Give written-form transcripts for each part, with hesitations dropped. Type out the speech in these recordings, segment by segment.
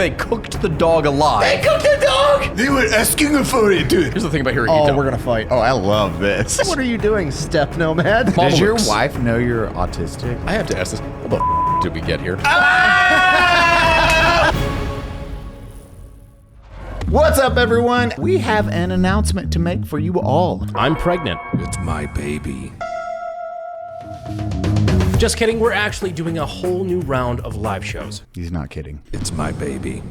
they cooked the dog alive. They cooked the dog! They were asking for it, dude. Here's the thing about Hirohito. Oh, we're gonna fight. Oh, I love this. What are you doing, Step Nomad? Does your Mamalukes. wife know you're autistic? I have to ask this. How the did we get here? What's up, everyone? We have an announcement to make for you all. I'm pregnant. It's my baby. Just kidding, we're actually doing a whole new round of live shows. He's not kidding. It's my baby.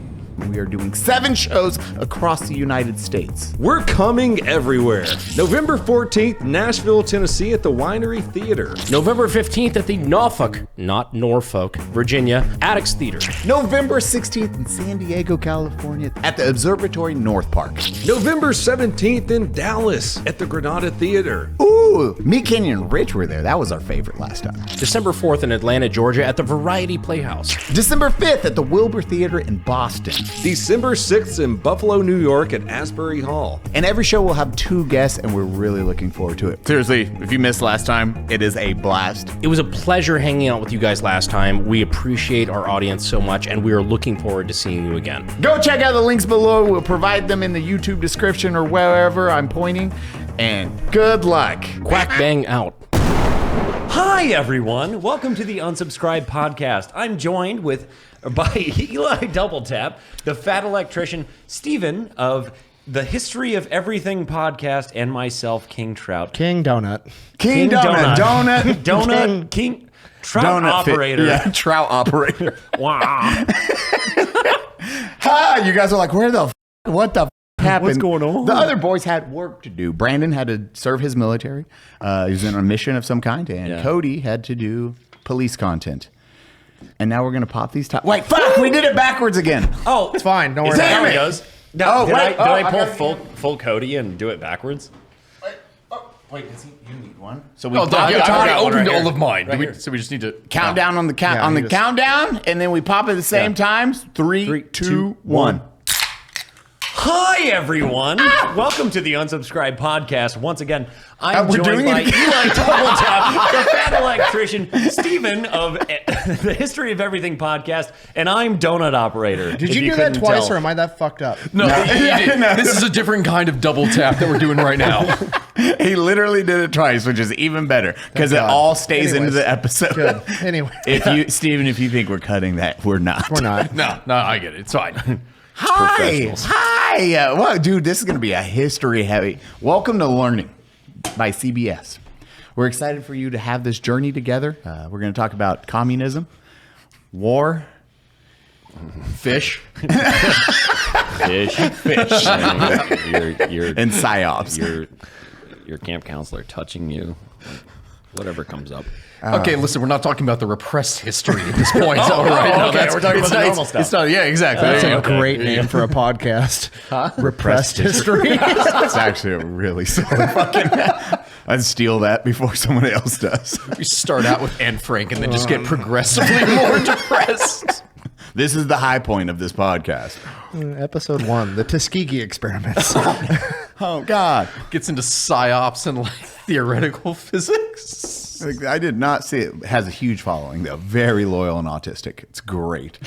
We are doing 7 shows across the United States. We're coming everywhere. November 14th, Nashville, Tennessee at the Winery Theater. November 15th at the Norfolk, Virginia, Attucks Theater. November 16th in San Diego, California at the Observatory North Park. November 17th in Dallas at the Granada Theater. Ooh, me, Kenny, and Rich were there. That was our favorite last time. December 4th in Atlanta, Georgia at the Variety Playhouse. December 5th at the Wilbur Theater in Boston. December 6th in Buffalo, New York at Asbury Hall. And every show will have 2 guests, and we're really looking forward to it. Seriously, if you missed last time, it is a blast. It was a pleasure hanging out with you guys last time. We appreciate our audience so much, and we are looking forward to seeing you again. Go check out the links below. We'll provide them in the YouTube description or wherever I'm pointing. And good luck. Quack bang out. Hi, everyone. Welcome to the Unsubscribed podcast. I'm joined by Eli Double Tap, the Fat Electrician, Steven of the History of Everything podcast, and myself, King Trout. King Donut. King Donut. Donut. King Trout Donut Operator. Yeah, Trout Operator. Wow. Hi, you guys are like, what the happened? What's going on? The other boys had work to do. Brandon had to serve his military. He was in a mission of some kind, and Cody had to do police content. And now we're gonna pop these top. Wait, fuck! We did it backwards again. Oh, It's fine. Don't worry is that about how it. it goes? Oh, did wait. I I pull gotta full Cody and do it backwards? Wait, does you need one? So we Oh, pop yeah, it I already on, opened right all here. of mine. Right here. So we just need to count down on the count Yeah, on the you just- countdown, and then we pop at the same times. 3, 2, 1. Hi, everyone. Welcome to the Unsubscribed podcast. Once again, I'm We're joined doing by it Eli Double Tap, the Fat Electrician, Steven of the History of Everything podcast, and I'm Donut Operator. Did if you do that couldn't twice, tell. or am I that fucked up? No, this is a different kind of double tap that we're doing right now. He literally did it twice, which is even better because it God. all stays into Anyways. the episode. Good. Anyway. Steven, if you think we're cutting that, we're not. We're not. No, I get it. It's fine. Hi. Well, dude, this is going to be a history heavy. Welcome to Learning by CBS. We're excited for you to have this journey together. We're going to talk about communism, war, Fish. Fish. and psyops. Your camp counselor touching you, whatever comes up. Okay, listen, we're not talking about the repressed history at this point. All right, no, okay, we're talking about the normal stuff. It's not, yeah, exactly. That's There you a go. great name for a podcast. Repressed history. It's actually a really solid fucking. I'd steal that before someone else does. We start out with Anne Frank and then just get progressively more depressed. This is the high point of this podcast. Episode 1, the Tuskegee experiments. Oh, God. Gets into psyops and like theoretical physics. I did not see it. It has a huge following, though. Very loyal and autistic. It's great.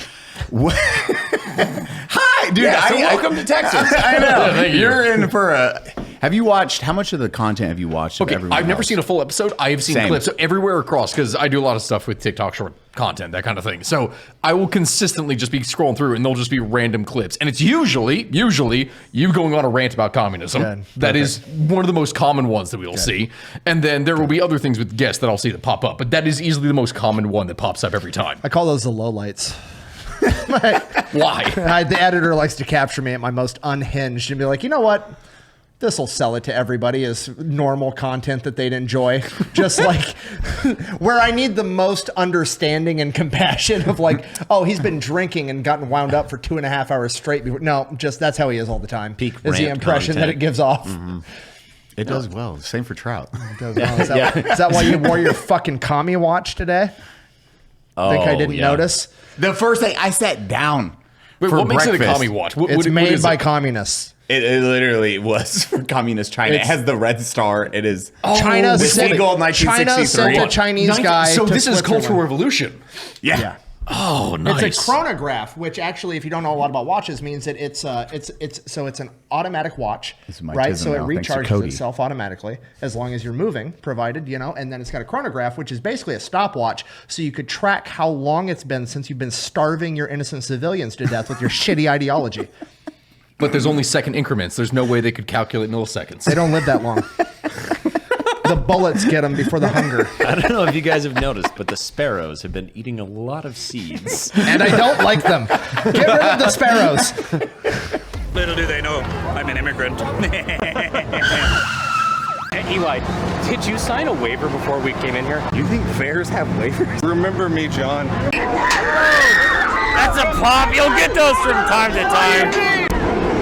Hi, dude. Welcome to Texas. I know. Yeah, thank you. You're in for a. Have you watched? How much of the content have you watched? Of Okay, everyone I've never else? seen a full episode. I have seen Same. clips everywhere across because I do a lot of stuff with TikTok short content, that kind of thing. So I will consistently just be scrolling through and there'll just be random clips. And it's usually you going on a rant about communism. Good. That is one of the most common ones that we'll see. And then there will be other things with guests that I'll see that pop up. But that is easily the most common one that pops up every time. I call those the lowlights. Why? The editor likes to capture me at my most unhinged and be like, you know what? This will sell it to everybody as normal content that they'd enjoy. Just like where I need the most understanding and compassion of like, oh, he's been drinking and gotten wound up for 2.5 hours straight. No, just that's how he is all the time. Peak is the rant impression content. that it gives off. It does well. Same for Trout. It does well. Is that why you wore your fucking commie watch today? Think I didn't notice? The first thing I sat down. Wait, for what makes it a breakfast. commie watch? It's what made is by it? communists. It literally was for communist China. It has the red star. It is China the sent seagull China sent 1963. a Chinese guy. So to this is Switzerland. Cultural Revolution. Yeah. Oh, nice. It's a chronograph, which actually, if you don't know a lot about watches, means that it's an automatic watch, right? So it recharges itself automatically as long as you're moving, provided, and then it's got a chronograph, which is basically a stopwatch. So you could track how long it's been since you've been starving your innocent civilians to death with your shitty ideology. But there's only second increments. There's no way they could calculate milliseconds. They don't live that long. The bullets get them before the hunger. I don't know if you guys have noticed, but the sparrows have been eating a lot of seeds. And I don't like them. Get rid of the sparrows. Little do they know, I'm an immigrant. Hey, Eli, did you sign a waiver before we came in here? You think fairs have waivers? Remember me, John. That's a pop. You'll get those from time to time.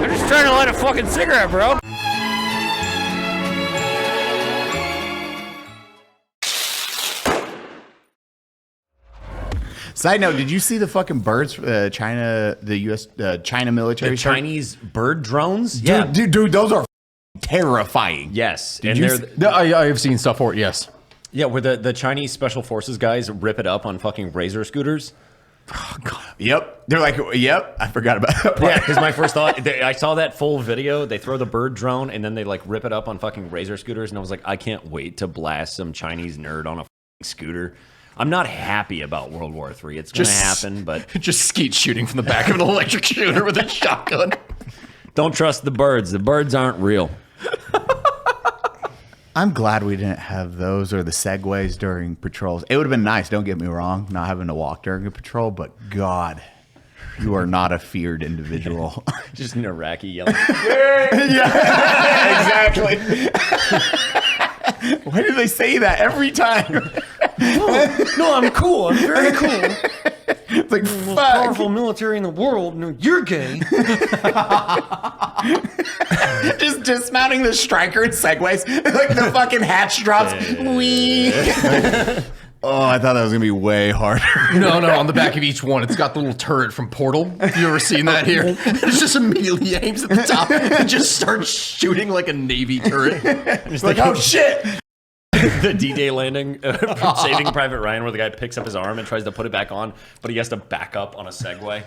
I'm just trying to light a fucking cigarette, bro. Side note, did you see the fucking birds? China military. The Chinese bird drones? Dude, those are terrifying. Yes. I have seen stuff for it, yes. Yeah, where the Chinese special forces guys rip it up on fucking razor scooters. Oh, God. Yep. They're like, yep. I forgot about that part. Yeah, because my first thought, I saw that full video. They throw the bird drone and then they like rip it up on fucking razor scooters. And I was like, I can't wait to blast some Chinese nerd on a scooter. I'm not happy about World War III. It's going to happen, but... Just skeet shooting from the back of an electric shooter with a shotgun. Don't trust the birds. The birds aren't real. I'm glad we didn't have those or the segways during patrols. It would have been nice, don't get me wrong, not having to walk during a patrol, but God, you are not a feared individual. Just an Iraqi yelling. Yeah, exactly. Why do they say that every time? No, I'm cool. I'm very cool. It's like, the most powerful military in the world. No, you're gay. just dismounting the striker and segways, like the fucking hatch drops. Wee. Oh, I thought that was gonna be way harder. No, on the back of each one, it's got the little turret from Portal. Have you ever seen that here? It's just immediately aims at the top and just starts shooting like a Navy turret. It's like, oh shit. The D-Day landing from Saving Private Ryan, where the guy picks up his arm and tries to put it back on, but he has to back up on a Segway.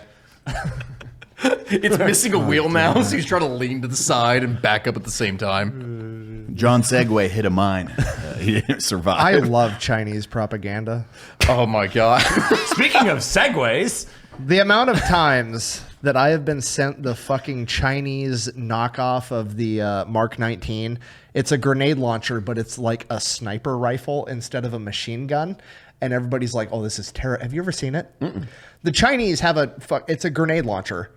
It's missing a wheel now, so he's trying to lean to the side and back up at the same time. John Segway hit a mine. He didn't survive. I love Chinese propaganda. Oh my God. Speaking of Segways, the amount of times that I have been sent the fucking Chinese knockoff of the Mark 19. It's a grenade launcher, but it's like a sniper rifle instead of a machine gun. And everybody's like, oh, this is terrible. Have you ever seen it? The Chinese have it's a grenade launcher,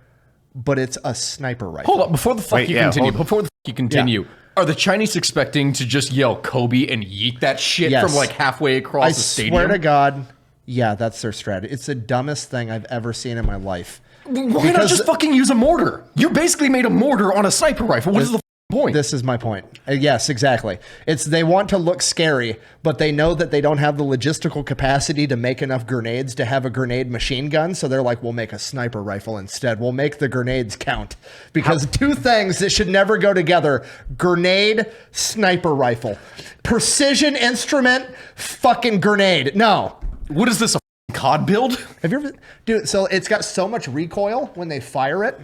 but it's a sniper rifle. Hold up, before the fuck you continue. Are the Chinese expecting to just yell Kobe and yeet that shit from like halfway across the stadium? I swear to God, yeah, that's their strategy. It's the dumbest thing I've ever seen in my life. Why not just fucking use a mortar? You basically made a mortar on a sniper rifle. What is the point? This is my point. Yes, exactly. They want to look scary, but they know that they don't have the logistical capacity to make enough grenades to have a grenade machine gun. So they're like, we'll make a sniper rifle instead. We'll make the grenades count. Because two things that should never go together: grenade, sniper rifle. Precision instrument, fucking grenade. No. What is this, a COD build? Have you ever... Dude, so it's got so much recoil when they fire it.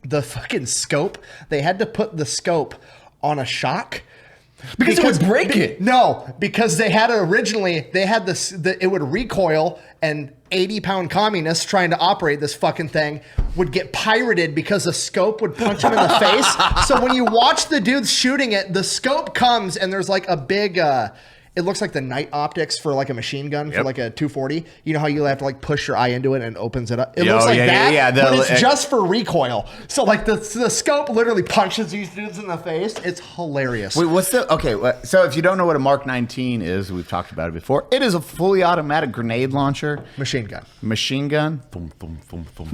The fucking scope, they had to put the scope on a shock because it would break it. No, because they had it originally, they had it would recoil, and 80-pound communists trying to operate this fucking thing would get pirated because the scope would punch them in the face. So when you watch the dudes shooting it, the scope comes and there's like a big it looks like the night optics for like a machine gun for like a 240. You know how you have to like push your eye into it and it opens it up? It looks like that, but it's just for recoil. So like the scope literally punches these dudes in the face. It's hilarious. Wait, so if you don't know what a Mark 19 is, we've talked about it before. It is a fully automatic grenade launcher. Machine gun. Machine gun?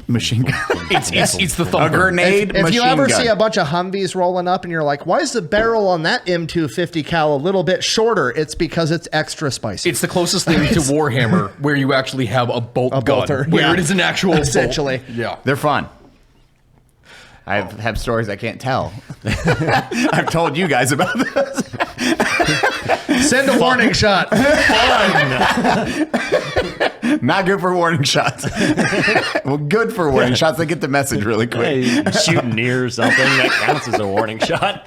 Machine gun. It's the thumper. A grenade If machine you ever gun. see a bunch of Humvees rolling up and you're like, why is the barrel on that M250 cal a little bit shorter? It's because it's extra spicy. It's the closest thing to Warhammer where you actually have a bolt gun, bolter, where it is an actual essentially. Bolt. Yeah, they're fun. I have stories I can't tell. I've told you guys about this. Send a warning shot. Not good for warning shots. Well, good for warning shots. They get the message really quick. Hey, shooting near something that counts as a warning shot.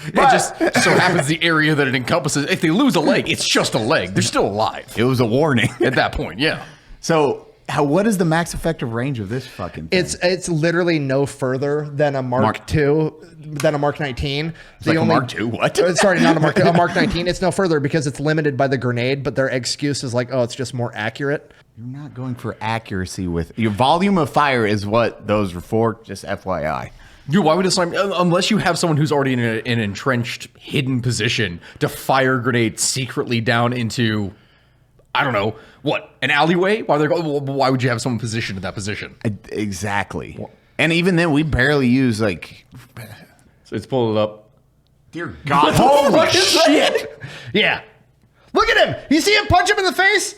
It just so happens the area that it encompasses. If they lose a leg, it's just a leg. They're still alive It was a warning. at that point. Yeah. So, what is the max effective range of this fucking thing? It's literally no further than a Mark II, than a Mark 19. Like a Mark II? What? Sorry, not a Mark II, a Mark 19. It's no further because it's limited by the grenade, but their excuse is like, oh, it's just more accurate. You're not going for accuracy with your volume of fire is what those are for. Just FYI. Dude, why would it unless you have someone who's already in an entrenched, hidden position to fire a grenade secretly down into, I don't know, what, an alleyway? Why would you have someone positioned in that position? Exactly. And even then, we barely use like. So let's pull it up. Dear God! Holy shit! Yeah. Look at him. You see him punch him in the face?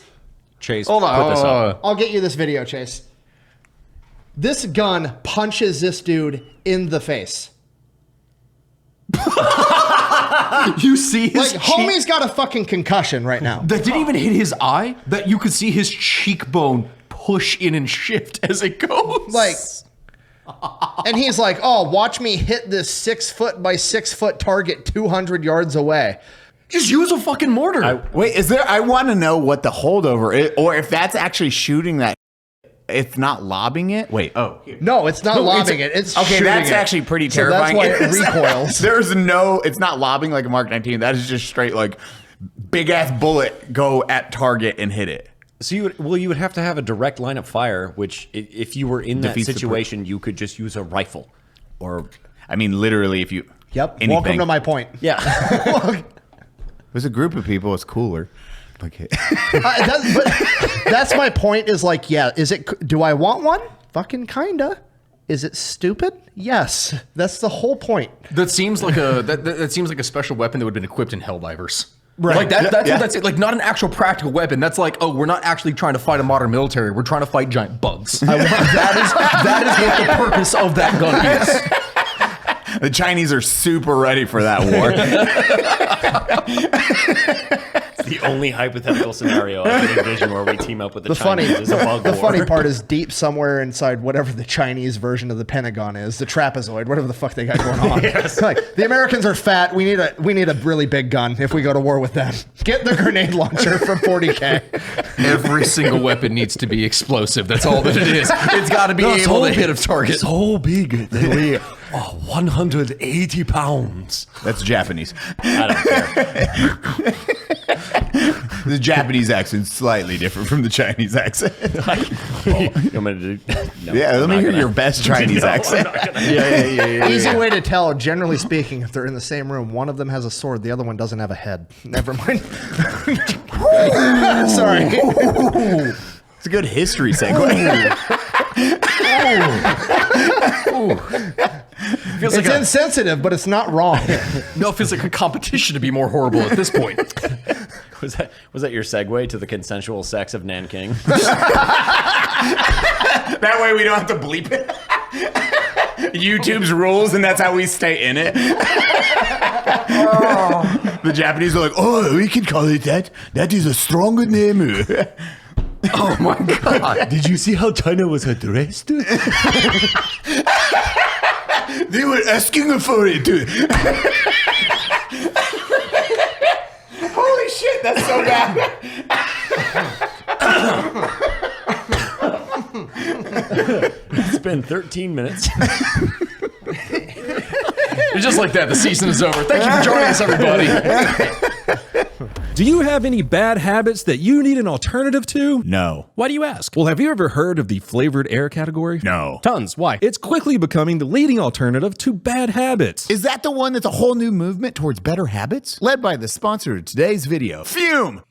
Chase, Hold on. put this up. I'll get you this video, Chase. This gun punches this dude in the face. You see his Like, homie's got a fucking concussion right now. that didn't even hit his eye. That you could see his cheekbone push in and shift as it goes. Like, and he's like, oh, watch me hit this 6 foot by 6 foot target 200 yards away. just use a fucking mortar. Wait, is there? I want to know what the holdover is, or if that's actually shooting that. It's not lobbing it. Wait. Oh. No, it's not lobbing it. It's okay. shooting That's it. actually pretty So terrifying. that's why it recoils. There's no. It's not lobbing like a Mark 19. That is just straight like big ass bullet go at target and hit it. So you would have to have a direct line of fire, which if you were in that Defeats the situation, you could just use a rifle, or I mean, literally, if you. Yep. Anything. Welcome to my point. yeah. There's a group of people. It's cooler. Okay. That's my point. Is like, yeah. Is it? Do I want one? Fucking kinda. Is it stupid? Yes. That's the whole point. That seems like that seems like a special weapon that would have been equipped in Helldivers. Right. Like that's what that's it. Like not an actual practical weapon. That's like, oh, we're not actually trying to fight a modern military. We're trying to fight giant bugs. that is what the purpose of that gun is. The Chinese are super ready for that war. The only hypothetical scenario I can envision where we team up with the Chinese is a bug the war. funny part is deep somewhere inside whatever the Chinese version of the Pentagon is, the trapezoid, whatever the fuck they got going on. Yes. Like, the Americans are fat. We need a really big gun if we go to war with them. Get the grenade launcher from 40K. Every single weapon needs to be explosive. That's all that it is. It's got to be able to hit a target. So big, they weigh 180 pounds. That's Japanese. I don't care. The Japanese accent's slightly different from the Chinese accent. You want me to do? No, Yeah, I'm let me not hear gonna. your best Chinese accent. Easy way to tell, generally speaking, if they're in the same room, one of them has a sword, the other one doesn't have a head. Never mind. Sorry. It's a good history segue. Feels It's like insensitive, but it's not wrong. no, it feels like a competition to be more horrible at this point. Was that your segue to the consensual sex of Nanking? That way we don't have to bleep it. YouTube's rules, and that's how we stay in it. The Japanese are like, oh, we can call it that. That is a stronger name. Oh my god! Did you see how China was addressed? They were asking for it. Holy shit, that's so bad. It's been 13 minutes. It's just like that. The season is over. Thank you for joining us, everybody. Do you have any bad habits that you need an alternative to? No. Why do you ask? Well, have you ever heard of the flavored air category? No. Tons. Why? It's quickly becoming the leading alternative to bad habits. Is that the one that's a whole new movement towards better habits? Led by the sponsor of today's video, Fume.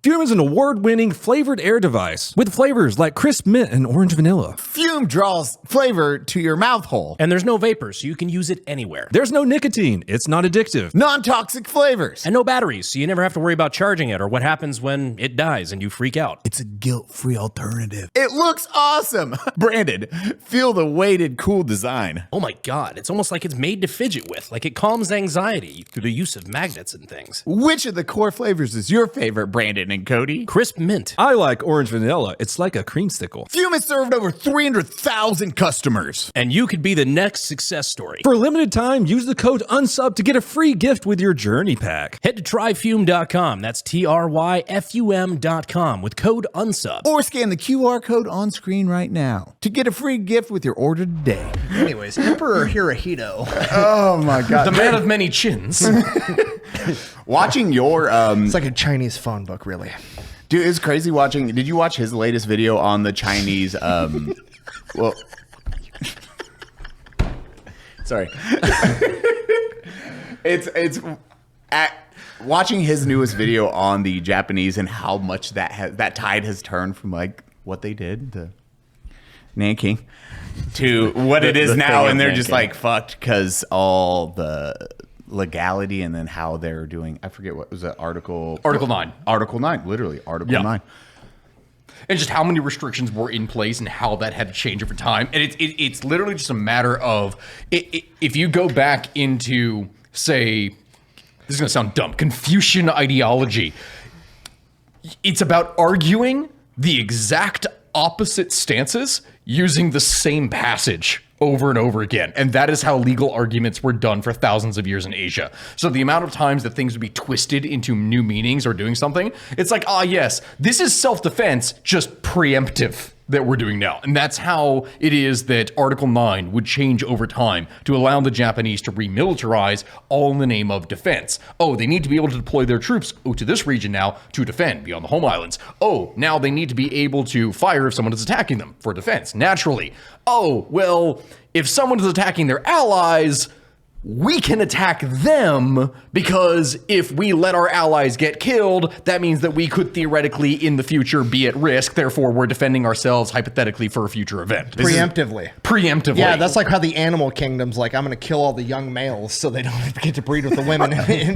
Fume is an award-winning flavored air device with flavors like crisp mint and orange vanilla. Fume draws flavor to your mouth hole. And there's no vapor, so you can use it anywhere. There's no nicotine. It's not addictive. Non-toxic flavors. And no batteries, so you never have to worry about charging it or what happens when it dies and you freak out. It's a guilt-free alternative. It looks awesome. Brandon, feel the weighted, cool design. Oh my god, it's almost like it's made to fidget with, like it calms anxiety through the use of magnets and things. Which of the core flavors is your favorite, Brandon and Cody? Crisp mint. I like orange vanilla. It's like a creamsicle. Fume has served over 300,000 customers. And you could be the next success story. For a limited time, use the code UNSUB to get a free gift with your journey pack. Head to tryfume.com. That's TRYFUM.com with code UNSUB. Or scan the QR code on screen right now to get a free gift with your order today. Anyways, Emperor Hirohito. Oh my God. The man of many chins. Watching your, It's like a Chinese phone book, really. dude, it's crazy watching. Did you watch his latest video on the Chinese, well, sorry. it's watching his newest video on the Japanese and how much that tide has turned from like what they did to Nanking to what it is the now, thing and they're of just Nanking. like fucked because all the legality and then how they're doing. I forget what was that article. Article 9. Article 9, literally Article Yeah. 9. And just how many restrictions were in place and how that had to change over time. And it's literally just a matter of if you go back into, say, this is going to sound dumb, Confucian ideology. It's about arguing the exact opposite stances using the same passage over and over again. And that is how legal arguments were done for thousands of years in Asia. So the amount of times that things would be twisted into new meanings or doing something, it's like, yes, this is self-defense, just preemptive that we're doing now. And that's how it is that Article 9 would change over time to allow the Japanese to remilitarize all in the name of defense. Oh, they need to be able to deploy their troops to this region now to defend beyond the home islands. Oh, now they need to be able to fire if someone is attacking them for defense, naturally. Oh, well, if someone is attacking their allies, we can attack them because if we let our allies get killed, that means that we could theoretically in the future be at risk. Therefore, we're defending ourselves hypothetically for a future event. Preemptively. Preemptively. Yeah, that's like how the animal kingdom's like, I'm going to kill all the young males so they don't get to breed with the women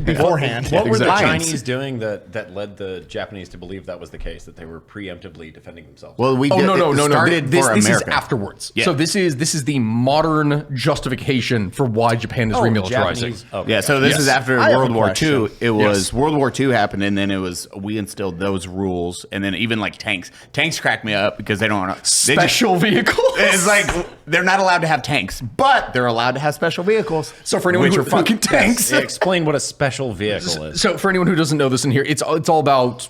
beforehand. What were the Exactly. Chinese doing that led the Japanese to believe that was the case, that they were preemptively defending themselves? Well, we Oh, did, no. it started This for is America. afterwards. Yeah. So this is the modern justification for why Japan is remilitarizing. Japanese. Okay. Yeah, so this Yes. is after I have World a War question. II. It was Yes. World War II happened, and then it was we instilled those rules, and then even like tanks. Tanks crack me up because they don't Special vehicles. It's like they're not allowed to have tanks, but they're allowed to have special vehicles. So for anyone which who are fucking tanks. Yeah, explain what a special vehicle is. So for anyone who doesn't know this in here, it's all about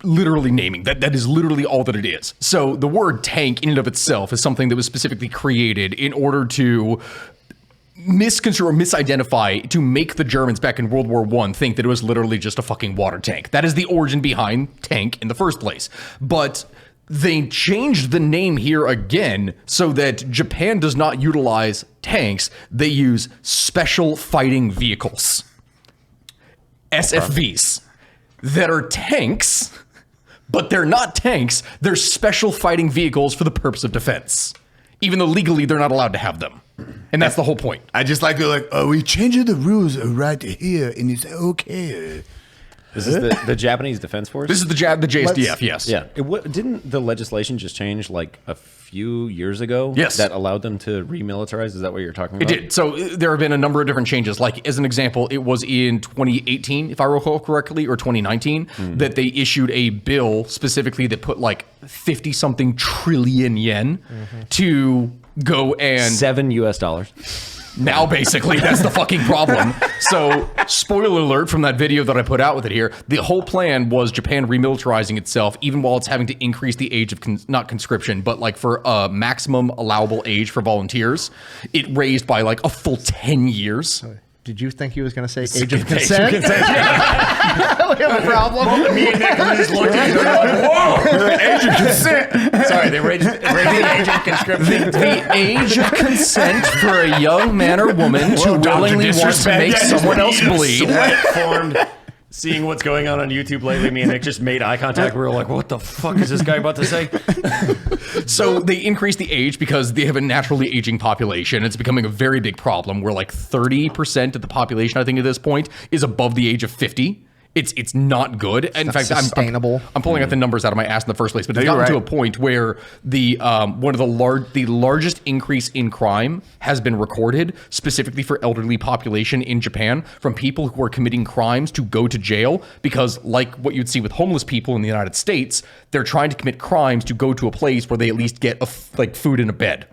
literally naming. That is literally all that it is. So the word tank in and of itself is something that was specifically created in order to misconstrue or misidentify, to make the Germans back in World War I think that it was literally just a fucking water tank. That is the origin behind tank in the first place. But they changed the name here again so that Japan does not utilize tanks. They use special fighting vehicles. SFVs. That are tanks, but they're not tanks. They're special fighting vehicles for the purpose of defense. Even though legally they're not allowed to have them. And that's the whole point. I just like they're like, Oh, we changed the rules right here, and you say, okay. This is the Japanese Defense Force? This is the JSDF, yes. Yeah. Didn't the legislation just change like a few years ago? Yes. That allowed them to remilitarize? Is that what you're talking It about? did. So there have been a number of different changes. Like, as an example, it was in 2018, if I recall correctly, or 2019, that they issued a bill specifically that put like 50-something trillion yen to go and... $7 US. Now, basically, that's the fucking problem. So, spoiler alert from that video that I put out with it here, the whole plan was Japan remilitarizing itself, even while it's having to increase the age of, not conscription, but like for a maximum allowable age for volunteers, it raised by like a full 10 years. Did you think he was going to say age of consent? We have a problem. me and Nick just looked at each other like, whoa, age of consent. Sorry, they raised the age of conscription. The age of consent for a young man or woman to willingly want to make someone else bleed. Sweat formed. seeing what's going on YouTube lately, me and Nick just made eye contact. We were like, what the fuck is this guy about to say? So they increase the age because they have a naturally aging population. It's becoming a very big problem where like 30% of the population, I think at this point, is above the age of 50. It's not good. In fact, sustainable. I'm pulling out the numbers out of my ass in the first place, but it's gotten to a point where the one of the largest increase in crime has been recorded specifically for elderly population in Japan from people who are committing crimes to go to jail because, like what you'd see with homeless people in the United States, they're trying to commit crimes to go to a place where they at least get like food and a bed.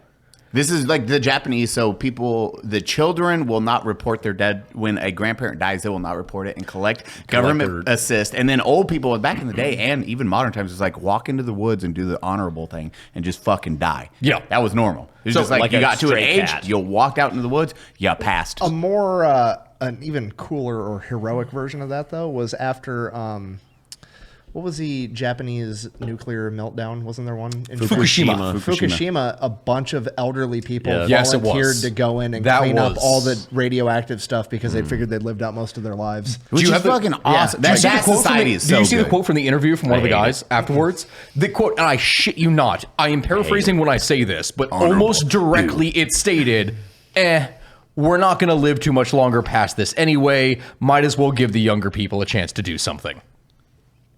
This is like the Japanese, so the children will not report their dead. When a grandparent dies, they will not report it and collect government assist. And then old people, back in the day and even modern times, it's like walk into the woods and do the honorable thing and just fucking die. Yeah. That was normal. It was just like you got to an age, you walked out into the woods, you passed. A more, an even cooler or heroic version of that, though, was after... what was the Japanese nuclear meltdown? Wasn't there one in Fukushima? A bunch of elderly people volunteered to go in and clean up all the radioactive stuff because they figured they'd lived out most of their lives. Which is fucking awesome. That society is so good. Did you see the quote from the interview from one of the guys afterwards? The quote, and I shit you not, I am paraphrasing when I say this, but almost directly it stated, we're not going to live too much longer past this anyway. Might as well give the younger people a chance to do something.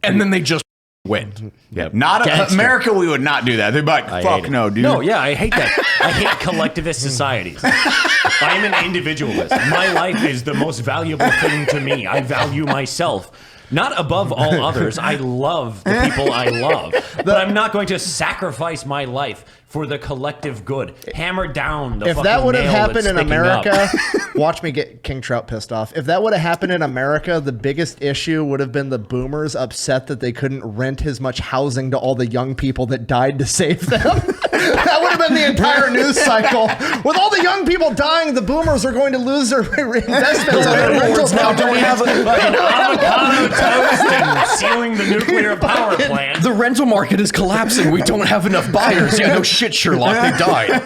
And then they just went. Yeah, not America. We would not do that. They'd be like, "Fuck no, dude." No, yeah, I hate that. I hate collectivist societies. I am an individualist. My life is the most valuable thing to me. I value myself. Not above all others. I love the people I love. But I'm not going to sacrifice my life for the collective good. Hammer down the fucking nail. If that would have happened in America, watch me get King Trout pissed off. If that would have happened in America, the biggest issue would have been the boomers upset that they couldn't rent as much housing to all the young people that died to save them. That would have been the entire news cycle. With all the young people dying, the boomers are going to lose their investments. Now don't have an avocado toast and sealing the nuclear power plant. The rental market is collapsing. We don't have enough buyers. Yeah, no shit, Sherlock. They died.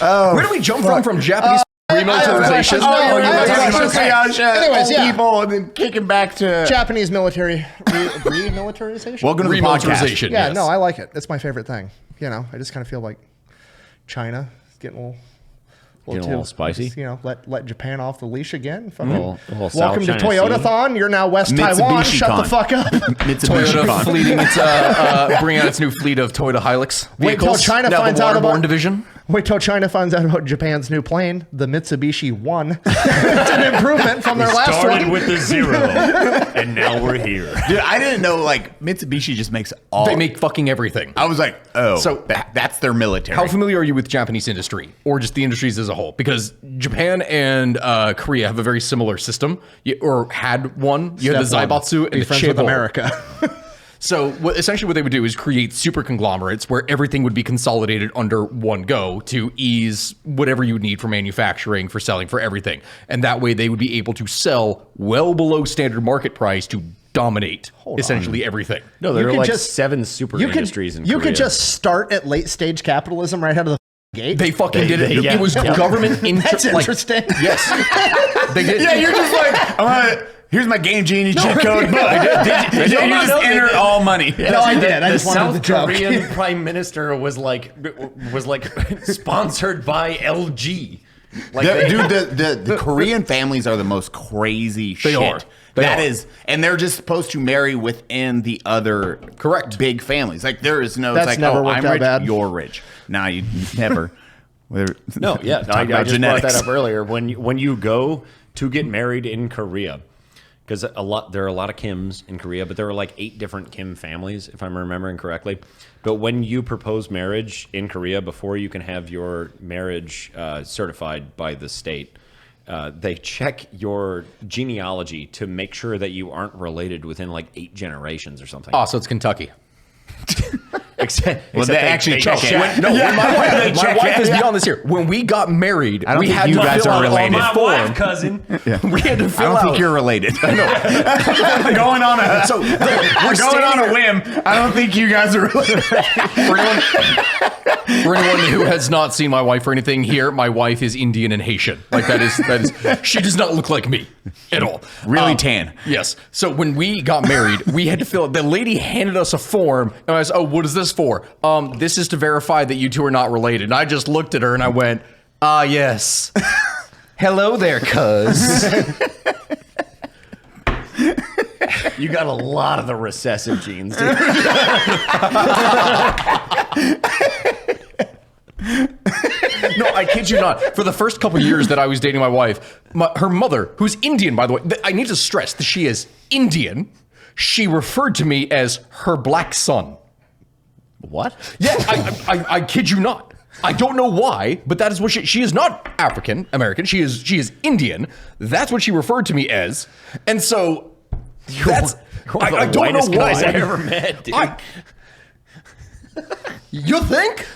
Where do we jump from Japanese remilitarization? Anyways, people, and then kicking back to Japanese military remilitarization. Welcome to the podcast. Yeah, no, I like it. It's my favorite thing. You know, I just kind of feel like China is getting a little spicy. Just, you know, let Japan off the leash again. Welcome to Toyota-thon. You're now West Taiwan. Shut the fuck up. Toyota fleeting bringing out its new fleet of Toyota Hilux vehicles. Wait till China now finds the out about division. Wait till China finds out about Japan's new plane, the Mitsubishi 1. It's an improvement from their last one. Started with the 0, and now we're here. Dude, I didn't know, like, Mitsubishi just makes all... They make fucking everything. I was like, oh, so that's their military. How familiar are you with Japanese industry, or just the industries as a whole? Because Japan and Korea have a very similar system, or had one. You had the Zaibatsu and the friends with America. So essentially what they would do is create super conglomerates where everything would be consolidated under one go to ease whatever you would need for manufacturing, for selling, for everything. And that way they would be able to sell well below standard market price to dominate essentially everything. No, there are like 7 super industries in Korea. You could just start at late stage capitalism right out of the gate. They fucking did it. It was government That's interesting. Yes. They did. Yeah, you're just like, here's my Game Genie cheat code. Did you just enter all money? No, I did. I just wanted South the joke. Korean prime minister was like sponsored by LG. Like the Korean families are the most crazy shit. They are. That is, and they're just supposed to marry within the other big families. Like there is no. That's it's like, never oh, worked I'm out rich, bad. you're rich. Nah, you never. No, yeah, I just genetics. brought that up earlier. When you go to get married in Korea, because there are a lot of Kims in Korea, but there are like 8 different Kim families, if I'm remembering correctly. But when you propose marriage in Korea, before you can have your marriage certified by the state, they check your genealogy to make sure that you aren't related within like 8 generations or something. Oh, so it's Kentucky. Well, they actually check it. When my wife is beyond this here. When we got married, I don't we think had you to guys fill are out related. on the My form. wife, cousin. We had to I fill don't out. think you're related. I know. going on a So we're going on a whim. I don't think you guys are related. For anyone who has not seen my wife or anything here, my wife is Indian and Haitian. Like that is she does not look like me at all. Really tan. Yes. So when we got married, we had to fill it. The lady handed us a form, and I was, "Oh, what is this for?" This is to verify that you two are not related. And I just looked at her and I went, "Ah, yes. Hello there, cuz." You got a lot of the recessive genes, dude. No, I kid you not. For the first couple years that I was dating my wife, her mother, who's Indian, by the way, I need to stress that she is Indian. She referred to me as her black son. What? Yeah, I kid you not. I don't know why, but that is what she is not African American. She is Indian. That's what she referred to me as. And so that's I don't know why. I ever met, dude. You think?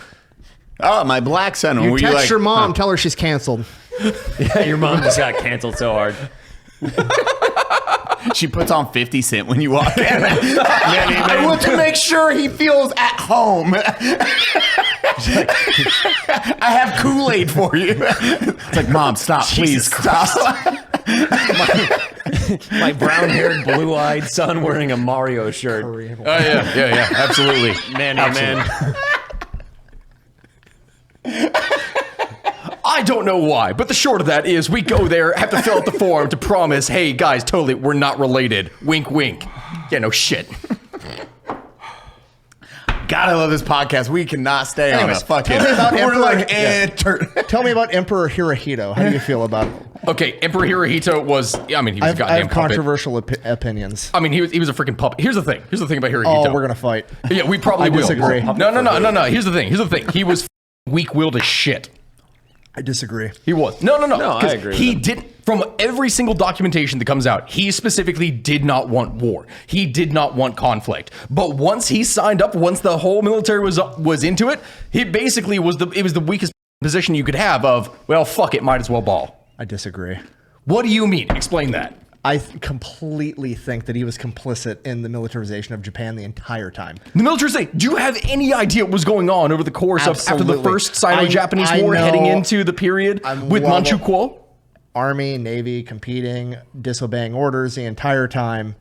Oh, my black son. You Were text like, your mom, tell her she's canceled. Yeah, your mom just got canceled so hard. She puts on 50 Cent when you walk in. I want to make sure he feels at home. I have Kool-Aid for you. It's like, Mom, stop, please, stop. My brown-haired, blue-eyed son wearing a Mario shirt. Oh yeah, absolutely. Man, man. I don't know why, but the short of that is we go there, have to fill out the form to promise, hey guys, totally, we're not related. Wink, wink. Yeah, no shit. God, I love this podcast. We cannot stay Anyways, on a fucking. tell me about We're Emperor- like, Tell me about Emperor Hirohito. How do you feel about it? Okay, Emperor Hirohito was, I mean, he was a I goddamn have puppet. controversial opinions. I mean, he was a freaking puppet. Here's the thing about Hirohito. Oh, we're going to fight. Yeah, we probably I will. disagree. No. Here's the thing. He was weak-willed as shit. I disagree. He was. No. I 'Cause agree with He him. didn't. From every single documentation that comes out, he specifically did not want war. He did not want conflict. But once he signed up, once the whole military was into it, he basically was the weakest position you could have. Of, well, fuck it, might as well ball. I disagree. What do you mean? Explain that. I completely think that he was complicit in the militarization of Japan the entire time. The military say, do you have any idea what was going on over the course of after the Absolutely. first Sino-Japanese I War, know- heading into the period with well, Manchukuo? Army, Navy, competing, disobeying orders the entire time.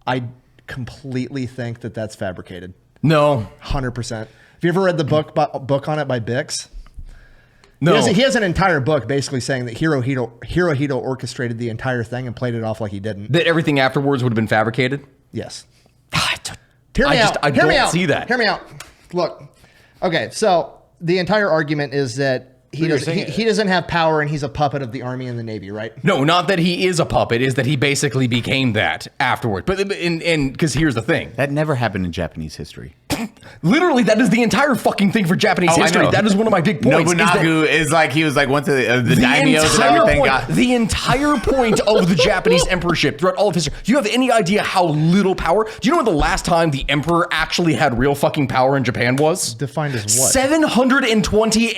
I completely think that that's fabricated. No. 100%. Have you ever read the book on it by Bix? No. He has an entire book basically saying that Hirohito orchestrated the entire thing and played it off like he didn't. That everything afterwards would have been fabricated? Yes. I Hear me out. I Hear me don't out. see that. Hear me out. Look. Okay, so the entire argument is that he doesn't have power and he's a puppet of the Army and the Navy, right? No, not that he is a puppet, is that he basically became that afterward. But because here's the thing. that never happened in Japanese history. Literally, that is the entire fucking thing for Japanese I history. know. That is one of my big points. Nobunaga is like, he was like, went to the daimyos and everything. The entire point of the Japanese emperorship throughout all of history. Do you have any idea how little power? Do you know when the last time the emperor actually had real fucking power in Japan was? Defined as what? 720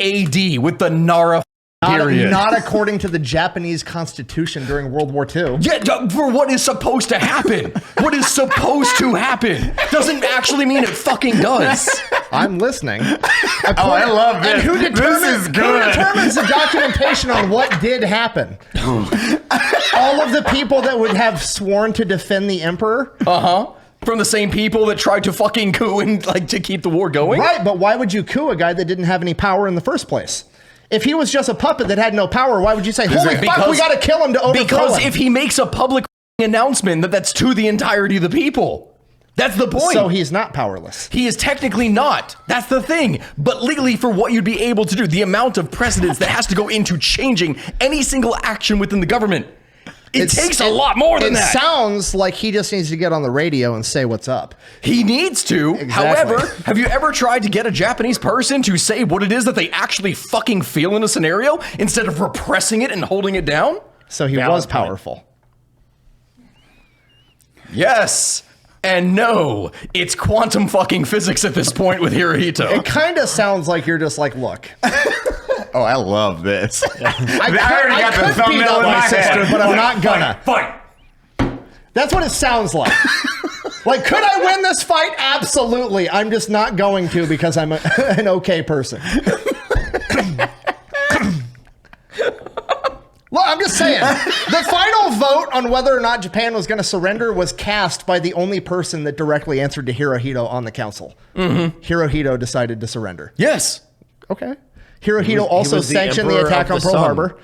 AD with the Nara period. Not according to the Japanese constitution during World War II. Yeah, for what is supposed to happen. What is supposed to happen doesn't actually mean it fucking does. I'm listening. I love this. And who This is good. Who determines the documentation on what did happen? All of the people that would have sworn to defend the emperor? From the same people that tried to fucking coup and like to keep the war going? Right, but why would you coup a guy that didn't have any power in the first place? If he was just a puppet that had no power, why would you say, holy fuck, we gotta kill him to overthrow Because him? if he makes a public announcement that's to the entirety of the people. That's the point. So he's not powerless. He is technically not. That's the thing. But legally, for what you'd be able to do, the amount of precedence that has to go into changing any single action within the government, it takes a lot more than that. It sounds like he just needs to get on the radio and say what's up. He needs to. Exactly. However, have you ever tried to get a Japanese person to say what it is that they actually fucking feel in a scenario instead of repressing it and holding it down? So he was powerful. Yes. And no, it's quantum fucking physics at this point with Hirohito. It kind of sounds like you're just like, look. Oh, I love this. I could beat up my sister, but I'm not gonna. Fight. That's what it sounds like. Like, could I win this fight? Absolutely. I'm just not going to because I'm an okay person. Well, I'm just saying, the final vote on whether or not Japan was going to surrender was cast by the only person that directly answered to Hirohito on the council. Hirohito decided to surrender. Yes. Okay. Hirohito also sanctioned the attack on Pearl Harbor.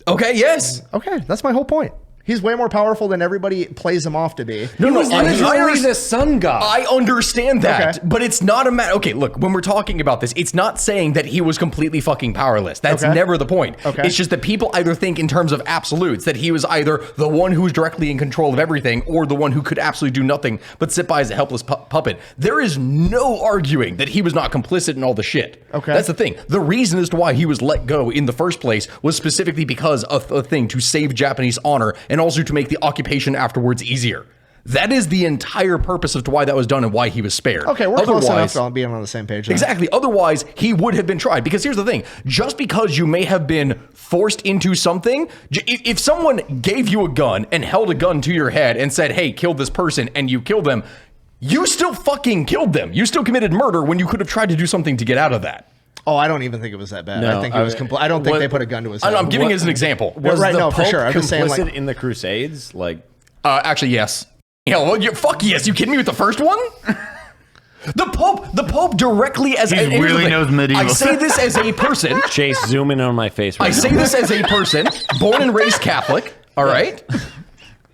Okay, yes. Okay, that's my whole point. He's way more powerful than everybody plays him off to be. He was literally the sun god. I understand that, Okay. but it's not a matter. Okay, look, when we're talking about this, it's not saying that he was completely fucking powerless. That's never the point. Okay. It's just that people either think in terms of absolutes, that he was either the one who was directly in control of everything or the one who could absolutely do nothing but sit by as a helpless puppet. There is no arguing that he was not complicit in all the shit. Okay. That's the thing. The reason as to why he was let go in the first place was specifically because of a thing to save Japanese honor and also to make the occupation afterwards easier. That is the entire purpose as to why that was done and why he was spared. Okay, we're close enough to being on the same page. Then. Exactly. Otherwise, he would have been tried. Because here's the thing. Just because you may have been forced into something, if someone gave you a gun and held a gun to your head and said, hey, kill this person, and you kill them, you still fucking killed them. You still committed murder when you could have tried to do something to get out of that. Oh, I don't even think it was that bad. No, I think it was complete. I don't think they put a gun to his head. I'm giving it as an example. Was right, the no, for Pope sure. I'm just saying, complicit like- in the Crusades? Like, Actually, yes. Yeah, well, fuck yes. You kidding me with the first one? The Pope directly as He really knows medieval. I say this as a person. Chase, zoom in on my face right I now. say this as a person, born and raised Catholic, all right?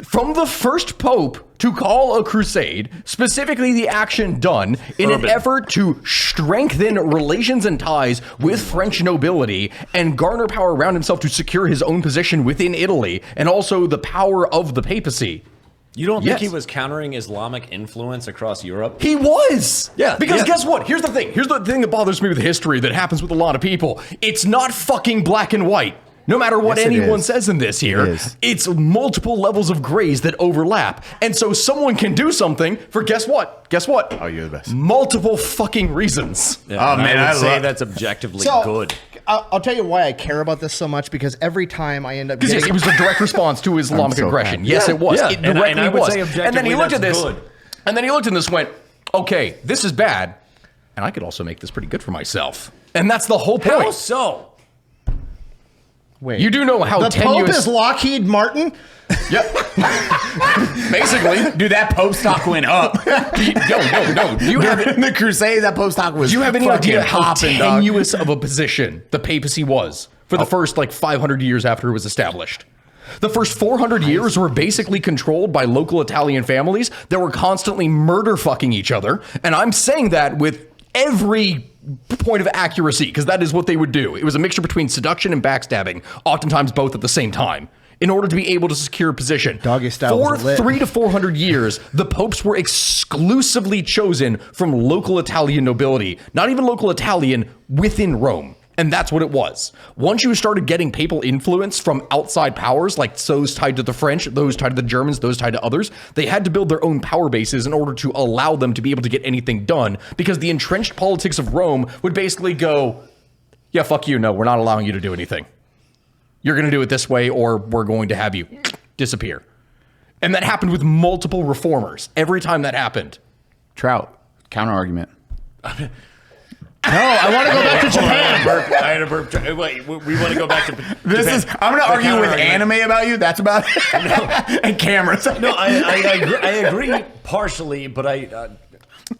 From the first Pope to call a crusade, specifically the action done in an effort to strengthen relations and ties with French nobility and garner power around himself to secure his own position within Italy and also the power of the papacy. You don't think Yes. he was countering Islamic influence across Europe? He was! Yeah, Because yeah. guess what? Here's the thing that bothers me with history that happens with a lot of people. It's not fucking black and white. No matter what Yes, it anyone is. says in this here, It is. it's multiple levels of grays that overlap. And so someone can do something for guess what? Guess what? Oh, you're the best. Multiple fucking reasons. Yeah, Oh, man, I I would say love- that's objectively So, good. I'll tell you why I care about this so much, because every time I end up Because getting... yes, it was a direct response to Islamic so aggression. happy. Yes, Yeah, it was. yeah. It And directly I would was. say And then he objectively looked at that's this, good. and then he looked at this and went, okay, this is bad, and I could also make this pretty good for myself. And that's the whole point. How so? Wait. You do know how the tenuous... Pope is Lockheed Martin? Yep. Basically. Dude, that Pope stock went up. No. Do you have In the Crusades, that Pope stock was Do you have any fucking idea how popping, dog. tenuous of a position the papacy was for the first 500 years after it was established? The first 400 years were basically controlled by local Italian families that were constantly murder fucking each other. And I'm saying that with every point of accuracy, because that is what they would do. It was a mixture between seduction and backstabbing, oftentimes both at the same time, in order to be able to secure a position. Doggy style For was lit. 300 to 400 years, the popes were exclusively chosen from local Italian nobility, not even local Italian, within Rome. And that's what it was. Once you started getting papal influence from outside powers, like those tied to the French, those tied to the Germans, those tied to others, they had to build their own power bases in order to allow them to be able to get anything done, because the entrenched politics of Rome would basically go, yeah, fuck you, no, we're not allowing you to do anything. You're going to do it this way, or we're going to have you disappear. And that happened with multiple reformers. Every time that happened. Trout, counter argument. No, I want to go back to Japan. I had a burp. Wait, we want to go back to I'm going to argue with anime about you. That's about it. And cameras. No, I agree partially, but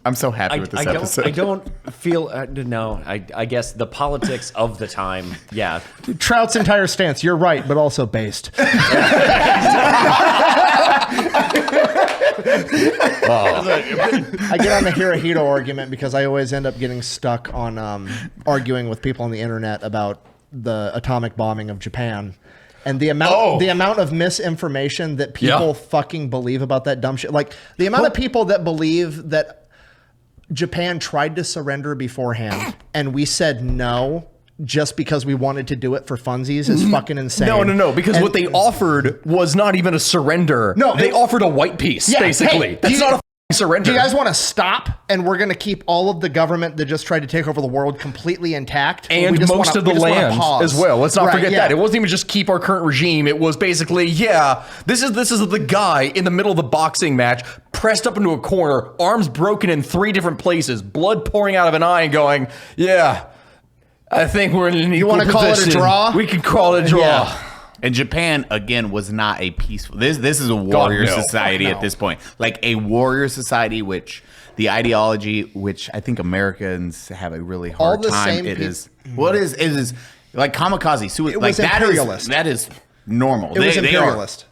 I'm so happy with this episode. I don't feel no. I guess the politics of the time. Yeah, Trout's entire stance, you're right, but also based. I get on the Hirohito argument because I always end up getting stuck on arguing with people on the internet about the atomic bombing of Japan. And the amount of misinformation that people fucking believe about that dumb shit. Like, the amount of people that believe that Japan tried to surrender beforehand and we said no just because we wanted to do it for funsies is fucking insane. No. Because what they offered was not even a surrender. No, they offered a white piece, basically. Hey, That's not a surrender. Do you guys want to stop? And we're going to keep all of the government that just tried to take over the world completely intact. And most of the land as well. Let's not forget that. It wasn't even just keep our current regime. It was basically, this is the guy in the middle of the boxing match, pressed up into a corner, arms broken in 3 different places, blood pouring out of an eye and going, I think we're in an equal position. You want to call it a draw? We can call it a draw. Yeah. And Japan, again, was not a peaceful... This is a warrior society at this point. Like a warrior society, which the ideology, which I think Americans have a really hard time. It is like kamikaze suicide. It was imperialist. That is normal. It was imperialist.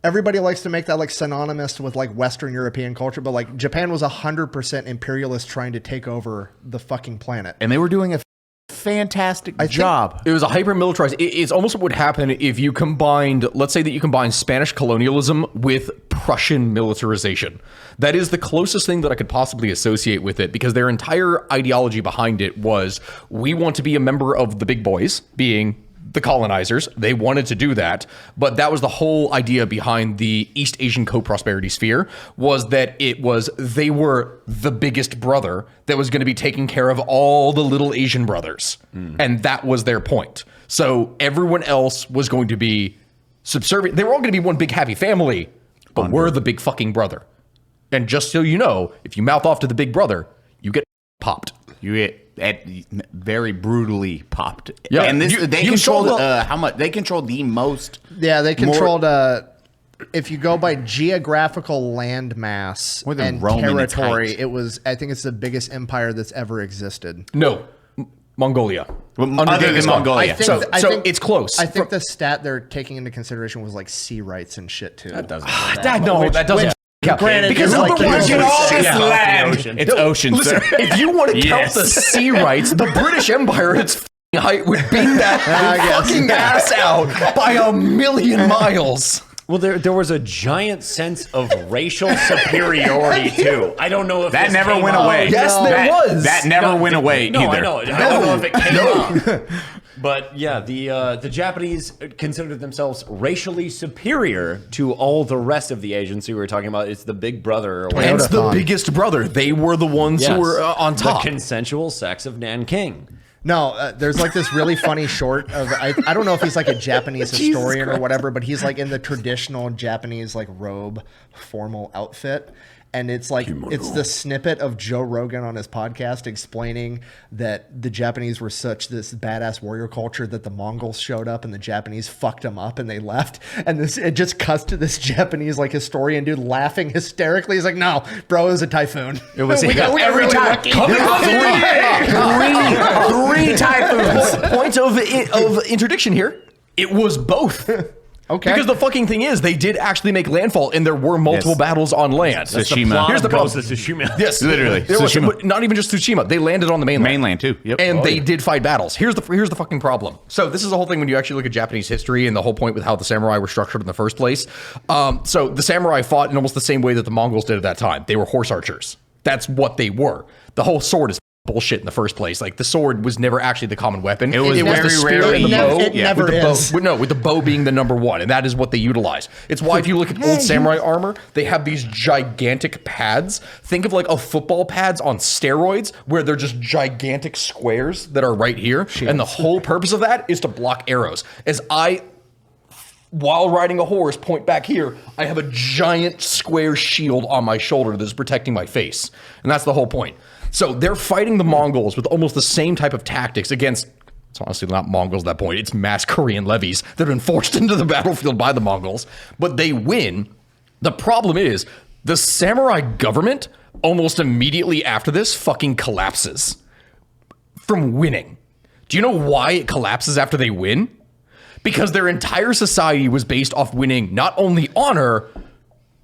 Everybody likes to make that like synonymous with like Western European culture, but like Japan was 100% imperialist trying to take over the fucking planet. And they were doing a fantastic job. It was a hyper-militarized... It's almost what would happen if you combined... Let's say that you combine Spanish colonialism with Prussian militarization. That is the closest thing that I could possibly associate with it, because their entire ideology behind it was, we want to be a member of the big boys, being the colonizers. They wanted to do that, but that was the whole idea behind the East Asian co-prosperity sphere, was that they were the biggest brother that was going to be taking care of all the little Asian brothers. And that was their point. So everyone else was going to be subservient. They were all going to be one big happy family, but we're the big fucking brother. And just so you know, if you mouth off to the big brother, you get popped. You get very brutally popped. Yeah, and they controlled how much? They controlled the most. Yeah, they controlled. If you go by geographical landmass and territory, it was. I think it's the biggest empire that's ever existed. No, Mongolia. Other than Mongolia, so it's close. I think the stat they're taking into consideration was like sea rights and shit too. That doesn't. That doesn't. Granted, because otherwise you're all this land. It's ocean. Listen, if you want to count the sea rights, the British Empire at its height would beat that fucking ass out by 1,000,000 miles. Well, there was a giant sense of racial superiority too. I don't know if that never went away. Yes, there was. That never went away either. I know. I don't know if it came up. But yeah, the Japanese considered themselves racially superior to all the rest of the Asians who were talking about. It's the big brother. Or whatever. It's the biggest brother. They were the ones who were on top. The consensual sex of Nanking. No, there's like this really funny short of I don't know if he's like a Japanese historian or whatever, but he's like in the traditional Japanese like robe formal outfit. And it's like, it's the snippet of Joe Rogan on his podcast explaining that the Japanese were such this badass warrior culture that the Mongols showed up and the Japanese fucked them up and they left. And it just cuts to this Japanese like historian dude laughing hysterically. He's like, no, bro, it was a typhoon. It was every time. Three typhoons. Point of interdiction here. It was both. Okay. Because the fucking thing is, they did actually make landfall, and there were multiple battles on land. Tsushima. Here's the problem. Tsushima. Yes, literally. Tsushima. Not even just Tsushima. They landed on the mainland. Mainland too. Yep. And they did fight battles. Here's the fucking problem. So this is the whole thing when you actually look at Japanese history and the whole point with how the samurai were structured in the first place. So the samurai fought in almost the same way that the Mongols did at that time. They were horse archers. That's what they were. The whole sword is bullshit in the first place. Like the sword was never actually the common weapon. It was very the spear rarely and the bow. It never is. With the bow being the number one, and that is what they utilize. It's why if you look at old samurai armor, they have these gigantic pads. Think of like a football pads on steroids, where they're just gigantic squares that are right here. And the whole purpose of that is to block arrows. While riding a horse, point back here, I have a giant square shield on my shoulder that's protecting my face. And that's the whole point. So they're fighting the Mongols with almost the same type of tactics against, it's honestly not Mongols at that point, it's mass Korean levies that have been forced into the battlefield by the Mongols, but they win. The problem is, the samurai government, almost immediately after this, fucking collapses from winning. Do you know why it collapses after they win? Because their entire society was based off winning not only honor,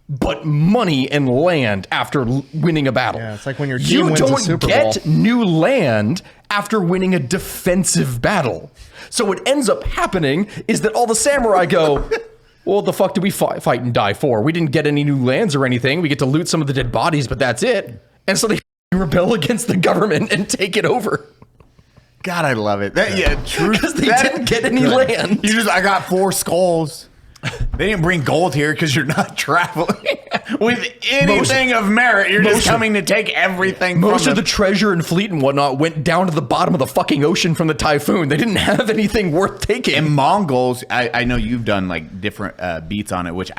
but money and land after winning a battle. Yeah, it's like when your team wins a Super Bowl. You don't get new land after winning a defensive battle. So what ends up happening is that all the samurai go, well, the fuck did we fight and die for? We didn't get any new lands or anything. We get to loot some of the dead bodies, but that's it. And so they rebel against the government and take it over. God, I love it. True. Because they didn't get any land. I got 4 skulls. They didn't bring gold here because you're not traveling with anything of merit. You're just coming to take everything. Most from of the treasure and fleet and whatnot went down to the bottom of the fucking ocean from the typhoon. They didn't have anything worth taking. And Mongols, I know you've done like different beats on it, which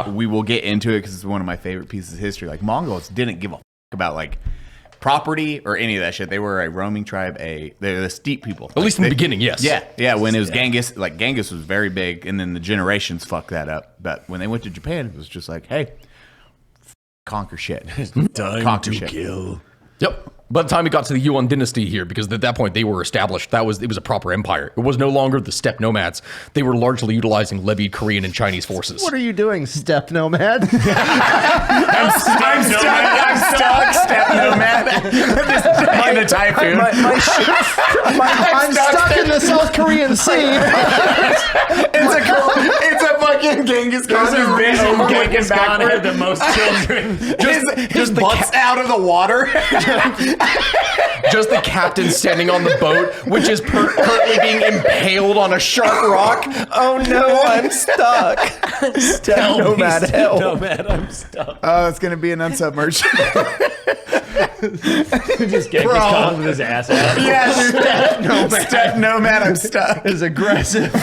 we will get into it because it's one of my favorite pieces of history. Like Mongols didn't give a fuck about like property or any of that shit. They were a roaming tribe. They're the steppe people. At least in the beginning, yes. Yeah. When it was Genghis, like Genghis was very big, and then the generations fucked that up. But when they went to Japan, it was just like, hey, conquer shit. Time to kill. Yep. By the time it got to the Yuan dynasty here, because at that point they were established, it was a proper empire. It was no longer the steppe nomads. They were largely utilizing levied Korean and Chinese forces. What are you doing, steppe nomad? I'm stuck, steppe nomad. In the typhoon. I'm stuck in the South Korean Sea. It's a fucking Genghis Khan. Genghis Khan had the most children. His butt's out of the water. Just the captain standing on the boat, which is currently being impaled on a sharp rock. Oh no, I'm stuck. Steppe nomad, help. Nomad, I'm stuck. Oh, it's gonna be an unsub merch. Just Genghis Khan with his ass out. Yeah, steppe nomad, I'm stuck. Is aggressive.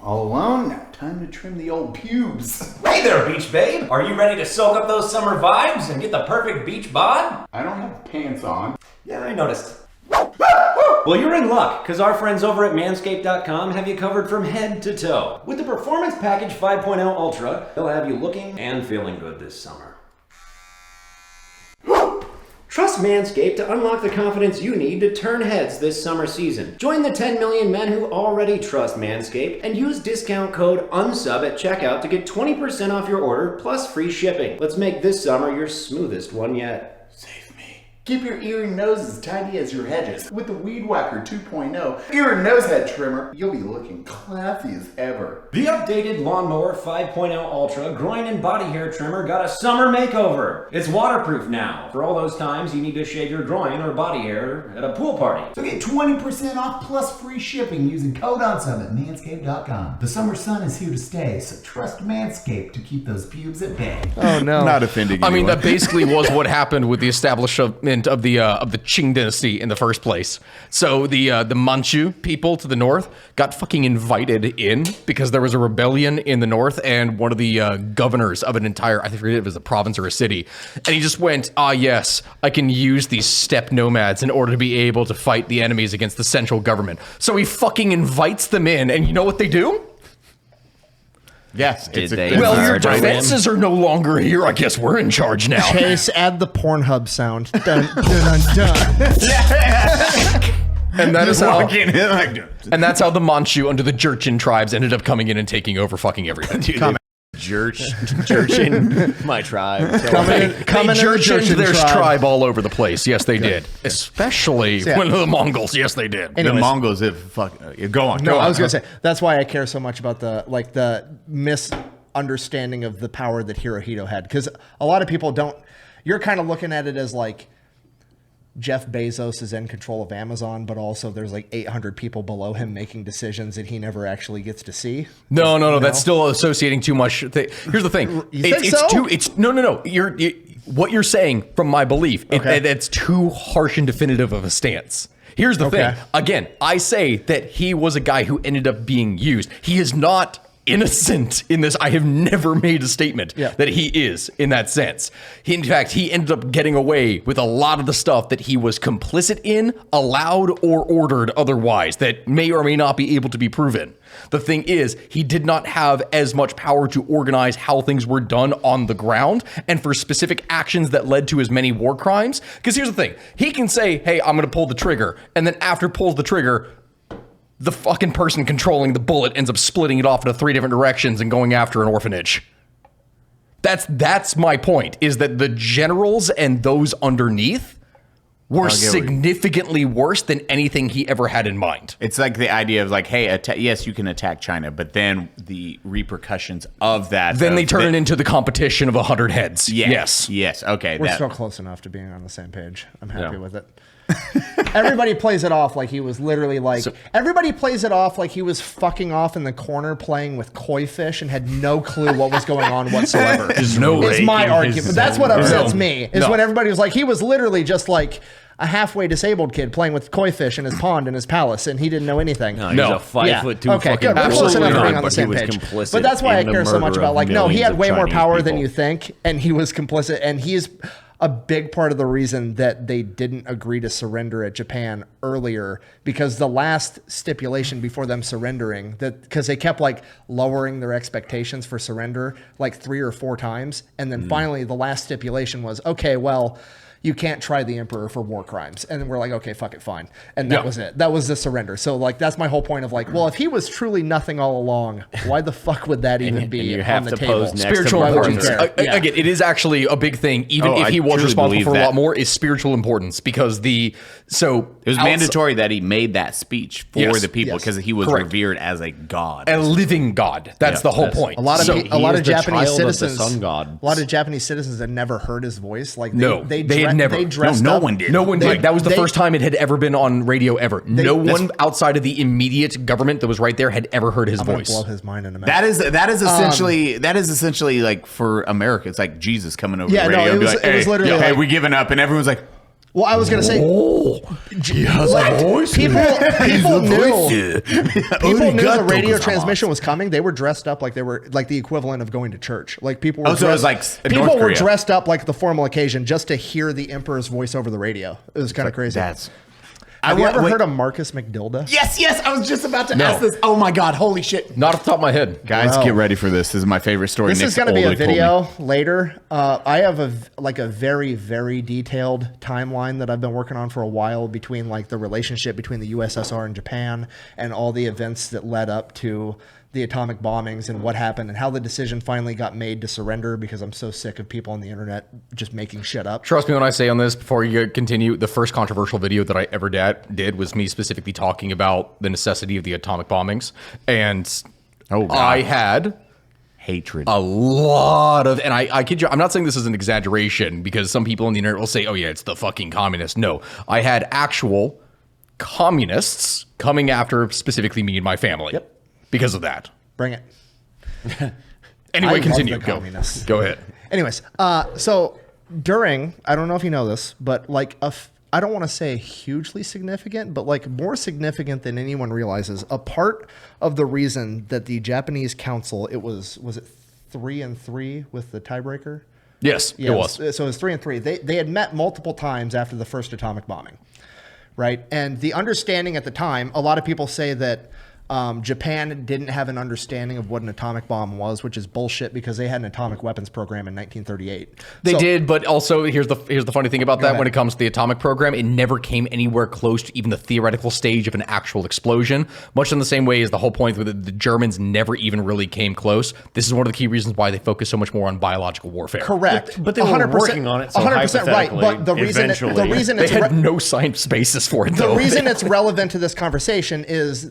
All alone? Now time to trim the old pubes. Hey there, beach babe. Are you ready to soak up those summer vibes and get the perfect beach bod? I don't have pants on. Yeah, I noticed. Well, you're in luck, because our friends over at manscaped.com have you covered from head to toe. With the Performance Package 5.0 Ultra, they'll have you looking and feeling good this summer. Trust Manscaped to unlock the confidence you need to turn heads this summer season. Join the 10 million men who already trust Manscaped and use discount code UNSUB at checkout to get 20% off your order plus free shipping. Let's make this summer your smoothest one yet. Keep your ear and nose as tidy as your hedges. With the Weed Whacker 2.0 ear and nose head trimmer, you'll be looking classy as ever. The updated Lawnmower 5.0 Ultra groin and body hair trimmer got a summer makeover. It's waterproof now for all those times you need to shave your groin or body hair at a pool party. So get 20% off plus free shipping using code UNSUB at manscaped.com. The summer sun is here to stay, so trust Manscaped to keep those pubes at bay. Oh no. I'm not offending I mean, anyone. that basically was what happened with the establishment of the Qing dynasty in the first place. So the Manchu people to the north got fucking invited in because there was a rebellion in the north, and one of the governors of an entire, I forget if it was a province or a city, and he just went, yes, I can use these steppe nomads in order to be able to fight the enemies against the central government. So he fucking invites them in, and you know what they do? Yes. Well, your defenses are no longer here. I guess we're in charge now. Chase, add the Pornhub sound. Dun, dun, dun, dun. And that is how, and that's how the Manchu under the Jurchen tribes ended up coming in and taking over fucking everything. Jurchen, my tribe. Coming in Jurchened their tribe all over the place. Yes, they did. Especially one of the Mongols. Yes, they did. The Mongols have go on. I was gonna say that's why I care so much about the misunderstanding of the power that Hirohito had, because a lot of people don't. You're kind of looking at it as like Jeff Bezos is in control of Amazon, but also there's like 800 people below him making decisions that he never actually gets to see. No. That's still associating too much. Here's the thing. What you're saying from my belief, it's too harsh and definitive of a stance. Here's the thing. Again, I say that he was a guy who ended up being used. He is not innocent in this. I have never made a statement that he is in that sense. In fact, he ended up getting away with a lot of the stuff that he was complicit in, allowed, or ordered otherwise that may or may not be able to be proven. The thing is, he did not have as much power to organize how things were done on the ground and for specific actions that led to as many war crimes. Because here's the thing. He can say, hey, I'm going to pull the trigger. And then after pulls the trigger, the fucking person controlling the bullet ends up splitting it off into 3 different directions and going after an orphanage. That's my point, is that the generals and those underneath were significantly worse than anything he ever had in mind. It's like the idea of like, hey, yes, you can attack China, but then the repercussions of that. Then they turn it into the competition of 100 heads. Yes. Okay. We're still close enough to being on the same page. I'm happy with it. Everybody plays it off like he was literally like. Everybody plays it off like he was fucking off in the corner playing with koi fish and had no clue what was going on whatsoever. Is my argument. That's what upsets me. Is when everybody was like, he was literally just like a halfway disabled kid playing with koi fish in his pond in his palace, and he didn't know anything. No, he's a 5'2" Okay, good. We're close enough to being on the same page. But that's why I care so much about, like, no, he had way more power than you think, and he was complicit, and he's a big part of the reason that they didn't agree to surrender at Japan earlier, because the last stipulation before them surrendering, that because they kept like lowering their expectations for surrender like 3 or 4 times, and then finally the last stipulation was, okay, well, you can't try the emperor for war crimes. And we're like, okay, fuck it, fine. And that was it. That was the surrender. So like, that's my whole point of like, well, if he was truly nothing all along, why the fuck would that even be on the table? Spiritual importance. Again, it is actually a big thing, even if he was responsible for a lot more, is spiritual importance, because it was mandatory that he made that speech for the people, because he was revered as a god. A living god. That's the whole point. A lot of Japanese citizens, a lot of Japanese citizens had never heard his voice. Like Never. No one did. No one did. That was the first time it had ever been on radio ever. No one outside of the immediate government that was right there had ever heard his voice. Blow his mind in a minute. That is essentially like for America. It's like Jesus coming over the radio and be like, it was literally hey, we giving up, and everyone's like, well, I was going to say, he has a voice. People knew the radio transmission was coming. They were dressed up like they were like the equivalent of going to church. Like people were dressed up like the formal occasion just to hear the emperor's voice over the radio. It was kind of crazy. Have you ever heard of Marcus McDilda? Yes. I was just about to ask this. Oh my God. Holy shit. Not off the top of my head. Guys, get ready for this. This is my favorite story. This is going to be a video later. I have a very, very detailed timeline that I've been working on for a while between like the relationship between the USSR and Japan and all the events that led up to the atomic bombings and what happened and how the decision finally got made to surrender, because I'm so sick of people on the internet just making shit up. Trust me when I say on this, before you continue, the first controversial video that I ever did was me specifically talking about the necessity of the atomic bombings. And I had hatred. A lot of, and I kid you, I'm not saying this is an exaggeration, because some people on the internet will say, oh yeah, it's the fucking communists. No, I had actual communists coming after specifically me and my family. Yep. Because of that. Bring it. Anyway, continue. Go ahead. Anyways, so during, I don't know if you know this, but like I don't want to say hugely significant, but like more significant than anyone realizes, a part of the reason that the Japanese council, was it 3-3 with the tiebreaker? Yes, it was. So it was 3-3. They had met multiple times after the first atomic bombing, right? And the understanding at the time, a lot of people say that Japan didn't have an understanding of what an atomic bomb was, which is bullshit, because they had an atomic weapons program in 1938. They did, but also here's the funny thing about that. When it comes to the atomic program, it never came anywhere close to even the theoretical stage of an actual explosion, much in the same way as the whole point where the Germans never even really came close. This is one of the key reasons why they focus so much more on biological warfare. Correct. But they were working on it, so 100% right. But the reason they had no science basis for it, though. The reason it's relevant to this conversation is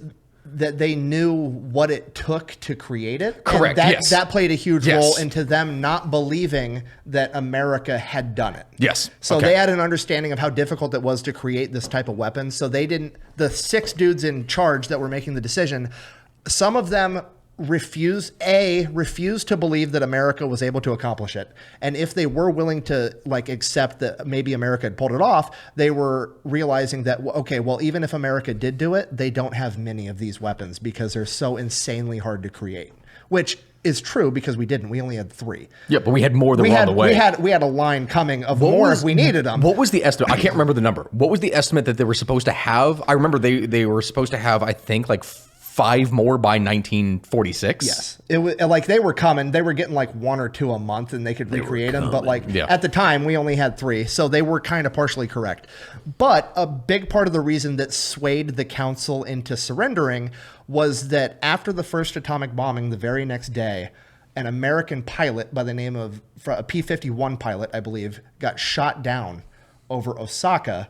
that they knew what it took to create it. Correct. And that played a huge role into them not believing that America had done it. Yes. So they had an understanding of how difficult it was to create this type of weapon. So they didn't, the 6 dudes in charge that were making the decision, some of them refused to believe that America was able to accomplish it. And if they were willing to like accept that maybe America had pulled it off, they were realizing that, okay, well, even if America did do it, they don't have many of these weapons because they're so insanely hard to create, which is true because we didn't. We only had 3. Yeah, but we had more than on the way. We had a line coming of more if we needed them. What was the estimate? I can't remember the number. What was the estimate that they were supposed to have? I remember they were supposed to have, I think, like 5 more by 1946. Yes, it was like they were coming. They were getting like 1 or 2 a month, and they could recreate them. But like at the time, we only had 3, so they were kind of partially correct. But a big part of the reason that swayed the council into surrendering was that after the first atomic bombing, the very next day, an American pilot by the name of a P-51 pilot, I believe, got shot down over Osaka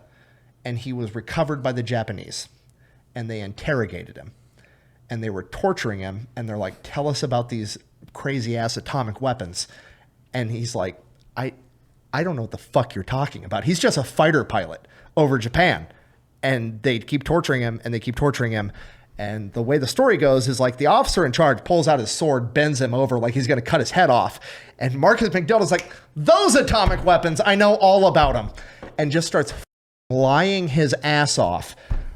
and he was recovered by the Japanese, and they interrogated him, and they were torturing him, and they're like, tell us about these crazy ass atomic weapons. And he's like, I don't know what the fuck you're talking about. He's just a fighter pilot over Japan. And they keep torturing him, and they keep torturing him. And the way the story goes is like the officer in charge pulls out his sword, bends him over like he's going to cut his head off. And Marcus McDonald's like, those atomic weapons, I know all about them. And just starts lying his ass off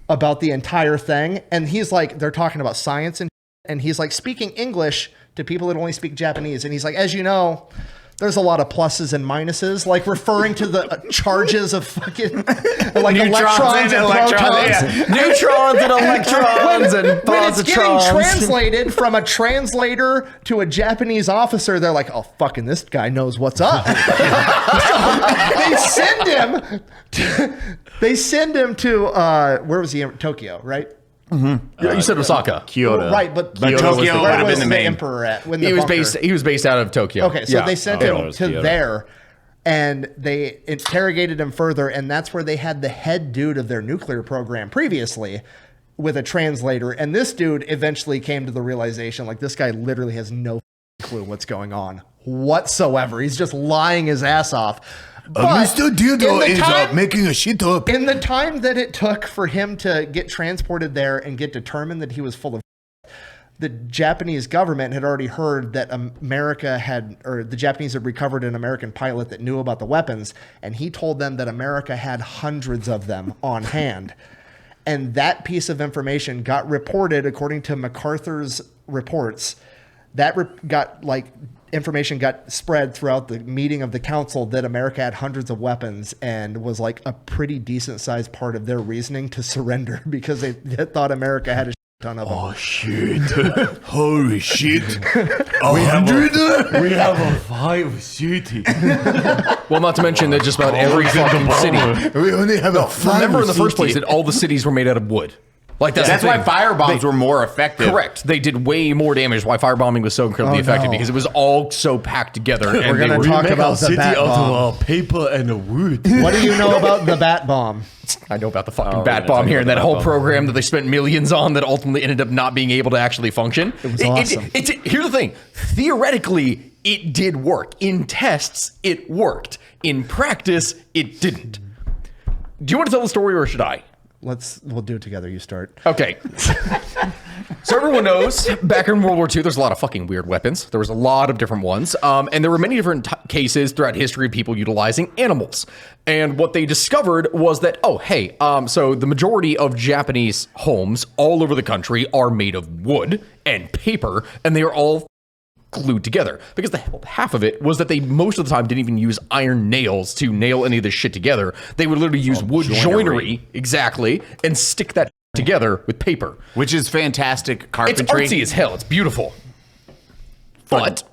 about the entire thing. And he's like, they're talking about science and he's like speaking English to people that only speak Japanese. And he's like, as you know, there's a lot of pluses and minuses, like referring to the charges of fucking like electrons and protons. Yeah. Neutrons and electrons and positrons. When it's getting translated from a translator to a Japanese officer, they're like, oh, fucking this guy knows what's up. They send him to, where was he? Tokyo, right? Mm-hmm. You said Osaka, Kyoto, right? But Tokyo would have been the main emperor at. When he was based out of Tokyo. Okay, so they sent him to there, and they interrogated him further, and that's where they had the head dude of their nuclear program previously with a translator, and this dude eventually came to the realization, like, this guy literally has no clue what's going on whatsoever. He's just lying his ass off. Mr. Dildo is making a shit up. In the time that it took for him to get transported there and get determined that he was full of the Japanese government had already heard that the Japanese had recovered an American pilot that knew about the weapons, and he told them that America had hundreds of them on hand. And that piece of information got reported, according to MacArthur's reports, information got spread throughout the meeting of the council that America had hundreds of weapons, and was like a pretty decent sized part of their reasoning to surrender because they thought America had a ton of them. Oh shit. Holy shit. We have a 5 city. Well, not to mention that just about every fucking city. We only have a 5 Remember in the first place city. that all the cities were made out of wood. Like that's why firebombs were more effective. Correct. They did way more damage. Why firebombing was so incredibly effective because it was all so packed together. We're going to talk about the bat bomb. Paper and wood. What do you know about the bat bomb? I know about the fucking bat bomb here and that whole program that they spent millions on that ultimately ended up not being able to actually function. It was awesome. Here's the thing. Theoretically, it did work. In tests, it worked. In practice, it didn't. Do you want to tell the story or should I? We'll do it together. You start. Okay. So everyone knows, back in World War II, there's a lot of fucking weird weapons. There was a lot of different ones. And there were many different cases throughout history of people utilizing animals. And what they discovered was that, so the majority of Japanese homes all over the country are made of wood and paper, and they are all glued together, because the half of it was that they most of the time didn't even use iron nails to nail any of this shit together. They would literally use wood joinery, exactly, and stick that together with paper, which is fantastic carpentry. It's artsy as hell. It's beautiful, but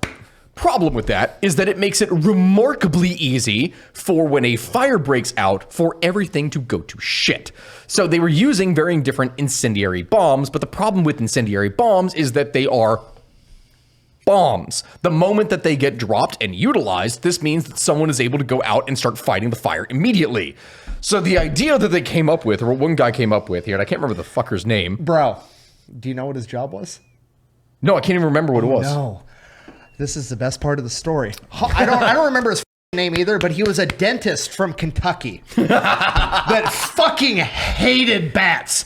problem with that is that it makes it remarkably easy for when a fire breaks out for everything to go to shit. So they were using varying different incendiary bombs, but the problem with incendiary bombs is that they are bombs. The moment that they get dropped and utilized, this means that someone is able to go out and start fighting the fire immediately. So the idea that they came up with, or what one guy came up with here, and I can't remember the fucker's name. Bro, do you know what his job was? No, I can't even remember what it was. No. This is the best part of the story. I don't remember his name either, but he was a dentist from Kentucky that fucking hated bats.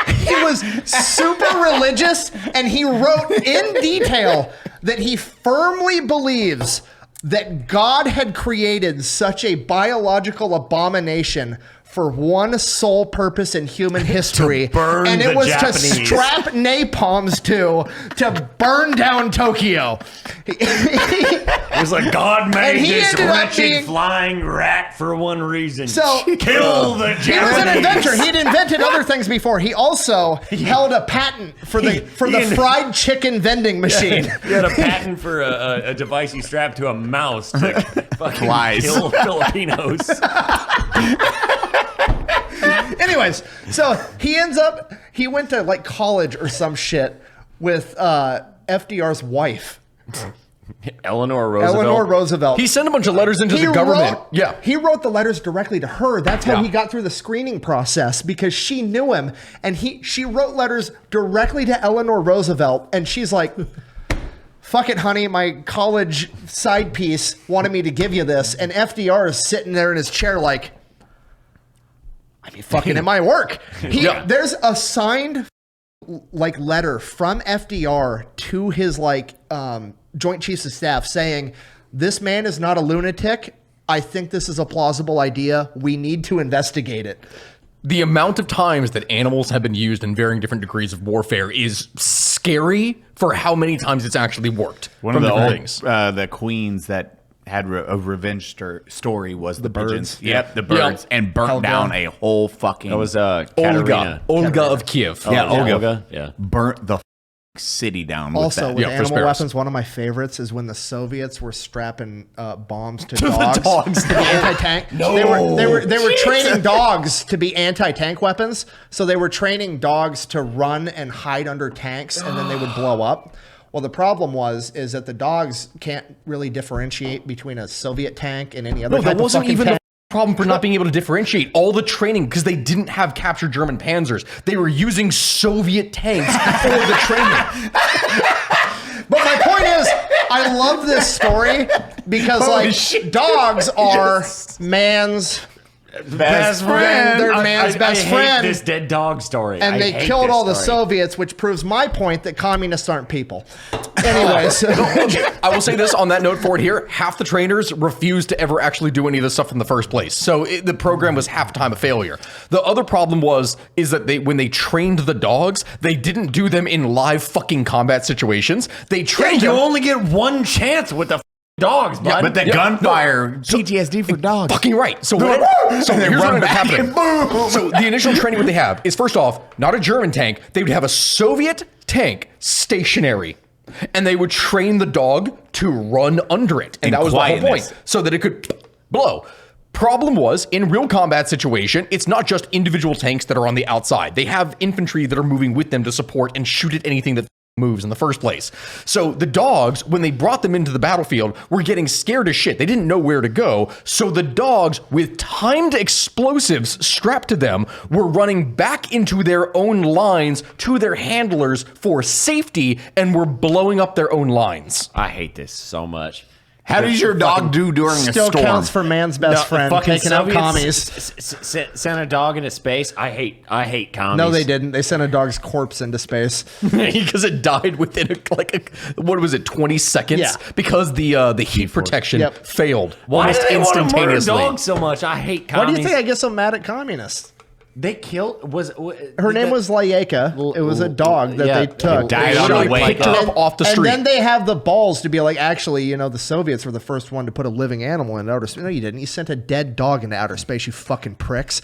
He was super religious, and he wrote in detail that he firmly believes that God had created such a biological abomination for one sole purpose in human history, and it was Japanese. To strap napalms to burn down Tokyo. It was like God made this wretched flying rat for one reason. So kill the Japanese. He was an inventor. He'd invented other things before. He also held a patent for the fried chicken vending machine. He had a patent for a device he strapped to a mouse to fucking kill Filipinos. Anyways, so he went to like college or some shit with FDR's wife. Eleanor Roosevelt. Eleanor Roosevelt. He sent a bunch of letters into the government. He wrote the letters directly to her. That's how Yeah. he got through the screening process, because she knew him, and she wrote letters directly to Eleanor Roosevelt, and she's like, fuck it, honey, my college side piece wanted me to give you this, and FDR is sitting there in his chair like, I mean, fucking it might work. There's a signed like letter from FDR to his Joint Chiefs of Staff saying, this man is not a lunatic. I think this is a plausible idea. We need to investigate it. The amount of times that animals have been used in varying different degrees of warfare is scary for how many times it's actually worked. One of the old, the queens that had a revenge story was the pigeons. birds. Yep, the birds, and burnt down a whole fucking. That was Katerina. Olga of Kiev. Olga. Yeah. Burnt the city down. Also, with for animal spares. weapons, one of my favorites is when the Soviets were strapping bombs to the dogs, dogs. to be anti-tank. No. They were training dogs to be anti-tank weapons. So they were training dogs to run and hide under tanks, and then they would blow up. Well, the problem is that the dogs can't really differentiate between a Soviet tank and any other. No, type that wasn't of fucking even tank. the problem for not being able to differentiate. All the training, because they didn't have captured German panzers. They were using Soviet tanks for the training. But my point is, I love this story because dogs are man's best friend. They're man's best I friend. hate this dead dog story. And they killed all the Soviets, which proves my point that communists aren't people. Anyways. I will say this on that note for it here. Half the trainers refused to ever actually do any of this stuff in the first place. So the program was half the time a failure. The other problem is that when they trained the dogs, they didn't do them in live fucking combat situations. They trained you them. only get one chance with the dogs, bud. But the gunfire, PTSD for dogs. Fucking right. So here's what ended up happening. So the initial training what they have is, first off, not a German tank. They would have a Soviet tank stationary. And they would train the dog to run under it. And that was the whole point. So that it could blow. Problem was, in real combat situation, it's not just individual tanks that are on the outside. They have infantry that are moving with them to support and shoot at anything that moves in the first place. So the dogs, when they brought them into the battlefield, were getting scared as shit. They didn't know where to go. So the dogs with timed explosives strapped to them were running back into their own lines to their handlers for safety and were blowing up their own lines. I hate this so much. How does your dog do during a storm? Still counts for man's best friend, taking out commies. Sent a dog into space. I hate commies. No, they didn't. They sent a dog's corpse into space. Because it died within 20 seconds? Yeah. Because the heat protection failed Why almost do they want to murder instantaneously. dogs so much? I hate commies. Why do you think I get so mad at communists? They killed her name was Layeka. It was a dog that they took. Died on the way picked her up off the street. And then they have the balls to be like, actually, the Soviets were the first one to put a living animal in outer space. No, you didn't. You sent a dead dog into outer space, you fucking pricks.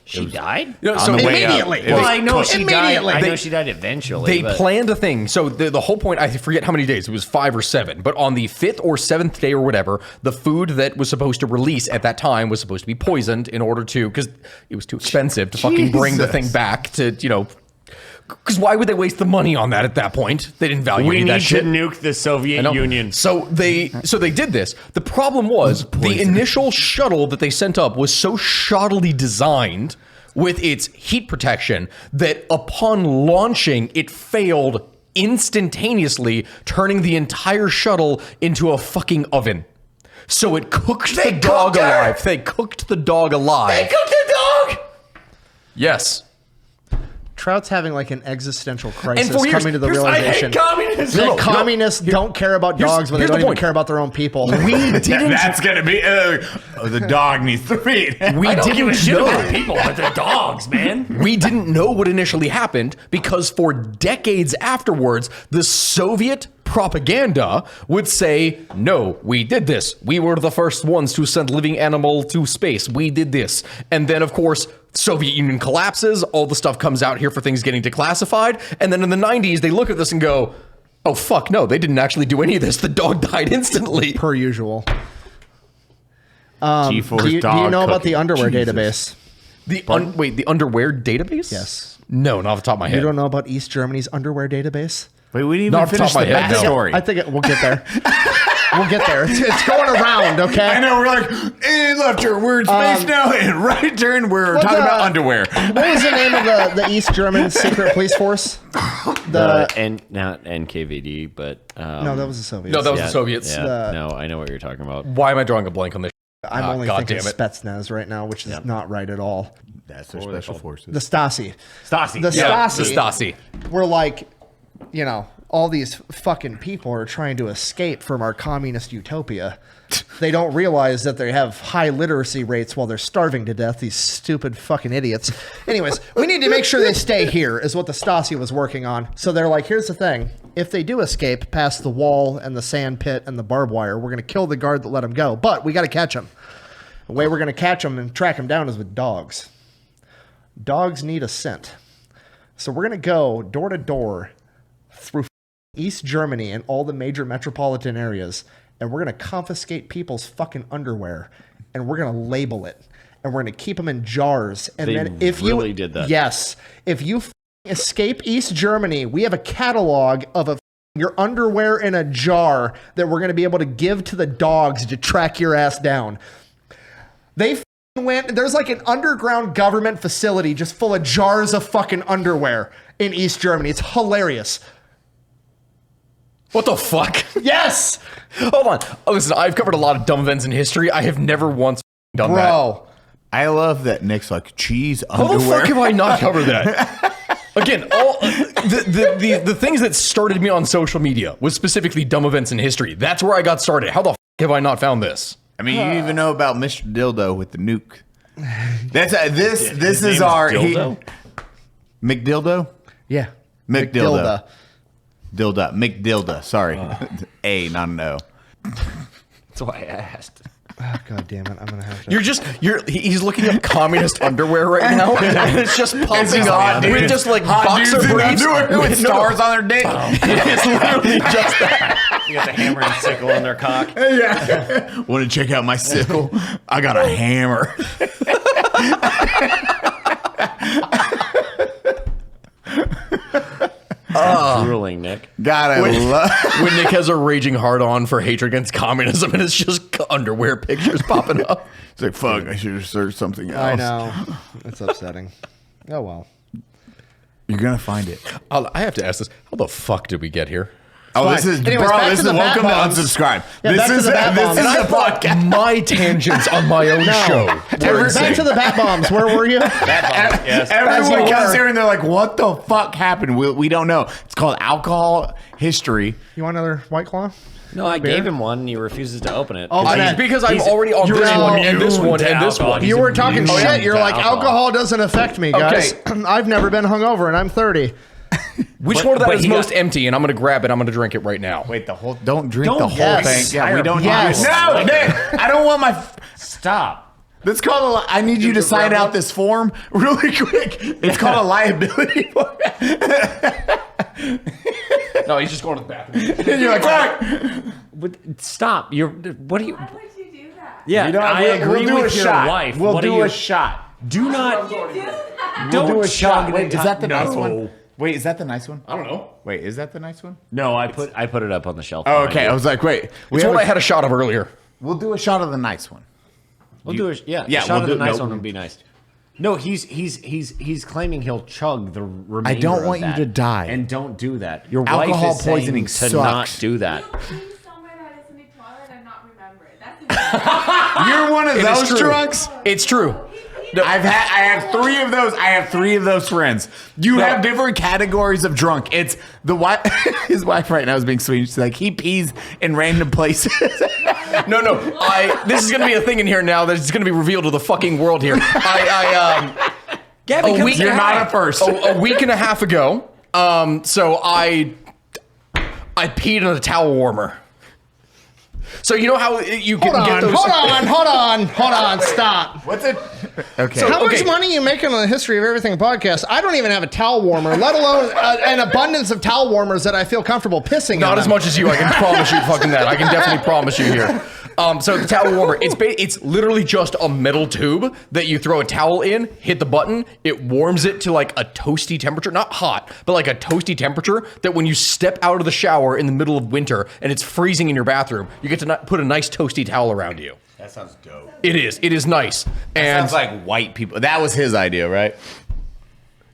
She died? So immediately. Well, I know she died. I know They- she died eventually. They planned a thing. So the whole point, I forget how many days, it was 5 or 7, but on the 5th or 7th day or whatever, the food that was supposed to release at that time was supposed to be poisoned in order to, because it was too expensive to fucking bring the thing back to, because why would they waste the money on that at that point? They didn't value any of that shit. We need to nuke the Soviet Union. So they did this. The problem was the initial shuttle that they sent up was so shoddily designed with its heat protection that upon launching, it failed instantaneously, turning the entire shuttle into a fucking oven. So it cooked the dog alive. They cooked the dog alive. They cooked the dog! Yes. Trout's having like an existential crisis for years, coming to the here's- realization I hate communists. that communists don't care about dogs when they here's don't the even point. care about their own people. We didn't. That's gonna be. The dog needs to feed. We I don't give a didn't shit know. about people, but they're dogs, man. We didn't know what initially happened because for decades afterwards, the Soviet propaganda would say, no, we did this. We were the first ones to send living animal to space. We did this. And then, of course, Soviet Union collapses. All the stuff comes out here for things getting declassified. And then in the 90s, they look at this and go, oh, fuck, no, they didn't actually do any of this. The dog died instantly. Per usual. G4's Do you dog know about cooking. the underwear Jesus. database? The underwear database? Yes. No, not off the top of my head. You don't know about East Germany's underwear database? Wait, we didn't Not even off the finish top the of my head, no. backstory. I think we'll get there. We'll get there. It's going around, okay? I know, we're like, left turn, we're in space now, and right turn, we're talking about underwear. What was the name of the East German secret police force? Not NKVD, but No, that was the Soviets. No, that was the Soviets. Yeah, no, I know what you're talking about. Why am I drawing a blank on this? I'm only God thinking damn it. Spetsnaz right now, which is not right at all. That's their special forces. The Stasi. Stasi. The Yeah, Stasi. the Stasi. We're like, all these fucking people are trying to escape from our communist utopia. They don't realize that they have high literacy rates while they're starving to death, these stupid fucking idiots. Anyways, we need to make sure they stay here, is what the Stasi was working on. So they're like, here's the thing. If they do escape past the wall and the sand pit and the barbed wire, we're going to kill the guard that let them go. But we got to catch them. The way we're going to catch them and track them down is with dogs. Dogs need a scent. So we're going to go door to door through East Germany and all the major metropolitan areas, and we're going to confiscate people's fucking underwear, and we're going to label it, and we're going to keep them in jars. And They then if really you did that. Yes. If you escape East Germany, we have a catalog of your underwear in a jar that we're going to be able to give to the dogs to track your ass down. They went, there's like an underground government facility just full of jars of fucking underwear in East Germany. It's hilarious. What the fuck? Yes! Hold on. Oh, listen, I've covered a lot of dumb events in history. I have never once done that. Bro. I love that Nick's like, cheese How underwear. the fuck have I not covered that? Again, all the things that started me on social media was specifically dumb events in history. That's where I got started. How the fuck have I not found this? I mean, you even know about Mr. Dildo with the nuke. That's this is our Dildo? McDildo? Yeah. McDildo. Dilda. McDilda. Sorry. A, not an O. That's why I asked. Oh, God damn it. I'm going to have to. He's looking up communist underwear right now, and it's just popping up with just like boxer briefs with stars on their dick. It's literally just that. You got the hammer and sickle in their cock. Yeah. Want to check out my sickle? I got a hammer. Drooling, Nick. God, When Nick has a raging hard-on for hatred against communism, and it's just underwear pictures popping up. It's like, fuck, I should have searched something else. I know. It's upsetting. Oh, well. You're going to find it. I have to ask this. How the fuck did we get here? Oh, this is, Anyways, bro, back this to is the welcome to bat bombs. unsubscribe. Yeah, back to This is the bat bombs. a And I podcast. My tangents on my own show. Back to the bat bombs. Where were you? Yes. Everyone As you comes were. here and they're like, what the fuck happened? We don't know. It's called alcohol history. You want another White Claw? No, I gave him one and he refuses to open it. Oh, Because I'm already on this one and this one and this one. You were talking immune shit. You're to like, alcohol doesn't affect me, guys. I've never been hungover and I'm 30. Which one of that is most empty? And I'm going to grab it. I'm going to drink it right now. Wait, don't drink Don't the whole yes. thing. Yeah, we don't Yes. need No, Nick, I don't want my... Stop. That's called I need you to sign out this form really quick. It's called a liability form. No, he's just going to the bathroom. And you're like, fuck. Stop. What do you... Why would you do that? Yeah, I agree with your wife. We'll What do are you- a shot. Do not... You do that? Don't We'll do a shot. chug Wait, is that the nice No. one? Wait, is that the nice one? I don't know. Wait, is that the nice one? No, I put it up on the shelf. Oh, okay. I was like, wait. It's what I had a shot of earlier. We'll do a shot of the nice one. We'll do it. Yeah, Yeah, the shot we'll of the do- nice no. one would be nice. No, he's claiming he'll chug the remainder. I don't want of you that. to die. And don't do that. Your Alcohol wife is poisoning saying to not sucks. do that. You do somewhere that is in the toilet and not remember it. That's You're one of It is those true. drunks? It's true. I have three of those. I have three of those friends. You have different categories of drunk. It's the wife. His wife right now is being sweet. She's like, he pees in random places. No. This is going to be a thing in here now that's going to be revealed to the fucking world here. Gabby, a week You're and a not half- a first. A week and a half ago, so I peed in a towel warmer. So you know how you can get those. Hold on, stop. What's it? Okay. How Okay. much money are you making on the History of Everything podcast? I don't even have a towel warmer, let alone an abundance of towel warmers that I feel comfortable pissing Not on as them. much as you. I can promise you fucking that. I can definitely promise you here. So the towel warmer, it's literally just a metal tube that you throw a towel in, hit the button, it warms it to like a toasty temperature, not hot, but like a toasty temperature that when you step out of the shower in the middle of winter and it's freezing in your bathroom, you get to put a nice toasty towel around you. That sounds dope. It is nice. That sounds like white people. That was his idea, right?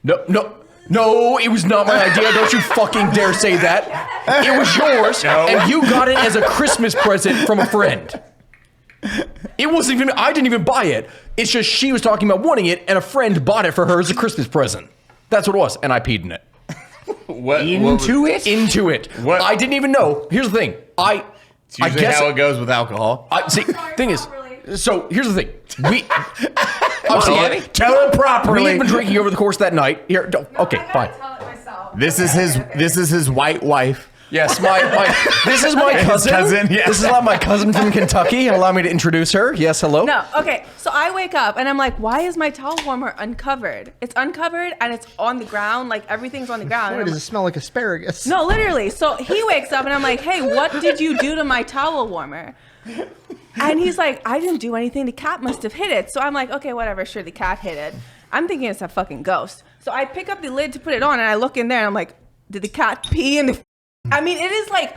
No, it was not my idea. Don't you fucking dare say that. It was yours, and you got it as a Christmas present from a friend. It wasn't even, I didn't even buy it. It's just she was talking about wanting it, and a friend bought it for her as a Christmas present. That's what it was, and I peed in it. Into it. What? I didn't even know. Here's the thing. It's usually how it goes with alcohol. Thing is, so here's the thing. Tell it properly. We've been drinking over the course of that night. Here, okay, fine. This is his white wife. Yes, this is my cousin. Yes. This is my cousin from Kentucky. Allow me to introduce her. Yes, hello. No, okay. So I wake up and I'm like, why is my towel warmer uncovered? It's uncovered and it's on the ground. Like everything's on the ground. Why does it smell like asparagus? No, literally. So he wakes up and I'm like, hey, what did you do to my towel warmer? And he's like, I didn't do anything. The cat must have hit it. So I'm like, okay, whatever. Sure, the cat hit it. I'm thinking it's a fucking ghost. So I pick up the lid to put it on and I look in there and I'm like, did the cat pee in the... I mean, it is like,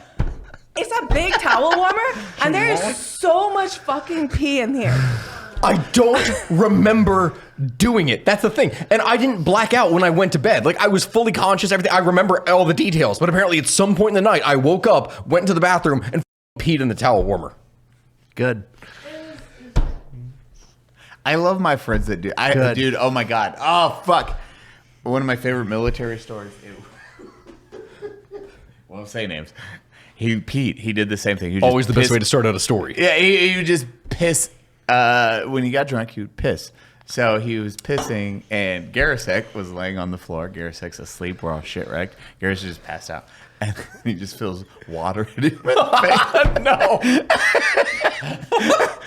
it's a big towel warmer and there is so much fucking pee in here. I don't remember doing it. That's the thing. And I didn't black out when I went to bed. Like I was fully conscious, everything. I remember all the details. But apparently at some point in the night, I woke up, went into the bathroom and peed in the towel warmer. Good. I love my friends that do. Dude, oh my God. Oh, fuck. One of my favorite military stories. Won't say names. Pete, he did the same thing. Always the best way to start out a story. Yeah, he would just piss. When he got drunk, he would piss. So he was pissing, and Garasek was laying on the floor. Garasek's asleep. We're all shit wrecked. Garasek just passed out. And he just feels water hitting him in the face. No.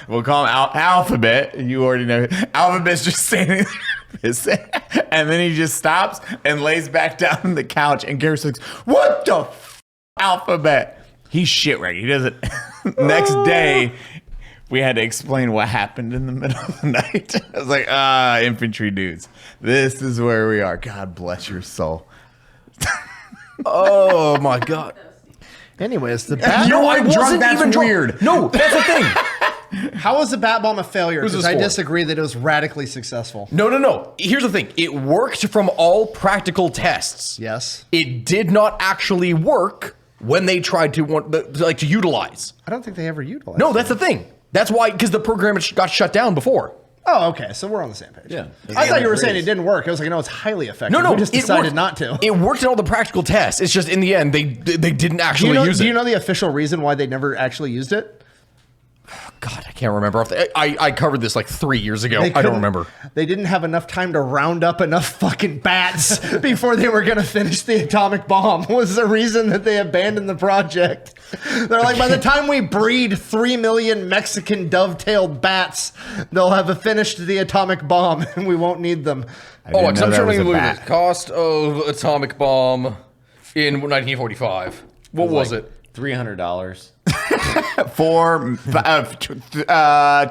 We'll call him Alphabet. You already know. Alphabet's just standing there pissing. And then he just stops and lays back down on the couch. And Garasek's, what the Alphabet? He's shit wrecked. He doesn't. Next day, we had to explain what happened in the middle of the night. I was like, infantry dudes. This is where we are. God bless your soul. Oh my God. Anyways, the bat No, I bomb wasn't even drunk. weird. No, that's the thing. How was the bat bomb a failure? Who's Because this I for? disagree that it was radically successful. No. Here's the thing. It worked from all practical tests. Yes. It did not actually work when they tried to utilize. I don't think they ever utilized No, that's the thing. That's why, because the program got shut down before. Oh, okay. So we're on the same page. Yeah. I thought you were saying it didn't work. I was like, no, it's highly effective. No, we just it decided worked. not to. It worked in all the practical tests. It's just in the end, they didn't actually use it. Do you know the official reason why they never actually used it? God, I can't remember. I covered this like 3 years ago. I don't remember. They didn't have enough time to round up enough fucking bats before they were going to finish the atomic bomb was the reason that they abandoned the project. They're like, by the time we breed 3 million Mexican dovetailed bats, they'll have finished the atomic bomb and we won't need them. I'm trying to look at this. Cost of atomic bomb in 1945. What was it? $300. For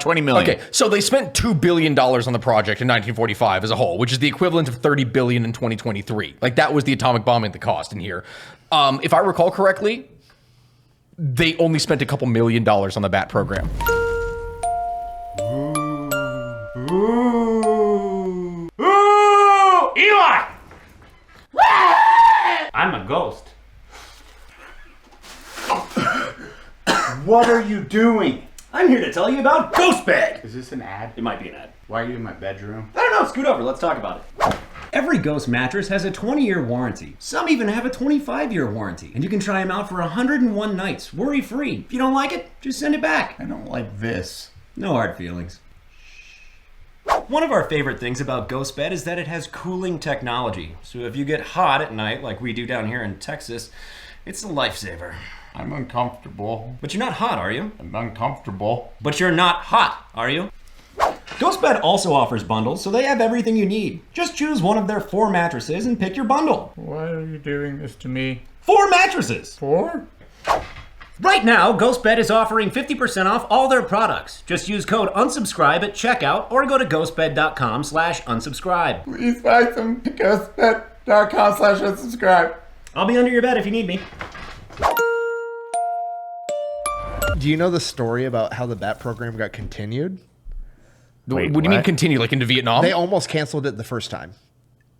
20 million. Okay, so they spent $2 billion on the project in 1945 as a whole, which is the equivalent of $30 billion in 2023. Like that was the atomic bombing the cost in here. If I recall correctly, they only spent a couple $1 million on the BAT program. Ooh, Eli! I'm a ghost. What are you doing? I'm here to tell you about GHOSTBED. Is this an ad? It might be an ad. Why are you in my bedroom? I don't know. Scoot over. Let's talk about it. Every Ghost mattress has a 20-year warranty. Some even have a 25-year warranty. And you can try them out for 101 nights, worry-free. If you don't like it, just send it back. I don't like this. No hard feelings. One of our favorite things about GHOSTBED is that it has cooling technology. So if you get hot at night, like we do down here in Texas, it's a lifesaver. I'm uncomfortable. But you're not hot, are you? I'm uncomfortable. But you're not hot, are you? GHOSTBED also offers bundles, so they have everything you need. Just choose one of their 4 mattresses and pick your bundle. Why are you doing this to me? 4 mattresses! 4? Right now, GHOSTBED is offering 50% off all their products. Just use code UNSUBSCRIBE at checkout or go to ghostbed.com/unsubscribe. Please buy some ghostbed.com/unsubscribe. I'll be under your bed if you need me. Do you know the story about how the BAT program got continued? What do you mean continue, like into Vietnam? They almost canceled it the first time.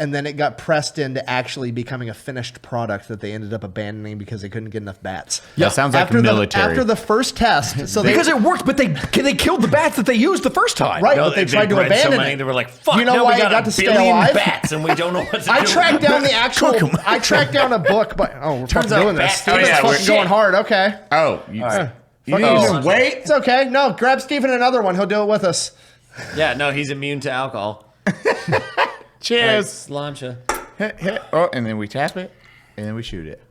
And then it got pressed into actually becoming a finished product that they ended up abandoning because they couldn't get enough bats. Yeah, that sounds like military. After the first test, so because it worked, but they killed the bats that they used the first time. Right, but they tried to abandon it. They were like, "Fuck!" You know now why we got it got a to stay billion alive? bats, and we don't know what to do. I tracked down the actual. I tracked down a book, but we're fucking doing this. Steven's fucking going hard. Okay. Oh, you need to wait. It's okay. No, grab Steven another one. He'll do it with us. Yeah, no, he's immune to alcohol. Cheers. Right, Slancha. Oh, and then we tap it, and then we shoot it.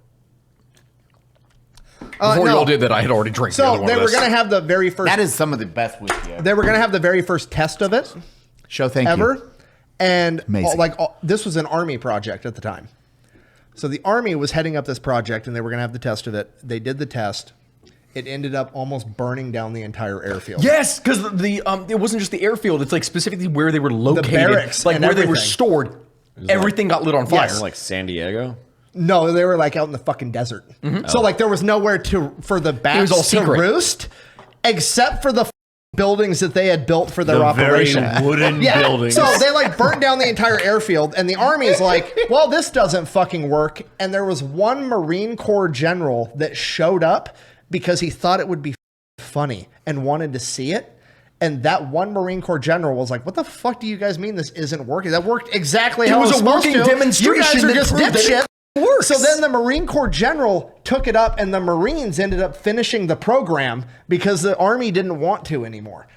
Before you all did that, I had already drank the other So one they of were this. going to have the very first. That is some of the best whiskey ever. They were going to have the very first test of it. Thank ever. you. And Amazing. this was an Army project at the time. So the Army was heading up this project, and they were going to have the test of it. They did the test. It ended up almost burning down the entire airfield. Yes, because it wasn't just the airfield. It's like specifically where they were located, barracks like and where they were everything. stored. Everything got lit on fire. Yes. Like San Diego. No, they were like out in the fucking desert. So like there was nowhere for the bats all to secret. roost, except for the buildings that they had built for their operation. Very wooden buildings. So they like burnt down the entire airfield, and the Army's like, well, this doesn't fucking work. And there was one Marine Corps general that showed up because he thought it would be funny and wanted to see it. And that one Marine Corps general was like, what the fuck do you guys mean this isn't working? That worked exactly how it was a supposed working to. demonstration You guys are that just proved that dipshit. it works. So then the Marine Corps general took it up, and the Marines ended up finishing the program because the Army didn't want to anymore.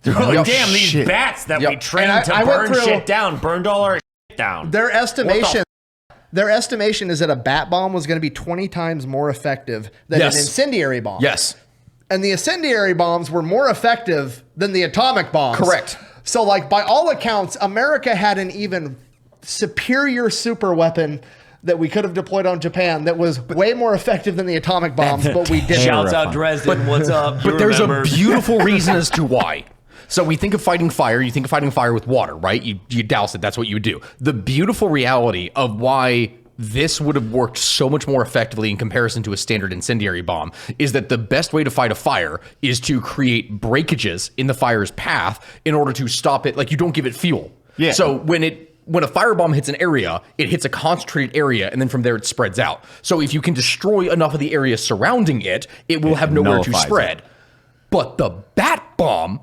They're like, damn, these bats that we trained to burn shit down burned all our shit down. Their estimation is that a bat bomb was going to be 20 times more effective than an incendiary bomb. Yes. And the incendiary bombs were more effective than the atomic bombs. Correct. So, like, by all accounts, America had an even superior super weapon that we could have deployed on Japan that was way more effective than the atomic bombs, but we didn't. Shouts out Dresden, what's up? But there's a beautiful reason as to why. So we think of fighting fire. You think of fighting fire with water, right? You douse it. That's what you would do. The beautiful reality of why this would have worked so much more effectively in comparison to a standard incendiary bomb is that the best way to fight a fire is to create breakages in the fire's path in order to stop it. Like, you don't give it fuel. Yeah. So when a firebomb hits an area, it hits a concentrated area, and then from there it spreads out. So if you can destroy enough of the area surrounding it, it will have nowhere to spread. But the bat bomb,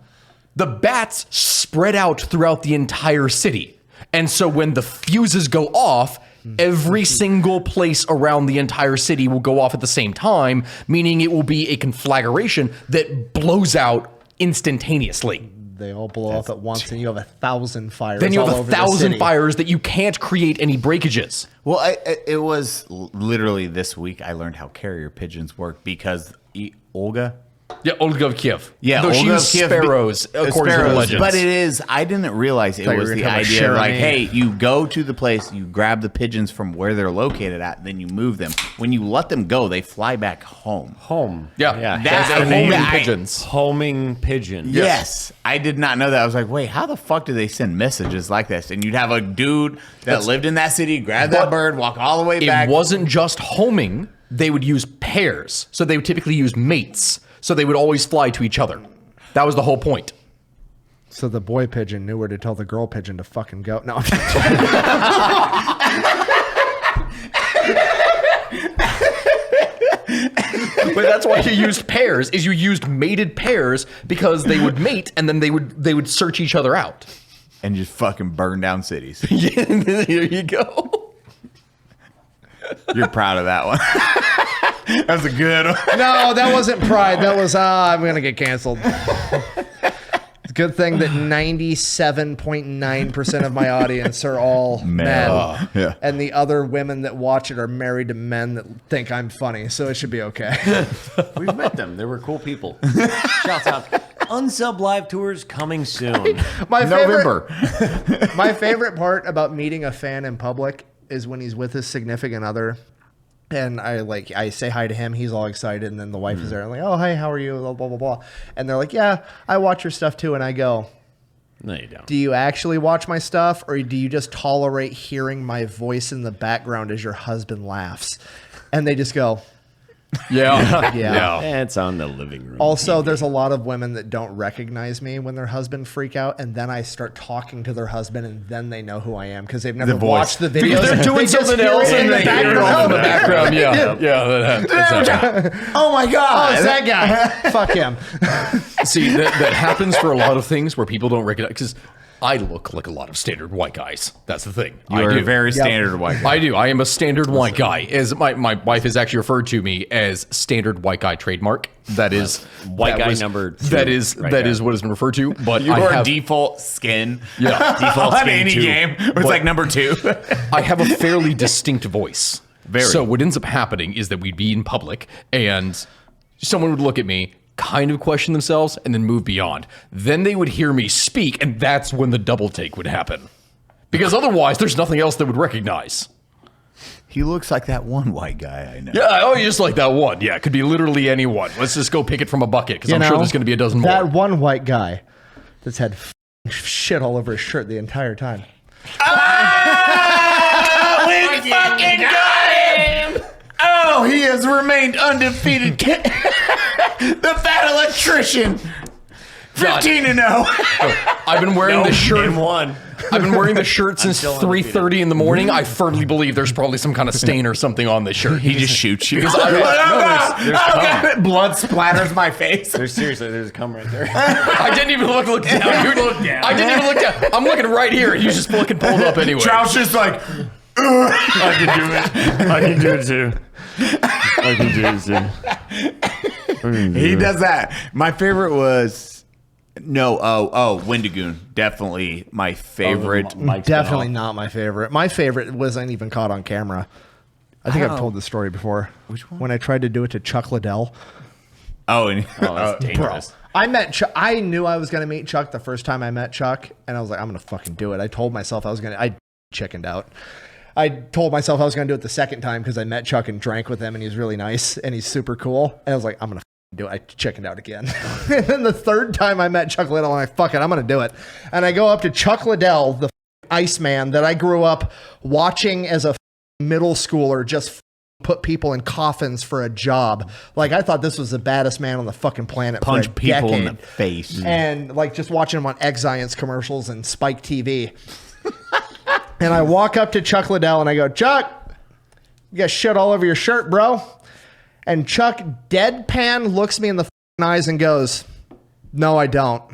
the bats spread out throughout the entire city. And so when the fuses go off, every single place around the entire city will go off at the same time, meaning it will be a conflagration that blows out instantaneously. They all blow off at once, and you have 1,000 fires. Then you have all over the 1,000 city. fires that you can't create any breakages. Well, it was literally this week I learned how carrier pigeons work because Olga. Yeah, Olga of Kiev. Yeah, though she Olga was of Kiev sparrows, according to the legends. But it is, I didn't realize it Thought you was were the gonna idea come of like, Cherami. hey, you go to the place, you grab the pigeons from where they're located at, then you move them. When you let them go, they fly back home. Yeah, That's they're the name. homing pigeons. Homing pigeon. Yes. I did not know that. I was like, wait, how the fuck do they send messages like this? And you'd have a dude that lived in that city, grab that bird, walk all the way back. It wasn't just homing. They would use pairs. So they would typically use mates. So they would always fly to each other. That was the whole point. So the boy pigeon knew where to tell the girl pigeon to fucking go. No. But that's why you used pairs, is you used mated pairs because they would mate and then they would search each other out. And just fucking burn down cities. Yeah, there you go. You're proud of that one. That was a good one. No, that wasn't pride. That was, I'm going to get canceled. It's a good thing that 97.9% of my audience are all men. Yeah. And the other women that watch it are married to men that think I'm funny. So it should be okay. We've met them. They were cool people. Shouts out. Unsub live tours coming soon. My November. My favorite part about meeting a fan in public is when he's with his significant other And I say hi to him. He's all excited. And then the wife is there. I'm like, oh, hi, how are you? Blah, blah, blah, blah. And they're like, yeah, I watch your stuff too. And I go, no, you don't. do you actually watch my stuff? Or do you just tolerate hearing my voice in the background as your husband laughs? And they just go, yeah. It's on the living room. Also, there's a lot of women that don't recognize me when their husband freak out, and then I start talking to their husband, and then they know who I am because they've never watched the videos. They're doing something else and they hear it all in the background. Oh my God. Oh, it's that guy. Fuck him. See, that happens for a lot of things where people don't recognize, because I look like a lot of standard white guys. That's the thing. You are a very standard white guy. I do. I am a standard white guy. As my wife has actually referred to me as standard white guy trademark. That is white guy number 2. That is what has been referred to. But you are default skin. Yeah, default skin on any game. It's like number 2. I have a fairly distinct voice. So what ends up happening is that we'd be in public and someone would look at me, kind of question themselves, and then move beyond. Then they would hear me speak, and that's when the double take would happen. Because otherwise, there's nothing else they would recognize. He looks like that one white guy I know. Yeah, just like that one. Yeah, it could be literally anyone. Let's just go pick it from a bucket, because I'm sure there's going to be a dozen more. That one white guy that's had shit all over his shirt the entire time. We fucking got him! Oh, he has remained undefeated. The Fat Electrician. 15-0. I've been wearing this shirt. I've been wearing this shirt since 3:30 in the morning. I firmly believe there's probably some kind of stain or something on this shirt. He just shoots you. There's blood splatters my face. There's a cum right there. I didn't even look down. I didn't even look down. I'm looking right here. He's just fucking pulled up anyway. Trout's just like, I can do it. I can do it too. I can do it too. He does that. My favorite was Wendigoon. Definitely my favorite. Definitely not my favorite. My favorite wasn't even caught on camera. I think I've told this story before. Which one? When I tried to do it to Chuck Liddell. That's dangerous. I met Chuck. I knew I was going to meet Chuck the first time I met Chuck, and I was like, I'm going to fucking do it. I told myself I was going to. I chickened out. I told myself I was going to do it the second time because I met Chuck and drank with him, and he's really nice and he's super cool. And I was like, I'm going to do it. I chickened out again. And then the third time I met Chuck Liddell, I'm like, fuck it, I'm going to do it. And I go up to Chuck Liddell, the Iceman that I grew up watching as a middle schooler, just put people in coffins for a job. Like, I thought this was the baddest man on the fucking planet. Punch for a people decade. in the face. And like just watching him on X-Science commercials and Spike TV. And I walk up to Chuck Liddell and I go, Chuck, you got shit all over your shirt, bro. And Chuck deadpan looks me in the eyes and goes, no, I don't.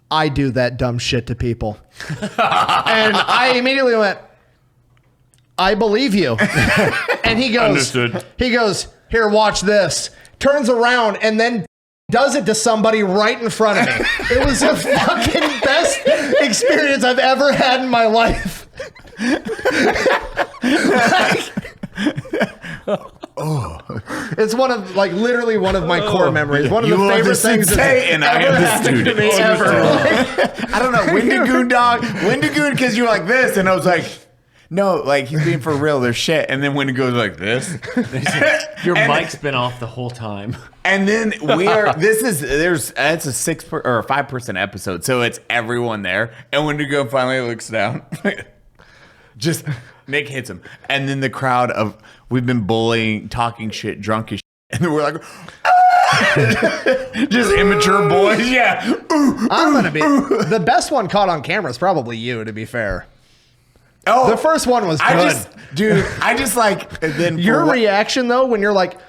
I do that dumb shit to people. And I immediately went, I believe you. And he goes, Understood. He goes, here, watch this. Turns around and then does it to somebody right in front of me. It was the fucking best experience I've ever had in my life. It's one of, like, literally one of my core memories. One of the favorite things that's and I ever am the happened to student. me ever. I don't know, Wendigoon dog. Wendigoon because you're like this, and I was like, no, like he's being for real. There's shit, and then Wendigoon's like this. Your mic's been off the whole time. And then we are. It's a 6 or a 5% episode, so it's everyone there. And Wendigo finally looks down. Just Nick hits him, and then the crowd of we've been bullying, talking shit, drunk as shit, and then we're like, just immature boys. Yeah, I'm gonna be the best one caught on camera is probably you. To be fair. Oh, the first one was good. I just like then your reaction though when you're like,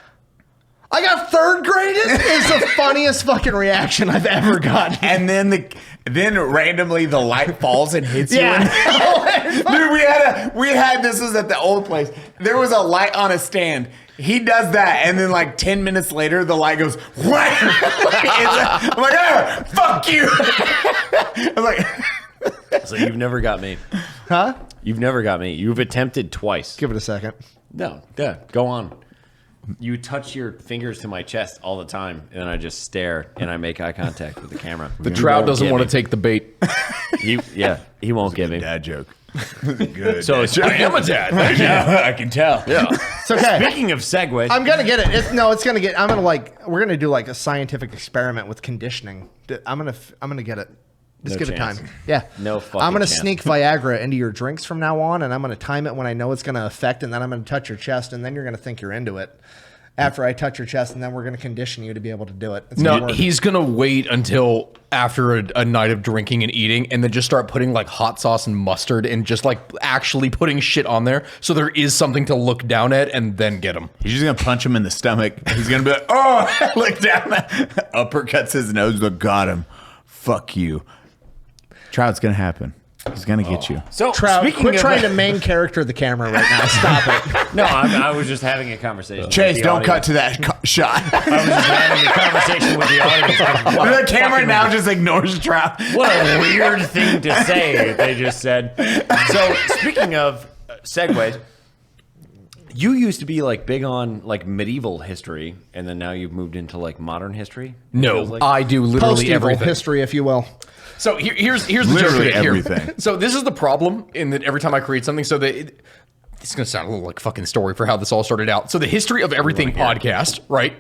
I got third graded is the funniest fucking reaction I've ever gotten. And then randomly the light falls and hits you. Yeah. Dude, we had this was at the old place. There was a light on a stand. He does that, and then like 10 minutes later, the light goes, what? I'm like, oh, fuck you. I'm like, so you've never got me. Huh? You've never got me. You've attempted twice. Give it a second. No, yeah, go on. You touch your fingers to my chest all the time, and I just stare, and I make eye contact with the camera. The trout doesn't want to take the bait. He won't give me. Dad joke. Good. So I am a dad. I can tell. Yeah. It's okay. Speaking of segues, I'm gonna get it. We're gonna do like a scientific experiment with conditioning. I'm gonna get it. Just No give chance. it time. Yeah. No fucking I'm gonna chance. sneak Viagra into your drinks from now on, and I'm gonna time it when I know it's gonna affect, and then I'm gonna touch your chest, and then you're gonna think you're into it. After I touch your chest, and then we're gonna condition you to be able to do it. It's gonna No, work. he's gonna wait until after a night of drinking and eating, and then just start putting like hot sauce and mustard, and just like actually putting shit on there, so there is something to look down at, and then get him. He's just gonna punch him in the stomach. He's gonna be like, oh, look down. Uppercuts his nose. Look, got him. Fuck you. Trout's gonna happen. He's gonna get you. so Trout, speaking quit of trying to main character the camera right now. Stop it. no, I was just having a conversation. Chase, with the don't audience. cut to that shot. I was just having a conversation with the audience. The camera now just ignores Trout. What a weird thing to say, they just said. So, speaking of segues, you used to be like big on like medieval history, and then now you've moved into like modern history? No, Feels like? I do literally Post-evil everything. history, if you will. So here's the joke Literally of it here. everything. So this is the problem in that every time I create something, so that it's going to sound a little like a fucking story for how this all started out. So the History of Everything podcast, right?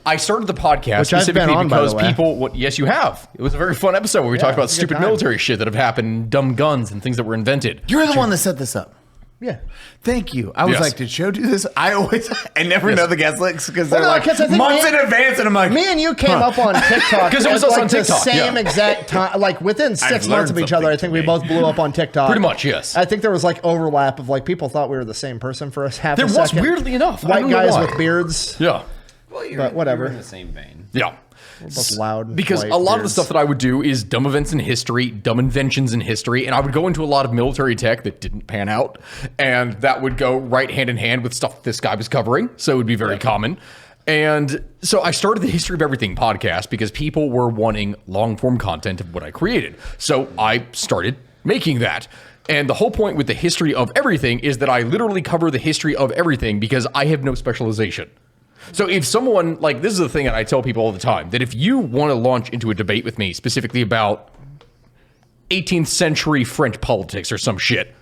I started the podcast Which I've specifically been on, by because the way. people. Yes, you have. It was a very fun episode where we talked about it was a good stupid time. military shit that have happened, dumb guns, and things that were invented. You're the one that set this up. Yeah. Thank you. I was Yes. like, did Joe do this? I never Yes. know the guest lists because Well, they're no, like 'cause I think months me- in advance, and I'm like, Me and you came up on TikTok 'Cause it was at, us like on the TikTok, same yeah. exact time, like within 6 I've months of learned each other. I something think we today. both blew up on TikTok. Pretty much, yes. I think there was like overlap of like people thought we were the same person for us half There a was, second. weirdly enough. I White don't know guys why. with beards. Yeah. Well, But whatever. You're in the same vein. Yeah. Both loud. Because white a lot of the beards. stuff that I would do is dumb events in history, dumb inventions in history, and I would go into a lot of military tech that didn't pan out, and that would go right hand in hand with stuff this guy was covering, so it would be very common. And so I started the History of Everything podcast because people were wanting long-form content of what I created. So I started making that. And the whole point with the History of Everything is that I literally cover the history of everything because I have no specialization. So if someone, like, this is the thing that I tell people all the time, that if you want to launch into a debate with me specifically about 18th century French politics or some shit,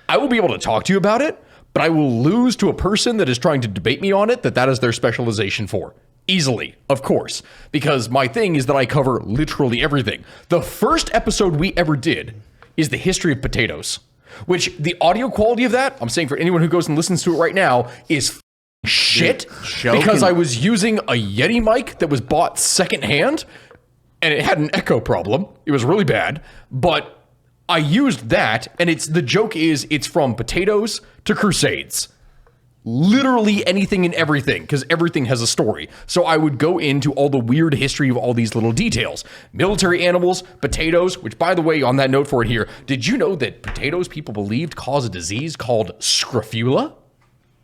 I will be able to talk to you about it, but I will lose to a person that is trying to debate me on it, that is their specialization for. Easily, of course, because my thing is that I cover literally everything. The first episode we ever did is the history of potatoes, which the audio quality of that, I'm saying for anyone who goes and listens to it right now, is shit, because I was using a Yeti mic that was bought secondhand, and it had an echo problem. It was really bad, but I used that, and the joke is it's from potatoes to Crusades. Literally anything and everything, because everything has a story. So I would go into all the weird history of all these little details. Military animals, potatoes, which, by the way, on that note for it here, did you know that potatoes people believed cause a disease called scrofula?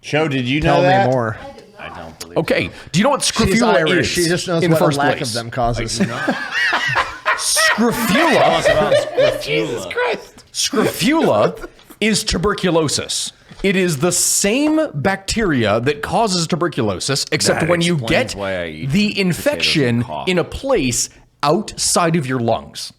Joe, did you know Tell that? me more. I don't believe Okay, do you know what She's scrofula Irish. is? She just knows in what the a first lack place? of them causes. Scrofula. Jesus Christ. Scrofula is tuberculosis. It is the same bacteria that causes tuberculosis, except That when you explains get why I eat the potatoes infection and cough. in a place outside of your lungs.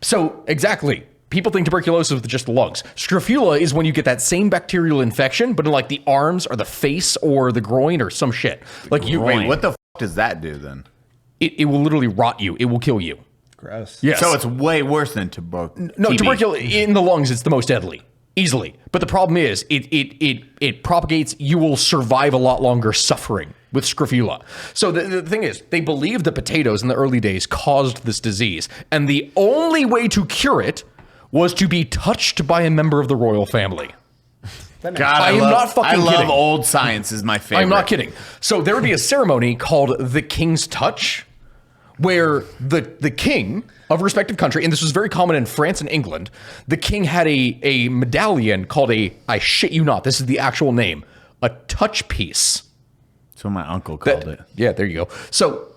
So, exactly. People think tuberculosis is just the lungs. Scrofula is when you get that same bacterial infection, but in like the arms or the face or the groin or some shit. Like you Wait, what the f does that do then? It will literally rot you. It will kill you. Gross. Yes. So it's way worse than tuberculosis. No, tuberculosis in the lungs, it's the most deadly, easily. But the problem is, it propagates. You will survive a lot longer suffering with scrofula. So the thing is, they believed that potatoes in the early days caused this disease, and the only way to cure it was to be touched by a member of the royal family. God, I am not fucking I love kidding. old science is my favorite. I'm not kidding. So there would be a ceremony called the King's Touch, where the king of a respective country, and this was very common in France and England, the king had a medallion called I shit you not, this is the actual name, a touch piece. That's what my uncle called it. Yeah, there you go. So,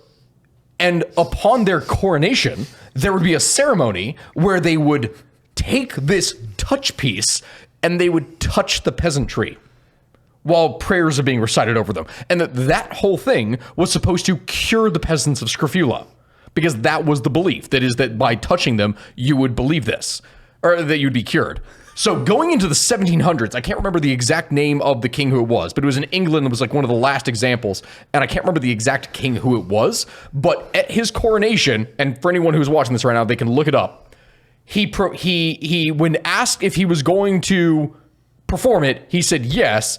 and upon their coronation, there would be a ceremony where they would take this touch piece and they would touch the peasantry while prayers are being recited over them. And that whole thing was supposed to cure the peasants of scrofula, because that was the belief. That is that by touching them, you would believe this, or that you'd be cured. So going into the 1700s, I can't remember the exact name of the king who it was, but it was in England. It was like one of the last examples. And I can't remember the exact king who it was, but at his coronation, and for anyone who's watching this right now, they can look it up. He when asked if he was going to perform it, he said yes,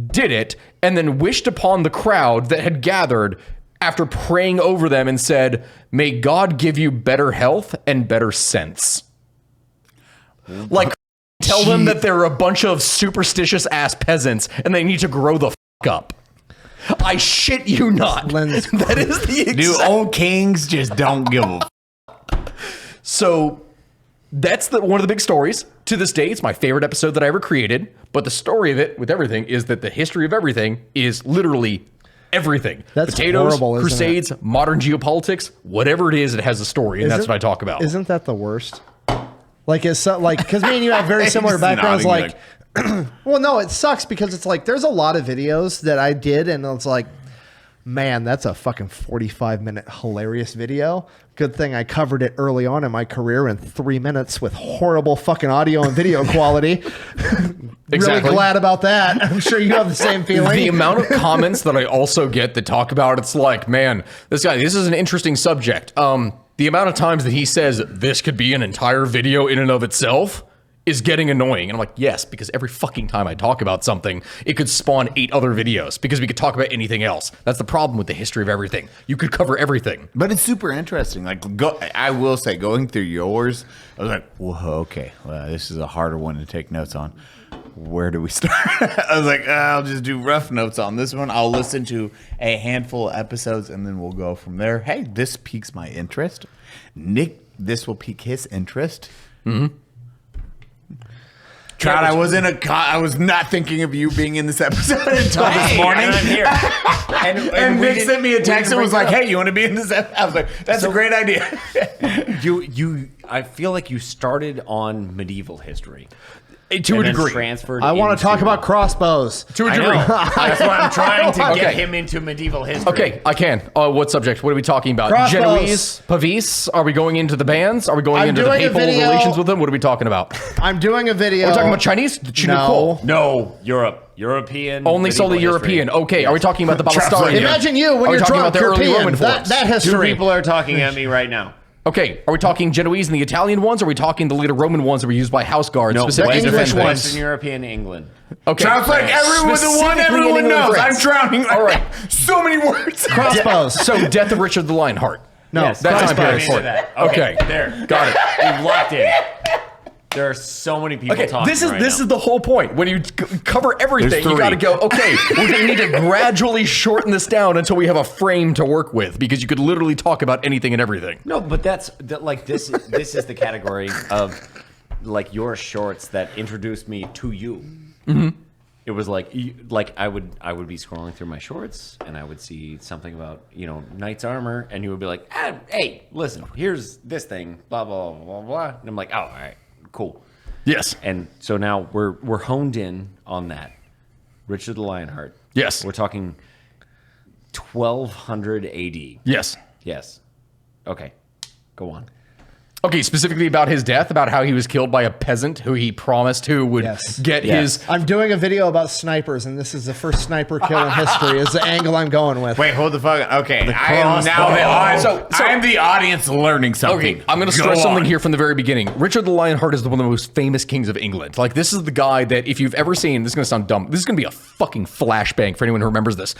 did it, and then wished upon the crowd that had gathered after praying over them and said, "May God give you better health and better sense." Like, tell them that they're a bunch of superstitious ass peasants and they need to grow the fuck up. I shit you not. That is the exact... Dude, old kings just don't give a So that's one of the big stories. To this day, it's my favorite episode that I ever created. But the story of it with everything is that the history of everything is literally everything. That's potatoes, horrible, isn't Crusades, modern geopolitics, whatever it is, it has a story, and that's what I talk about. Isn't that the worst? Like, it's so, like, because me and you have very similar backgrounds. Like, well, no, it sucks because it's like there's a lot of videos that I did, and it's like, man, that's a fucking 45-minute hilarious video. Good thing I covered it early on in my career in 3 minutes with horrible fucking audio and video quality. Really glad about that. I'm sure you have the same feeling. The amount of comments that I also get that talk about it's like, man, this is an interesting subject. The amount of times that he says this could be an entire video in and of itself is getting annoying. And I'm like, yes, because every fucking time I talk about something, it could spawn 8 other videos because we could talk about anything else. That's the problem with the history of everything. You could cover everything. But it's super interesting. Like, I will say, going through yours, I was like, whoa, okay, well, this is a harder one to take notes on. Where do we start? I was like, I'll just do rough notes on this one. I'll listen to a handful of episodes and then we'll go from there. Hey, this piques my interest. Nick, this will pique his interest. Mm-hmm. Trout, I was not thinking of you being in this episode until this morning. And I'm here. And Nick sent me a text and was like, "Hey, you want to be in this episode?" I was like, "That's a great idea." I feel like you started on medieval history. To a degree. Transferred. I want to talk about crossbows. To a degree. That's why I'm trying to get him into medieval history. Okay, I can. What subject? What are we talking about? Crossbows. Genoese? Pavis? Are we going into the bands? Are we going into the papal relations with them? What are we talking about? I'm doing a video. We're talking about Chinese? No. European. Only solely European. History. Okay, are we talking about the Balisarian? Imagine you when you're talking about the early Roman forms? That history. 2 people are talking at me right now. Okay, are we talking Genoese and the Italian ones, or are we talking the later Roman ones that were used by house guards specifically to defend things? Western European England. Okay. Sounds like everyone knows. I'm drowning. All right. So many words. Crossbows. So, Death of Richard the Lionheart. No, Yes, that's crossbows. time period for That. Okay. There. Got it. We've locked in. There are so many people talking this is right this now. is the whole point. When you cover everything, you got to go, okay, we're going to need to gradually shorten this down until we have a frame to work with, because you could literally talk about anything and everything. No, but like this is the category of like your shorts that introduced me to you. Mm-hmm. It was like I would be scrolling through my shorts and I would see something about knight's armor, and you would be like, hey, listen, here's this thing, blah blah blah blah, and I'm like, oh, all right, cool. Yes. And so now we're honed in on that. Richard the Lionheart. Yes. We're talking 1200 AD. Yes. Yes. Okay. Go on. Okay, specifically about his death, about how he was killed by a peasant who he promised who would get his... I'm doing a video about snipers, and this is the first sniper kill in history, is the angle I'm going with. Wait, hold the fuck. Okay, I am now I am the audience learning something. Okay, I'm going to stress something here from the very beginning. Richard the Lionheart is one of the most famous kings of England. Like, this is the guy that if you've ever seen, this is going to sound dumb, this is going to be a fucking flashbang for anyone who remembers this.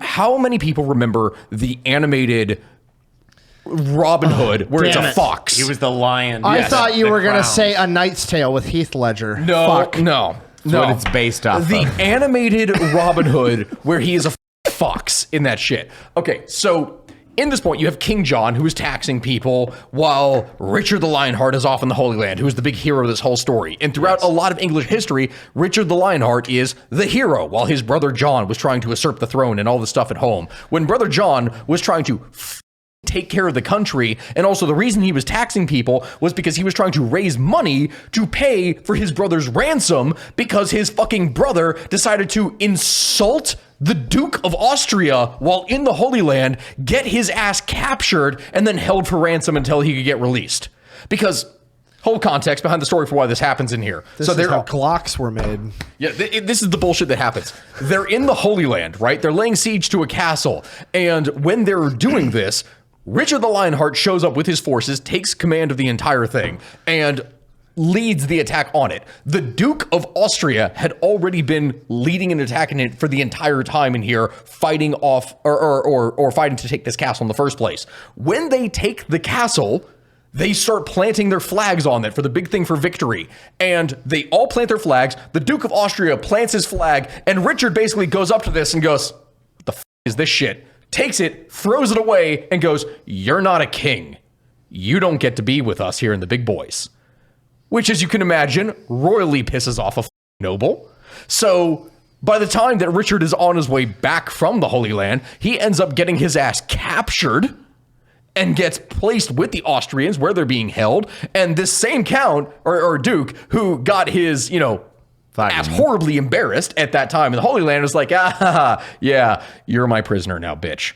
How many people remember the animated Robin Hood where it's a fox? He was the lion. I thought you were going to say A Knight's Tale with Heath Ledger. No. What it's based off the of. animated Robin Hood where he is a fox in that shit. Okay, so in this point, you have King John, who is taxing people, while Richard the Lionheart is off in the Holy Land, who is the big hero of this whole story. And throughout a lot of English history, Richard the Lionheart is the hero, while his brother John was trying to usurp the throne and all the stuff at home. When brother John was trying to take care of the country. And also the reason he was taxing people was because he was trying to raise money to pay for his brother's ransom because his fucking brother decided to insult the Duke of Austria while in the Holy Land, get his ass captured, and then held for ransom until he could get released. Because whole context behind the story for why this happens in here. This is how Glocks were made. Yeah, this is the bullshit that happens. They're in the Holy Land, right? They're laying siege to a castle. And when they're doing this, Richard the Lionheart shows up with his forces, takes command of the entire thing, and leads the attack on it. The Duke of Austria had already been leading an attack in it for the entire time in here, fighting off or fighting to take this castle in the first place. When they take the castle, they start planting their flags on it for the big thing for victory. And they all plant their flags. The Duke of Austria plants his flag, and Richard basically goes up to this and goes, "What the f is this shit?" Takes it, throws it away, and goes, "You're not a king. You don't get to be with us here in the big boys." Which, as you can imagine, royally pisses off a noble. So by the time that Richard is on his way back from the Holy Land, he ends up getting his ass captured and gets placed with the Austrians where they're being held. And this same count or duke who got his, ass horribly embarrassed at that time in the Holy Land was like, yeah, you're my prisoner now, bitch.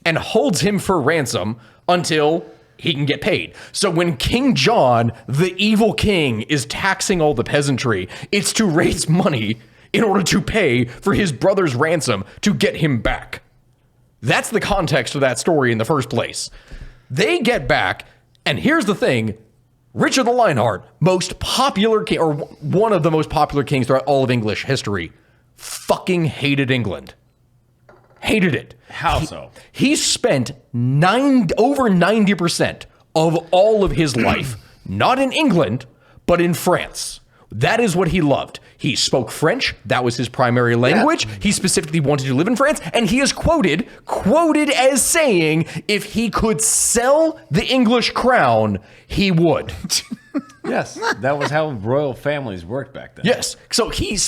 And holds him for ransom until he can get paid. So when King John, the evil king, is taxing all the peasantry, it's to raise money in order to pay for his brother's ransom to get him back. That's the context of that story in the first place. They get back, and here's the thing. Richard the Lionheart, most popular king, or one of the most popular kings throughout all of English history, fucking hated England. Hated it. How so? He spent over 90% of all of his life, not in England, but in France. That is what he loved. He spoke French. That was his primary language. Yeah. He specifically wanted to live in France. And he is quoted as saying, if he could sell the English crown, he would. Yes, that was how royal families worked back then. Yes. So he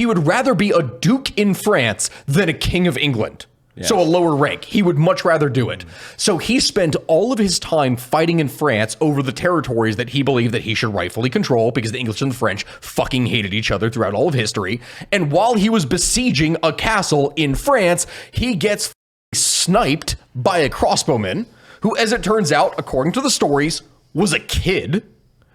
would rather be a duke in France than a king of England. Yes. So a lower rank. He would much rather do it. So he spent all of his time fighting in France over the territories that he believed that he should rightfully control because the English and the French fucking hated each other throughout all of history. And while he was besieging a castle in France, he gets sniped by a crossbowman who, as it turns out, according to the stories, was a kid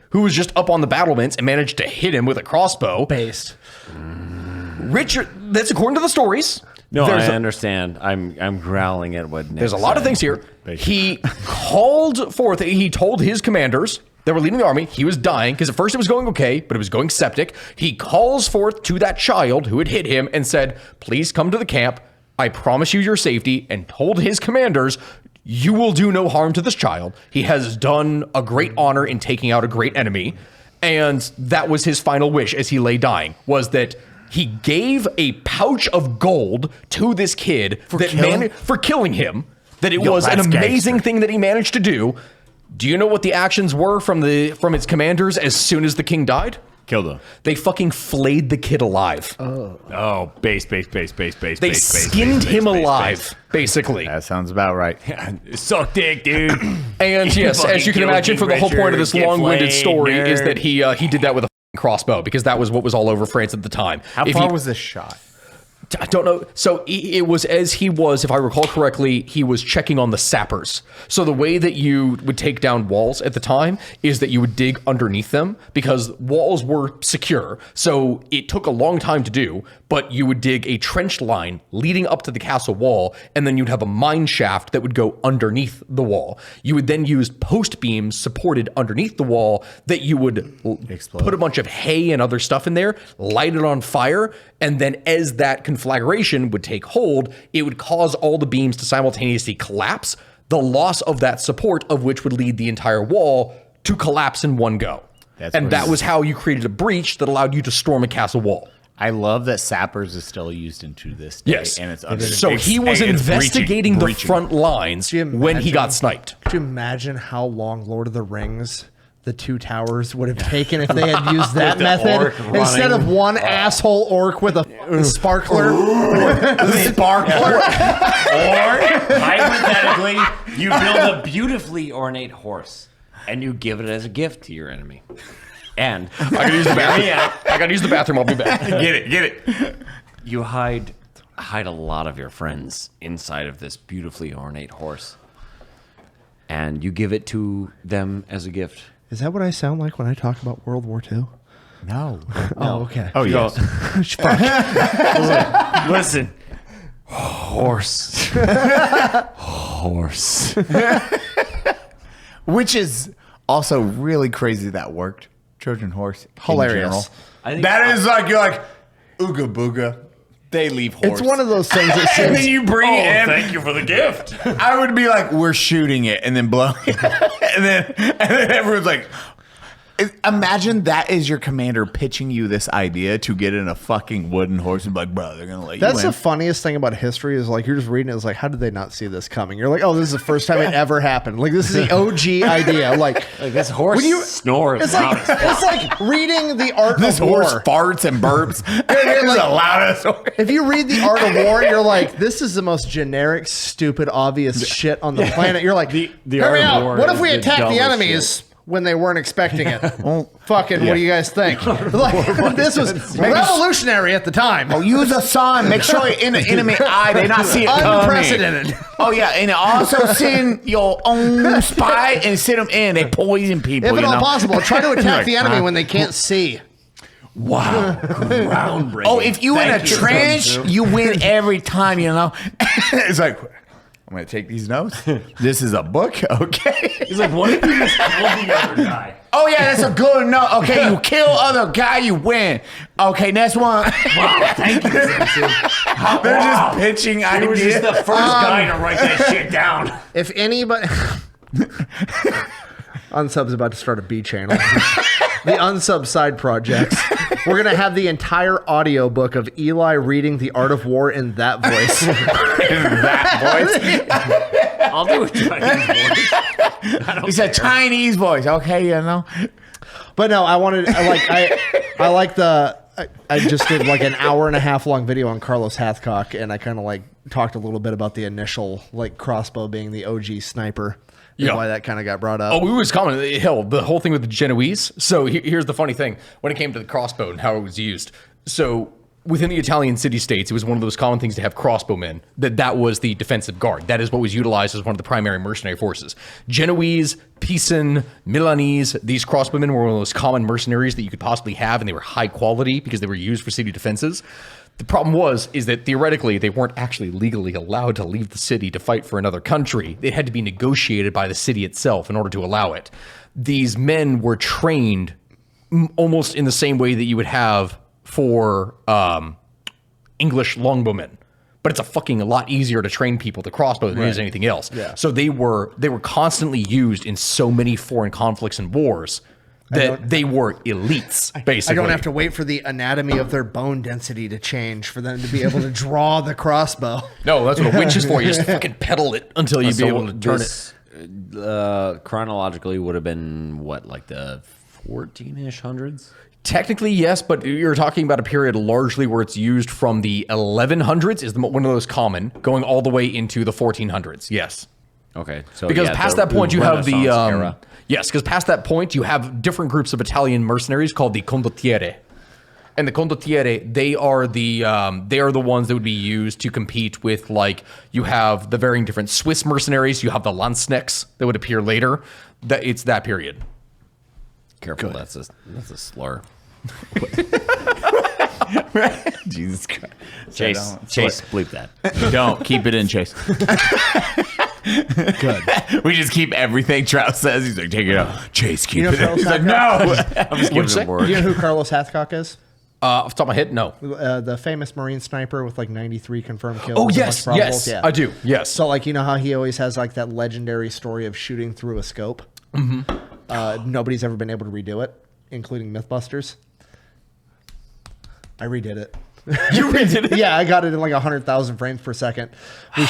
who was just up on the battlements and managed to hit him with a crossbow. Based. Richard, that's according to the stories. No, I understand. I'm growling at what Nick There's a lot of things here. He called forth, he told his commanders that were leading the army, he was dying, because at first it was going okay, but it was going septic. He calls forth to that child who had hit him and said, please come to the camp. I promise you your safety, and told his commanders, you will do no harm to this child. He has done a great honor in taking out a great enemy. And that was his final wish as he lay dying, was that he gave a pouch of gold to this kid for killing him, that it was an amazing thing that he managed to do. Do you know what the actions were from its commanders as soon as the king died? Killed him. They fucking flayed the kid alive. Oh, base. They skinned him alive, basically. That sounds about right. Suck dick, dude. And yes, as you can imagine, for the whole point of this long-winded story is that he did that with a crossbow, because that was what was all over France at the time. How far was this shot? I don't know. So it was as he was, if I recall correctly, he was checking on the sappers. So the way that you would take down walls at the time is that you would dig underneath them, because walls were secure. So it took a long time to do, but you would dig a trench line leading up to the castle wall, and then you'd have a mine shaft that would go underneath the wall. You would then use post beams supported underneath the wall that you would put a bunch of hay and other stuff in there, light it on fire, and then as that conflagration would take hold, it would cause all the beams to simultaneously collapse, the loss of that support of which would lead the entire wall to collapse in one go. That was how you created a breach that allowed you to storm a castle wall. I love that sappers is still used into this day. Yes. And so he was investigating the front lines when he got sniped. Could you imagine how long Lord of the Rings the two towers would have taken if they had used that method instead of one asshole orc with a sparkler. Sparkler. Or hypothetically, you build a beautifully ornate horse and you give it as a gift to your enemy. And I gotta use the bathroom. I gotta use the bathroom. I'll be back. Get it. You hide a lot of your friends inside of this beautifully ornate horse, and you give it to them as a gift. Is that what I sound like when I talk about World War II? No. Oh, okay. Oh, yes. Listen. Horse. Which is also really crazy that worked. Trojan horse. Hilarious. That is like, you're like, ooga booga. They leave horse. It's one of those things that And seems... then you bring it in. Thank you for the gift. I would be like, we're shooting it, and then blowing it. and then everyone's like, imagine that is your commander pitching you this idea to get in a fucking wooden horse and be like, bro, they're going to let you That's win. the funniest thing about history is like you're just reading it. It's like, how did they not see this coming? You're like, oh, this is the first time it ever happened. Like this is the OG idea. Like this horse snores. It's like reading the art This of war. horse farts and burps. It's like, the loudest horse. If you read the art of war, you're like, this is the most generic, stupid, obvious shit on the planet. You're like, the hurry art of up. war What if is we the attack the dumbest enemies when they weren't expecting it? Well, fucking, what do you guys think? Like, this was revolutionary at the time. Oh, use a sun. Make sure in the enemy eye they not see it coming. Unprecedented. Oh, yeah. And also send your own spy and send them in. They poison people. If at you all know? possible, try to attack the enemy when they can't see. Wow. Groundbreaking. Oh, if you in a trench, you win every time, you know? It's like, I'm going to take these notes. This is a book? Okay. He's like, what if you just killed the other guy? Oh, yeah, that's a good note. Okay, you kill other guy, you win. Okay, next one. Wow, thank you. They're just pitching ideas. He was just the first guy to write that shit down. If anybody... Unsub's about to start a B channel. The Unsub side projects. We're going to have the entire audio book of Eli reading The Art of War in that voice. I'll do a Chinese voice. It's a Chinese voice. Okay, you know? But no, I just did like an hour and a half long video on Carlos Hathcock, and I kind of like talked a little bit about the initial like crossbow being the OG sniper. Yeah. Why that kind of got brought up. Oh, we was commenting, hell, the whole thing with the Genoese. So here's the funny thing. When it came to the crossbow and how it was used. So within the Italian city-states, it was one of those common things to have crossbowmen. That was the defensive guard. That is what was utilized as one of the primary mercenary forces. Genoese, Pisan, Milanese, these crossbowmen were one of those common mercenaries that you could possibly have, and they were high quality because they were used for city defenses. The problem is that theoretically, they weren't actually legally allowed to leave the city to fight for another country. It had to be negotiated by the city itself in order to allow it. These men were trained almost in the same way that you would have for English longbowmen. But it's a lot easier to train people to crossbow than it is anything else. Yeah. So they were constantly used in so many foreign conflicts and wars that they were elites, basically. I don't have to wait for the anatomy of their bone density to change for them to be able to draw the crossbow. No, that's what a winch is for. You just fucking pedal it until you be able to turn it. Chronologically would have been, what, like the 14-ish hundreds? Technically, yes, but you're talking about a period largely where it's used from the 1100s is one of those common, going all the way into the 1400s, yes. Okay. So because past that point, you have the... era. Yes, because past that point, you have different groups of Italian mercenaries called the condottiere. And the condottiere, they are the ones that would be used to compete with, like, you have the varying different Swiss mercenaries, you have the Landsknechts that would appear later. It's that period. Careful, that's a slur. Jesus Christ. Chase, bleep that. Don't. Keep it in, Chase. Good. We just keep everything Trout says. He's like, take it out. Chase, keep it in. He's like, no. I'm just giving him word. Do you know who Carlos Hathcock is? Off the top of my head, no. The famous Marine sniper with like 93 confirmed kills. Oh, yes, yeah. I do, yes. So like, you know how he always has like that legendary story of shooting through a scope? Mm-hmm. Nobody's ever been able to redo it, including Mythbusters. I redid it. You redid it? Yeah, I got it in like 100,000 frames per second. We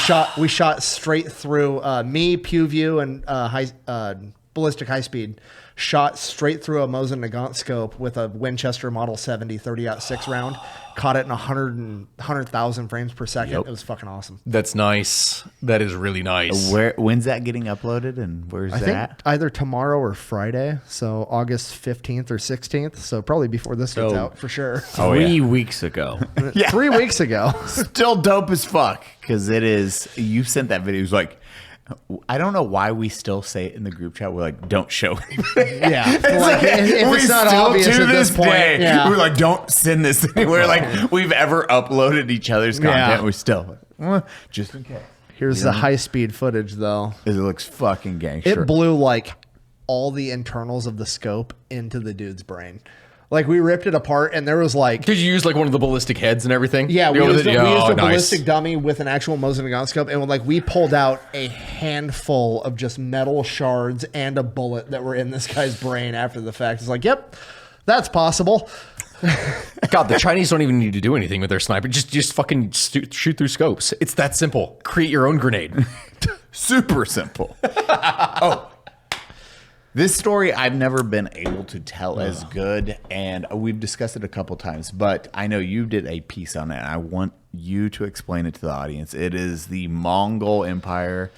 shot straight through me, PewView, and ballistic high speed, shot straight through a Mosin Nagant scope with a Winchester Model 70 30-06 round, caught it in 100,000 frames per second. It was fucking awesome. That's nice. That is really nice. When's that getting uploaded and where's I that think at? either tomorrow or Friday, so August 15th or 16th, so probably before this gets out for sure. 3 weeks ago. 3 weeks ago. Still dope as fuck because it is. You sent that video. It was like, I don't know why we still say it in the group chat. We're like, don't show anybody. Yeah. If it's not still, obvious to at this point, we're like, don't send this anywhere. Like we've ever uploaded each other's content. Yeah. We're still like, just in case. Here's the high-speed footage, though. It looks fucking gangster. It blew like all the internals of the scope into the dude's brain. Like we ripped it apart, and there was like. Did you use like one of the ballistic heads and everything? Yeah, we used a nice. ballistic dummy with an actual Mosin Nagant scope, and like we pulled out a handful of just metal shards and a bullet that were in this guy's brain after the fact. It's like, yep, that's possible. God, the Chinese don't even need to do anything with their sniper. Just fucking shoot through scopes. It's that simple. Create your own grenade. Super simple. This story I've never been able to tell as good, and we've discussed it a couple times, but I know you did a piece on it, and I want you to explain it to the audience. It is the Mongol Empire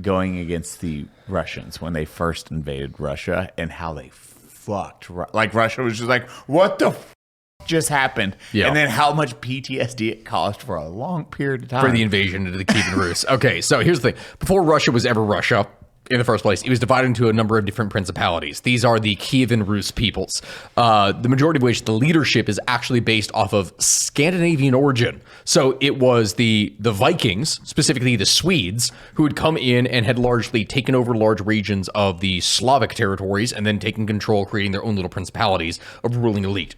going against the Russians when they first invaded Russia, and how they fucked. Like, Russia was just like, what the just happened? Yeah. And then how much PTSD it caused for a long period of time. For the invasion into the Kievan Rus. Okay, so here's the thing. Before Russia was ever Russia, in the first place, it was divided into a number of different principalities. These are the Kievan Rus peoples, the majority of which the leadership is actually based off of Scandinavian origin. So it was the Vikings, specifically the Swedes, who had come in and had largely taken over large regions of the Slavic territories and then taken control, creating their own little principalities of ruling elite.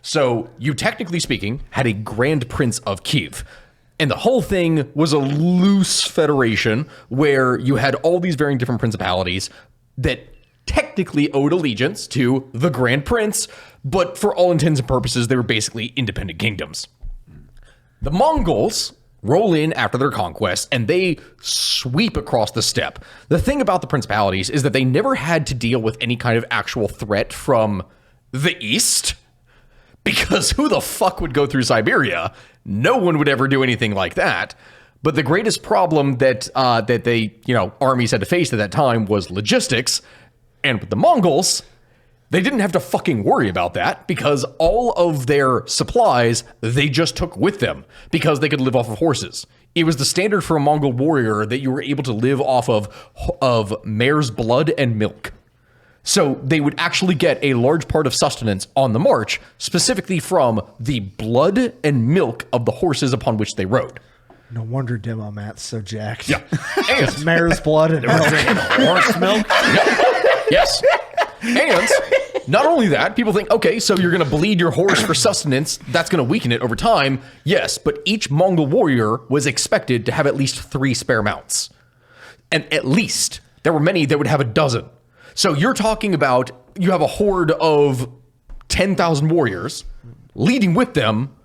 So you, technically speaking, had a Grand Prince of Kiev. And the whole thing was a loose federation where you had all these varying different principalities that technically owed allegiance to the Grand Prince, but for all intents and purposes, they were basically independent kingdoms. The Mongols roll in after their conquest, and they sweep across the steppe. The thing about the principalities is that they never had to deal with any kind of actual threat from the east, because who the fuck would go through Siberia? No one would ever do anything like that. But the greatest problem that they, armies had to face at that time was logistics. And with the Mongols, they didn't have to fucking worry about that because all of their supplies they just took with them because they could live off of horses. It was the standard for a Mongol warrior that you were able to live off of mare's blood and milk. So they would actually get a large part of sustenance on the march, specifically from the blood and milk of the horses upon which they rode. No wonder Demo Matt's so jacked. Yeah. And mare's blood and milk. Horse milk? Yes. And not only that, people think, okay, so you're going to bleed your horse for sustenance. That's going to weaken it over time. Yes, but each Mongol warrior was expected to have at least 3 spare mounts. And at least there were many that would have a dozen. So you're talking about you have a horde of 10,000 warriors leading with them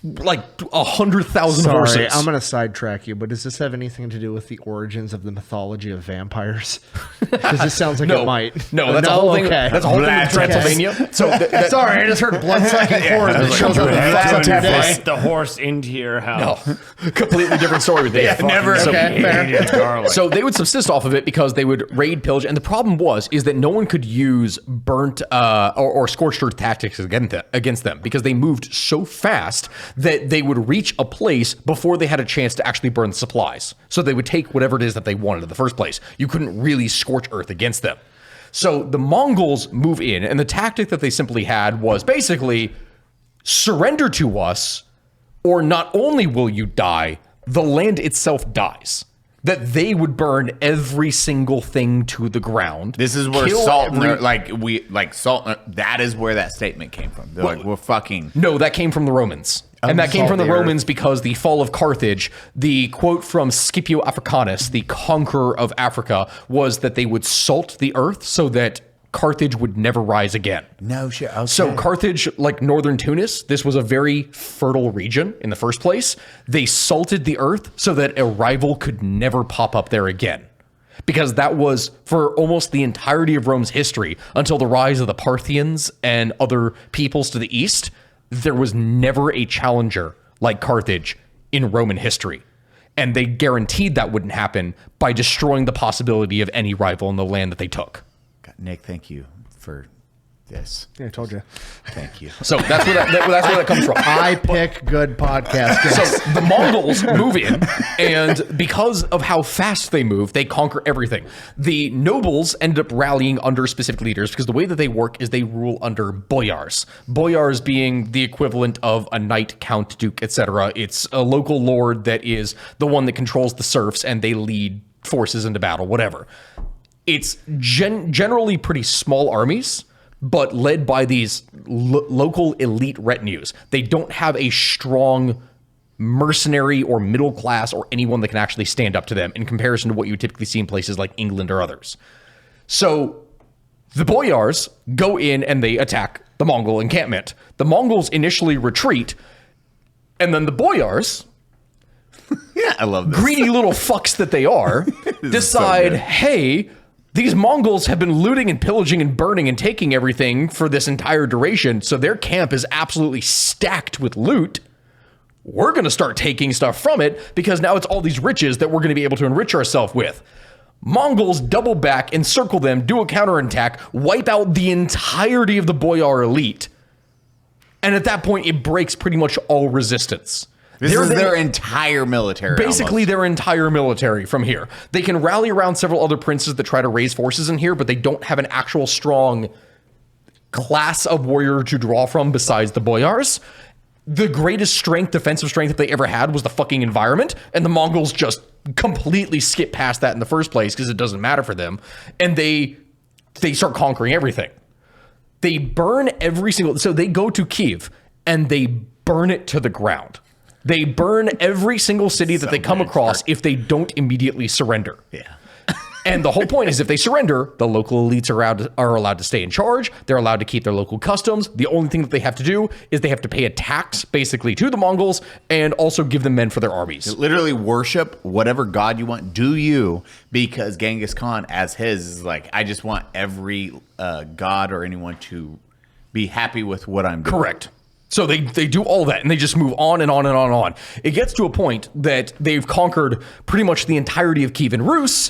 like 100,000 horses. Sorry, I'm going to sidetrack you, but does this have anything to do with the origins of the mythology of vampires? Because this sounds like it might. No, that's a whole thing. Okay. That's a whole thing with Transylvania. So sorry, I just heard blood-sucking horde that shows up in Invite the horse into your house. No, completely different story with that. Never. Okay, fair. So they would subsist off of it because they would raid, pillage, and the problem is that no one could use burnt or scorched earth tactics against them because they moved so fast that they would reach a place before they had a chance to actually burn the supplies. So they would take whatever it is that they wanted in the first place. You couldn't really scorch earth against them. So the Mongols move in, and the tactic that they simply had was basically surrender to us, or not only will you die, the land itself dies. That they would burn every single thing to the ground. This is where Saltner, that is where that statement came from. They're like, we're fucking. No, that came from the Romans. And that came from the Romans because the fall of Carthage, the quote from Scipio Africanus, the conqueror of Africa, was that they would salt the earth so that Carthage would never rise again. No shit. Okay. So Carthage, like northern Tunis, this was a very fertile region in the first place. They salted the earth so that a rival could never pop up there again. because that was for almost the entirety of Rome's history until the rise of the Parthians and other peoples to the east. There was never a challenger like Carthage in Roman history. And they guaranteed that wouldn't happen by destroying the possibility of any rival in the land that they took. Nick, thank you for this. Yeah, I told you. Thank you. So that's where that comes from. I pick good podcasting. So the Mongols move in, and because of how fast they move, they conquer everything. The nobles end up rallying under specific leaders because the way that they work is they rule under boyars. Boyars being the equivalent of a knight, count, duke, etc. It's a local lord that is the one that controls the serfs, and they lead forces into battle, whatever. It's generally pretty small armies, but led by these local elite retinues. They don't have a strong mercenary or middle class or anyone that can actually stand up to them in comparison to what you would typically see in places like England or others. So the boyars go in and they attack the Mongol encampment. The Mongols initially retreat, and then the boyars, yeah, I love this. Greedy little fucks that they are, decide, hey, these Mongols have been looting and pillaging and burning and taking everything for this entire duration, so their camp is absolutely stacked with loot. We're going to start taking stuff from it because now it's all these riches that we're going to be able to enrich ourselves with. Mongols double back, encircle them, do a counterattack, wipe out the entirety of the boyar elite. And at that point, it breaks pretty much all resistance. This is their entire military. Basically, their entire military from here. They can rally around several other princes that try to raise forces in here, but they don't have an actual strong class of warrior to draw from besides the boyars. The greatest strength, defensive strength that they ever had was the fucking environment, and the Mongols just completely skip past that in the first place because it doesn't matter for them, and they start conquering everything. They burn every single... So they go to Kyiv, and they burn it to the ground. They burn every single city that they come across if they don't immediately surrender. Yeah. And the whole point is if they surrender, the local elites are allowed to stay in charge. They're allowed to keep their local customs. The only thing that they have to do is they have to pay a tax, basically, to the Mongols and also give them men for their armies. Literally worship whatever god you want. Do you? Because Genghis Khan, as his, is like, I just want every god or anyone to be happy with what I'm doing. Correct. So they do all that, and they just move on and on and on and on. It gets to a point that they've conquered pretty much the entirety of Kiev and Rus,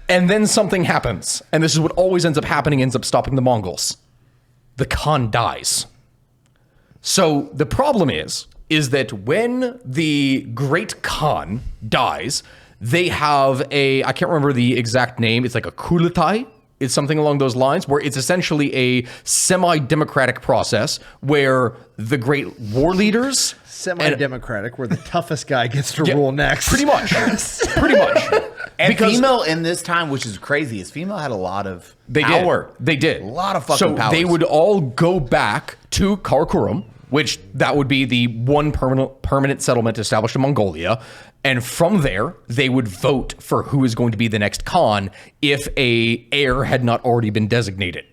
and then something happens. And this is what always ends up happening, ends up stopping the Mongols. The Khan dies. So the problem is that when the Great Khan dies, they have I can't remember the exact name, it's like a kulatai. It's something along those lines, where it's essentially a semi-democratic process where the great war leaders... Semi-democratic, where the toughest guy gets to rule next. Pretty much. Pretty much. And because female in this time, which is crazy, is female had a lot of power. They did. A lot of fucking power. So they would all go back to Karakorum, which that would be the one permanent settlement established in Mongolia. And from there, they would vote for who is going to be the next Khan if a heir had not already been designated.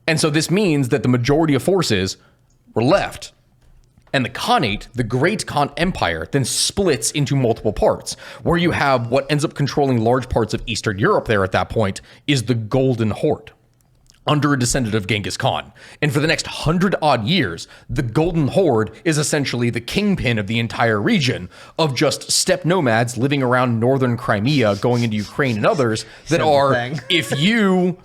And so this means that the majority of forces were left. And the Khanate, the Great Khan Empire, then splits into multiple parts, where you have what ends up controlling large parts of Eastern Europe there at that point is the Golden Horde, under a descendant of Genghis Khan. And for the next 100-odd years, the Golden Horde is essentially the kingpin of the entire region of just steppe nomads living around northern Crimea, going into Ukraine and others that if you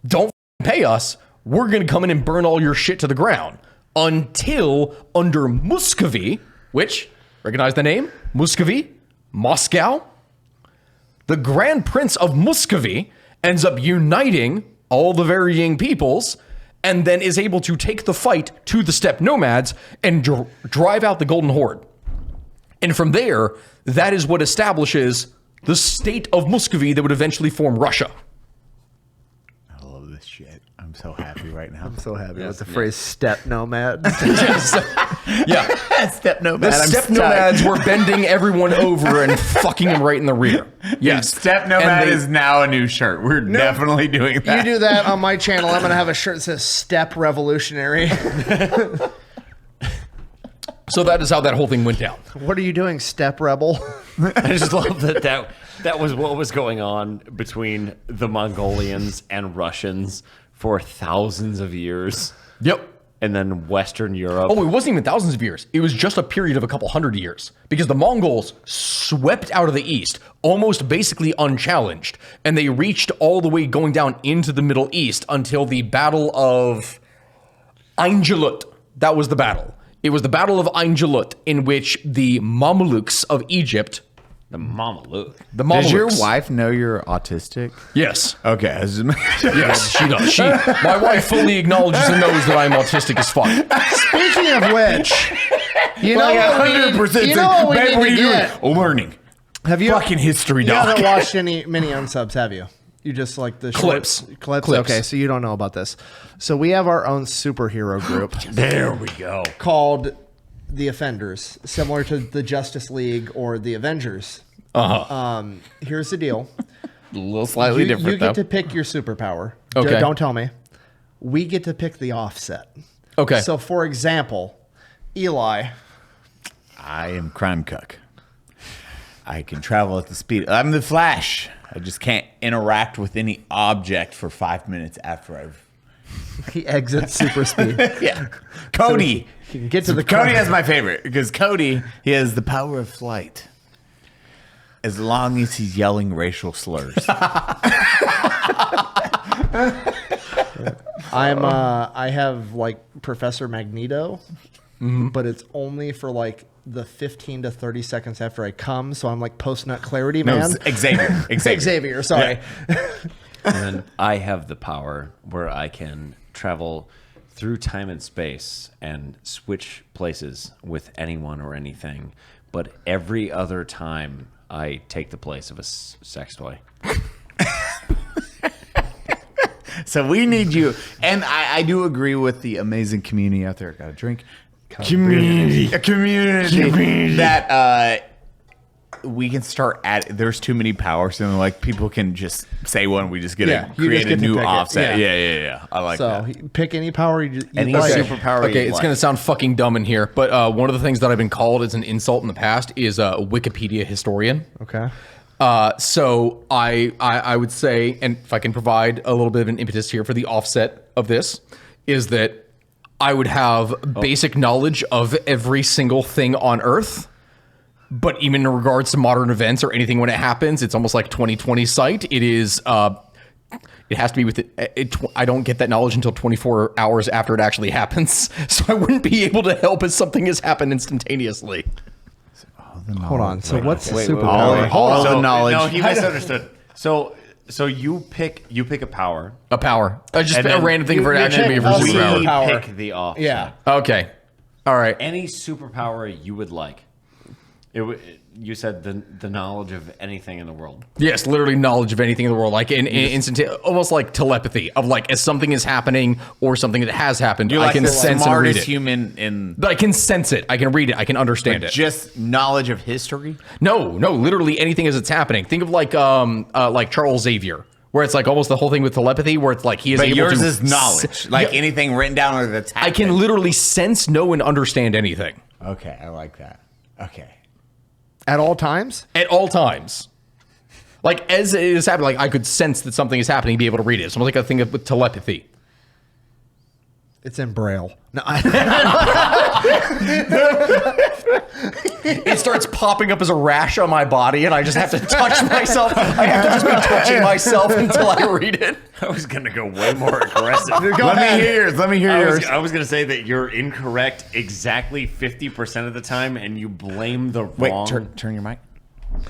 don't pay us, we're going to come in and burn all your shit to the ground. Until under Muscovy, which, recognize the name? Muscovy? Moscow? The Grand Prince of Muscovy ends up uniting all the varying peoples, and then is able to take the fight to the steppe nomads and drive out the Golden Horde. And from there, that is what establishes the state of Muscovy that would eventually form Russia. I love this shit. I'm so happy right now. I'm so happy with the phrase steppe nomad. Yeah. Steppe nomad. The steppe nomads were bending everyone over and fucking them right in the rear. Yes. Steppe nomad is now a new shirt. We're definitely doing that. You do that on my channel, I'm going to have a shirt that says Steppe Revolutionary. So that is how that whole thing went down. What are you doing, step rebel? I just love that was what was going on between the Mongolians and Russians for thousands of years. Yep. And then Western Europe. Oh, it wasn't even thousands of years. It was just a period of a couple hundred years because the Mongols swept out of the east, almost basically unchallenged, and they reached all the way going down into the Middle East until the Battle of Ainjalut. That was the battle. It was the Battle of Ainjalut in which the Mamelukes of Egypt... The Mameluke. The Mamelukes. Does your wife know you're autistic? Yes. Okay. Yes, she does. My wife fully acknowledges and knows that I'm autistic as fuck. Speaking of which, you know what 100%. You know what we Babe, what are need you to doing? get? Learning. Have you Fucking history, You dog. haven't watched any mini unsubs, have you? You just like the Clips. Clips. Clips. Okay, so you don't know about this. So we have our own superhero group. There we go. Called the Offenders, similar to the Justice League or the Avengers. Here's the deal. A little slightly different, You get to pick your superpower. Okay. Don't tell me. We get to pick the offset. Okay. So, for example, Eli. I am Crime Cuck. I can travel at the speed. I'm the Flash. I just can't interact with any object for 5 minutes after I've... He exits super speed. Yeah. Cody. So you can get to the Cody is my favorite because Cody, he has the power of flight. As long as he's yelling racial slurs. I have like Professor Magneto, but it's only for like the 15 to 30 seconds after I come. So I'm like post-nut clarity, man. No, Xavier. Xavier, sorry. Yeah. And then I have the power where I can travel through time and space and switch places with anyone or anything. But every other time, I take the place of a sex toy. So we need you. And I do agree with the amazing community out there. Got a drink. Community. That we can start at. There's too many powers. And like people can just say one. We just get to create a new offset. Yeah. I like that. So pick any power you Any like. superpower. Okay, you it's like. going to sound fucking dumb in here, but one of the things that I've been called as an insult in the past is a Wikipedia historian. Okay. So I would say, and if I can provide a little bit of an impetus here for the offset of this, is that I would have basic knowledge of every single thing on Earth. But even in regards to modern events or anything when it happens, it's almost like 2020 sight. It is... it has to be with it. I don't get that knowledge until 24 hours after it actually happens. So I wouldn't be able to help if something has happened instantaneously. Hold on. So what's the superpower? All the knowledge. No, he misunderstood. So you pick a power. A power. Just And a then random thing for it you actually to be pick a a superpower. We Superpower. pick the off. Yeah. Okay. All right. Any superpower you would like. You said the knowledge of anything in the world. Yes, literally knowledge of anything in the world, like almost like telepathy of like as something is happening or something that has happened, You're I like can the sense and read smartest it. human in... But I can sense it. I can read it. I can understand it. Just knowledge of history? No, literally anything as it's happening. Think of like Charles Xavier, where it's like almost the whole thing with telepathy, where it's like he is But able yours to is knowledge. Like anything written down or that's happening. I can literally sense, know, and understand anything. Okay, I like that. Okay. At all times? At all times. Like, as it is happening, like, I could sense that something is happening and be able to read it. It's almost like a thing with telepathy. It's in Braille. No, It starts popping up as a rash on my body, and I just have to touch myself. I have to just be touching myself until I read it. I was going to go way more aggressive. Let me hear yours. I was going to say that you're incorrect exactly 50% of the time, and you blame the wrong... Wait, turn your mic.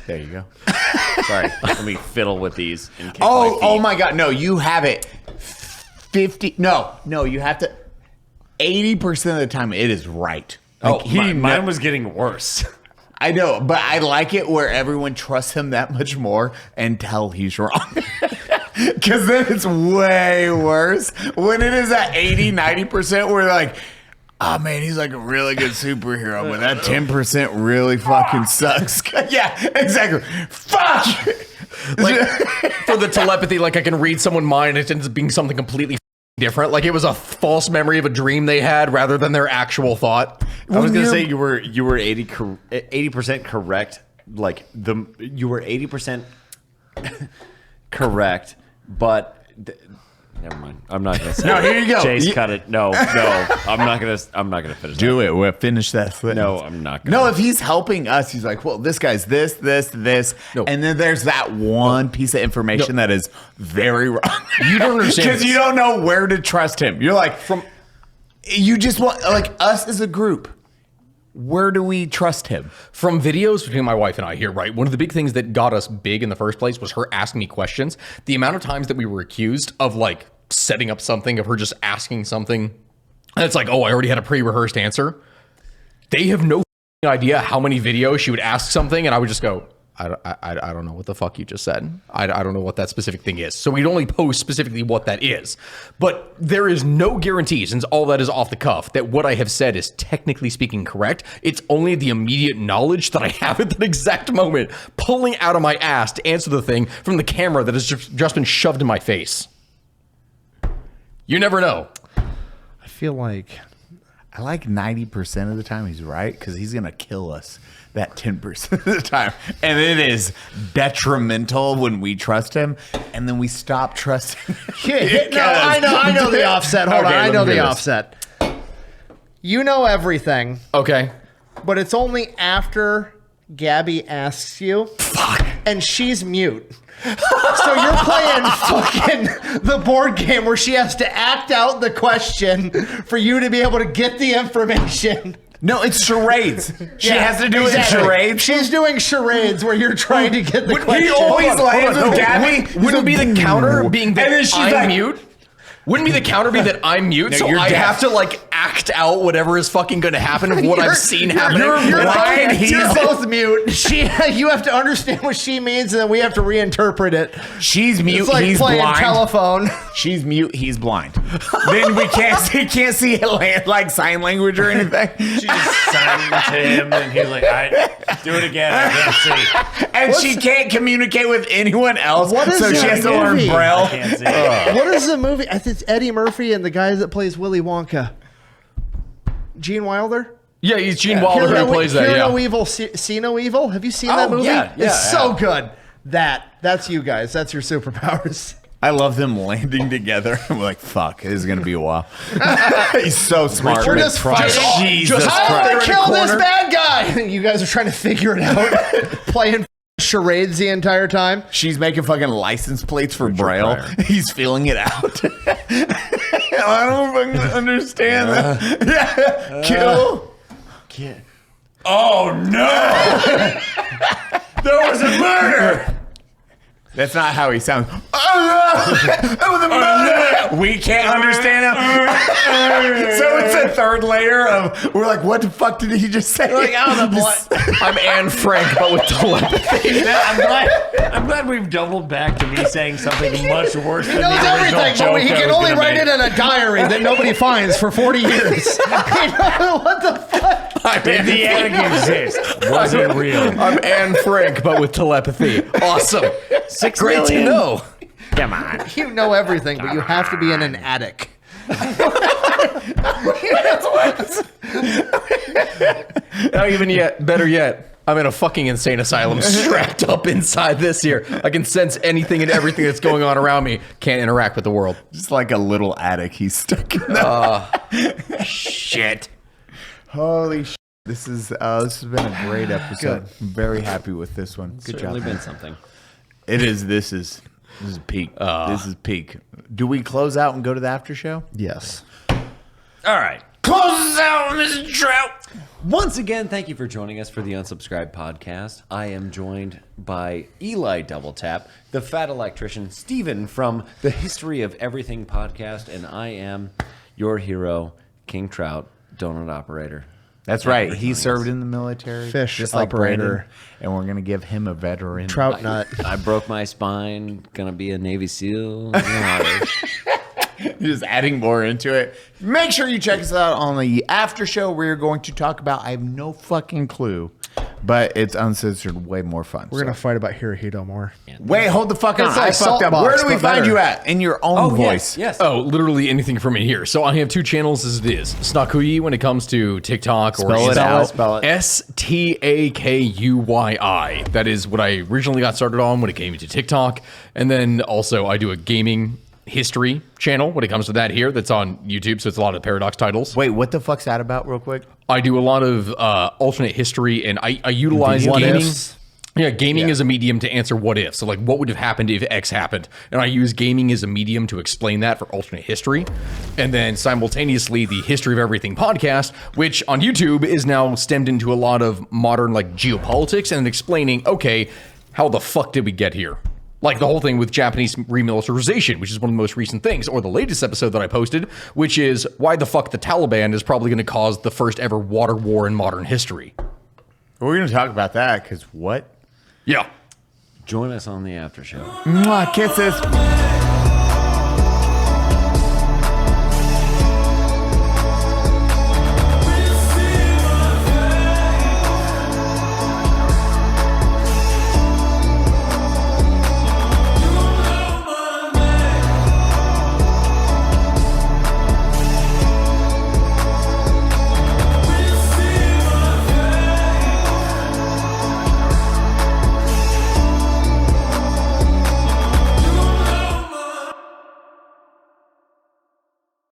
There you go. Sorry, let me fiddle with these. And kick Oh my God. No, you have it 50. No, you have to. 80% of the time, it is right. Like, mine was getting worse. I know, but I like it where everyone trusts him that much more until he's wrong. Because then it's way worse. When it is at 80, 90%, we're like, oh man, he's like a really good superhero, but that 10% really fucking sucks. Yeah, exactly. Fuck! Like, for the telepathy, like, I can read someone's mind, and it ends up being something completely different. Like, it was a false memory of a dream they had rather than their actual thought. I was gonna say you were 80% correct. Like you were 80% correct, but never mind. I'm not gonna say. No, here you go. Chase, cut it. No, I'm not gonna finish. Do it. We'll finish that. Sentence. No, I'm not gonna. No, if he's helping us, he's like, well, this guy's this, No. and then there's that one piece of information that is very wrong. You don't understand because you don't know where to trust him. You're like, you just want like us as a group. Where do we trust him? From videos between my wife and I here, right? One of the big things that got us big in the first place was her asking me questions. The amount of times that we were accused of like setting up something, of her just asking something, and it's like, oh, I already had a pre-rehearsed answer. They have no idea how many videos she would ask something, and I would just go, I don't know what the fuck you just said. I don't know what that specific thing is. So we'd only post specifically what that is. But there is no guarantee, since all that is off the cuff, that what I have said is technically speaking correct. It's only the immediate knowledge that I have at that exact moment, pulling out of my ass to answer the thing from the camera that has just been shoved in my face. You never know. I feel like I like 90% of the time he's right because he's going to kill us that 10% of the time. And it is detrimental when we trust him and then we stop trusting him. No, I know the offset. Hold on, I know the offset. You know everything. Okay. But it's only after Gabby asks you. Fuck. And she's mute. So you're playing fucking the board game where she has to act out the question for you to be able to get the information. No, it's charades. She has to do it in charades. She's doing charades where you're trying to get the question. He always lands with Gabby. Wouldn't be the counter being that I'm mute? Wouldn't be the counter be that I'm mute, so I have to like act out whatever is fucking going to happen of what I've seen happening. You're both mute. You have to understand what she means, and then we have to reinterpret it. She's mute. It's like he's playing blind. telephone. She's mute. He's blind. Then we can't see like sign language or anything. She's signing to him, and he's like, do it again. I can't see. And she can't communicate with anyone else, so she has to learn movie? Braille. I can't see. What is the movie? I think it's Eddie Murphy and the guy that plays Willy Wonka. Gene Wilder? Yeah, he's Gene Wilder who plays that. Hear Yeah. No Evil, See No Evil. Have you seen that movie? Yeah, it's so good. That's you guys. That's your superpowers. I love them landing together. I'm like, fuck, this is gonna be a while. He's so smart. We're just fighting. Jesus How do I Christ. kill this bad guy? You guys are trying to figure it out. Playing charades the entire time. She's making fucking license plates for Braille. He's filling it out. I don't fucking understand that. Kill. Oh no! There was a murder. That's not how he sounds. That was a murder. We can't understand him. So it's a third layer of we're like, what the fuck did he just say? Like, I'm Anne Frank, but with telepathy. I'm glad we've doubled back to me saying something much worse than He knows the original everything, joke but he I can was only gonna write make. it in a diary that nobody finds for 40 years. What the fuck? Did the attic exist? Was it real? I'm Anne Frank, but with telepathy. Awesome. 6 Great million. to know. Come on. You know everything, but you have to be in an attic. Not even yet. Better yet, I'm in a fucking insane asylum, strapped up inside this here. I can sense anything and everything that's going on around me. Can't interact with the world. Just like a little attic he's stuck in. Shit. Holy shit. This has been a great episode. I'm very happy with this one. Good Certainly job. been something. It is. This is peak. This is peak. Do we close out and go to the after show? Yes. All right. Close us out, Mr. Trout. Once again, thank you for joining us for the Unsubscribed podcast. I am joined by Eli Double Tap, the Fat Electrician, Steven from the History of Everything podcast, and I am your hero, King Trout, Donut Operator. That's right. He served in the military. Fish just like operator. Brandon, and we're going to give him a veteran. Trout nut. I broke my spine, gonna be a Navy SEAL. You know how it is. Just adding more into it. Make sure you check us out on the after show. We're going to talk about, I have no fucking clue, but it's uncensored, way more fun. We're gonna fight about Hirohito more. Wait, hold the fuck on. It's I like fucked Salt up. Box, Where do we but find better. you at? In your own voice. Yes. Oh, literally anything from in here. So I have 2 channels as it is. Stakuyi when it comes to TikTok or Spell it out. Spell it. Stakuyi. That is what I originally got started on when it came to TikTok. And then also I do a gaming history channel when it comes to that here. That's on YouTube. So it's a lot of Paradox titles. Wait, what the fuck's that about real quick? I do a lot of alternate history and I utilize What gaming. ifs? Yeah, gaming is a medium to answer what if. So like what would have happened if X happened? And I use gaming as a medium to explain that for alternate history. And then simultaneously the History of Everything podcast, which on YouTube is now stemmed into a lot of modern like geopolitics and explaining, okay, how the fuck did we get here? Like the whole thing with Japanese remilitarization, which is one of the most recent things, or the latest episode that I posted, which is why the fuck the Taliban is probably going to cause the first ever water war in modern history. We're going to talk about that because what? Yeah. Join us on the after show. Mwah, kisses.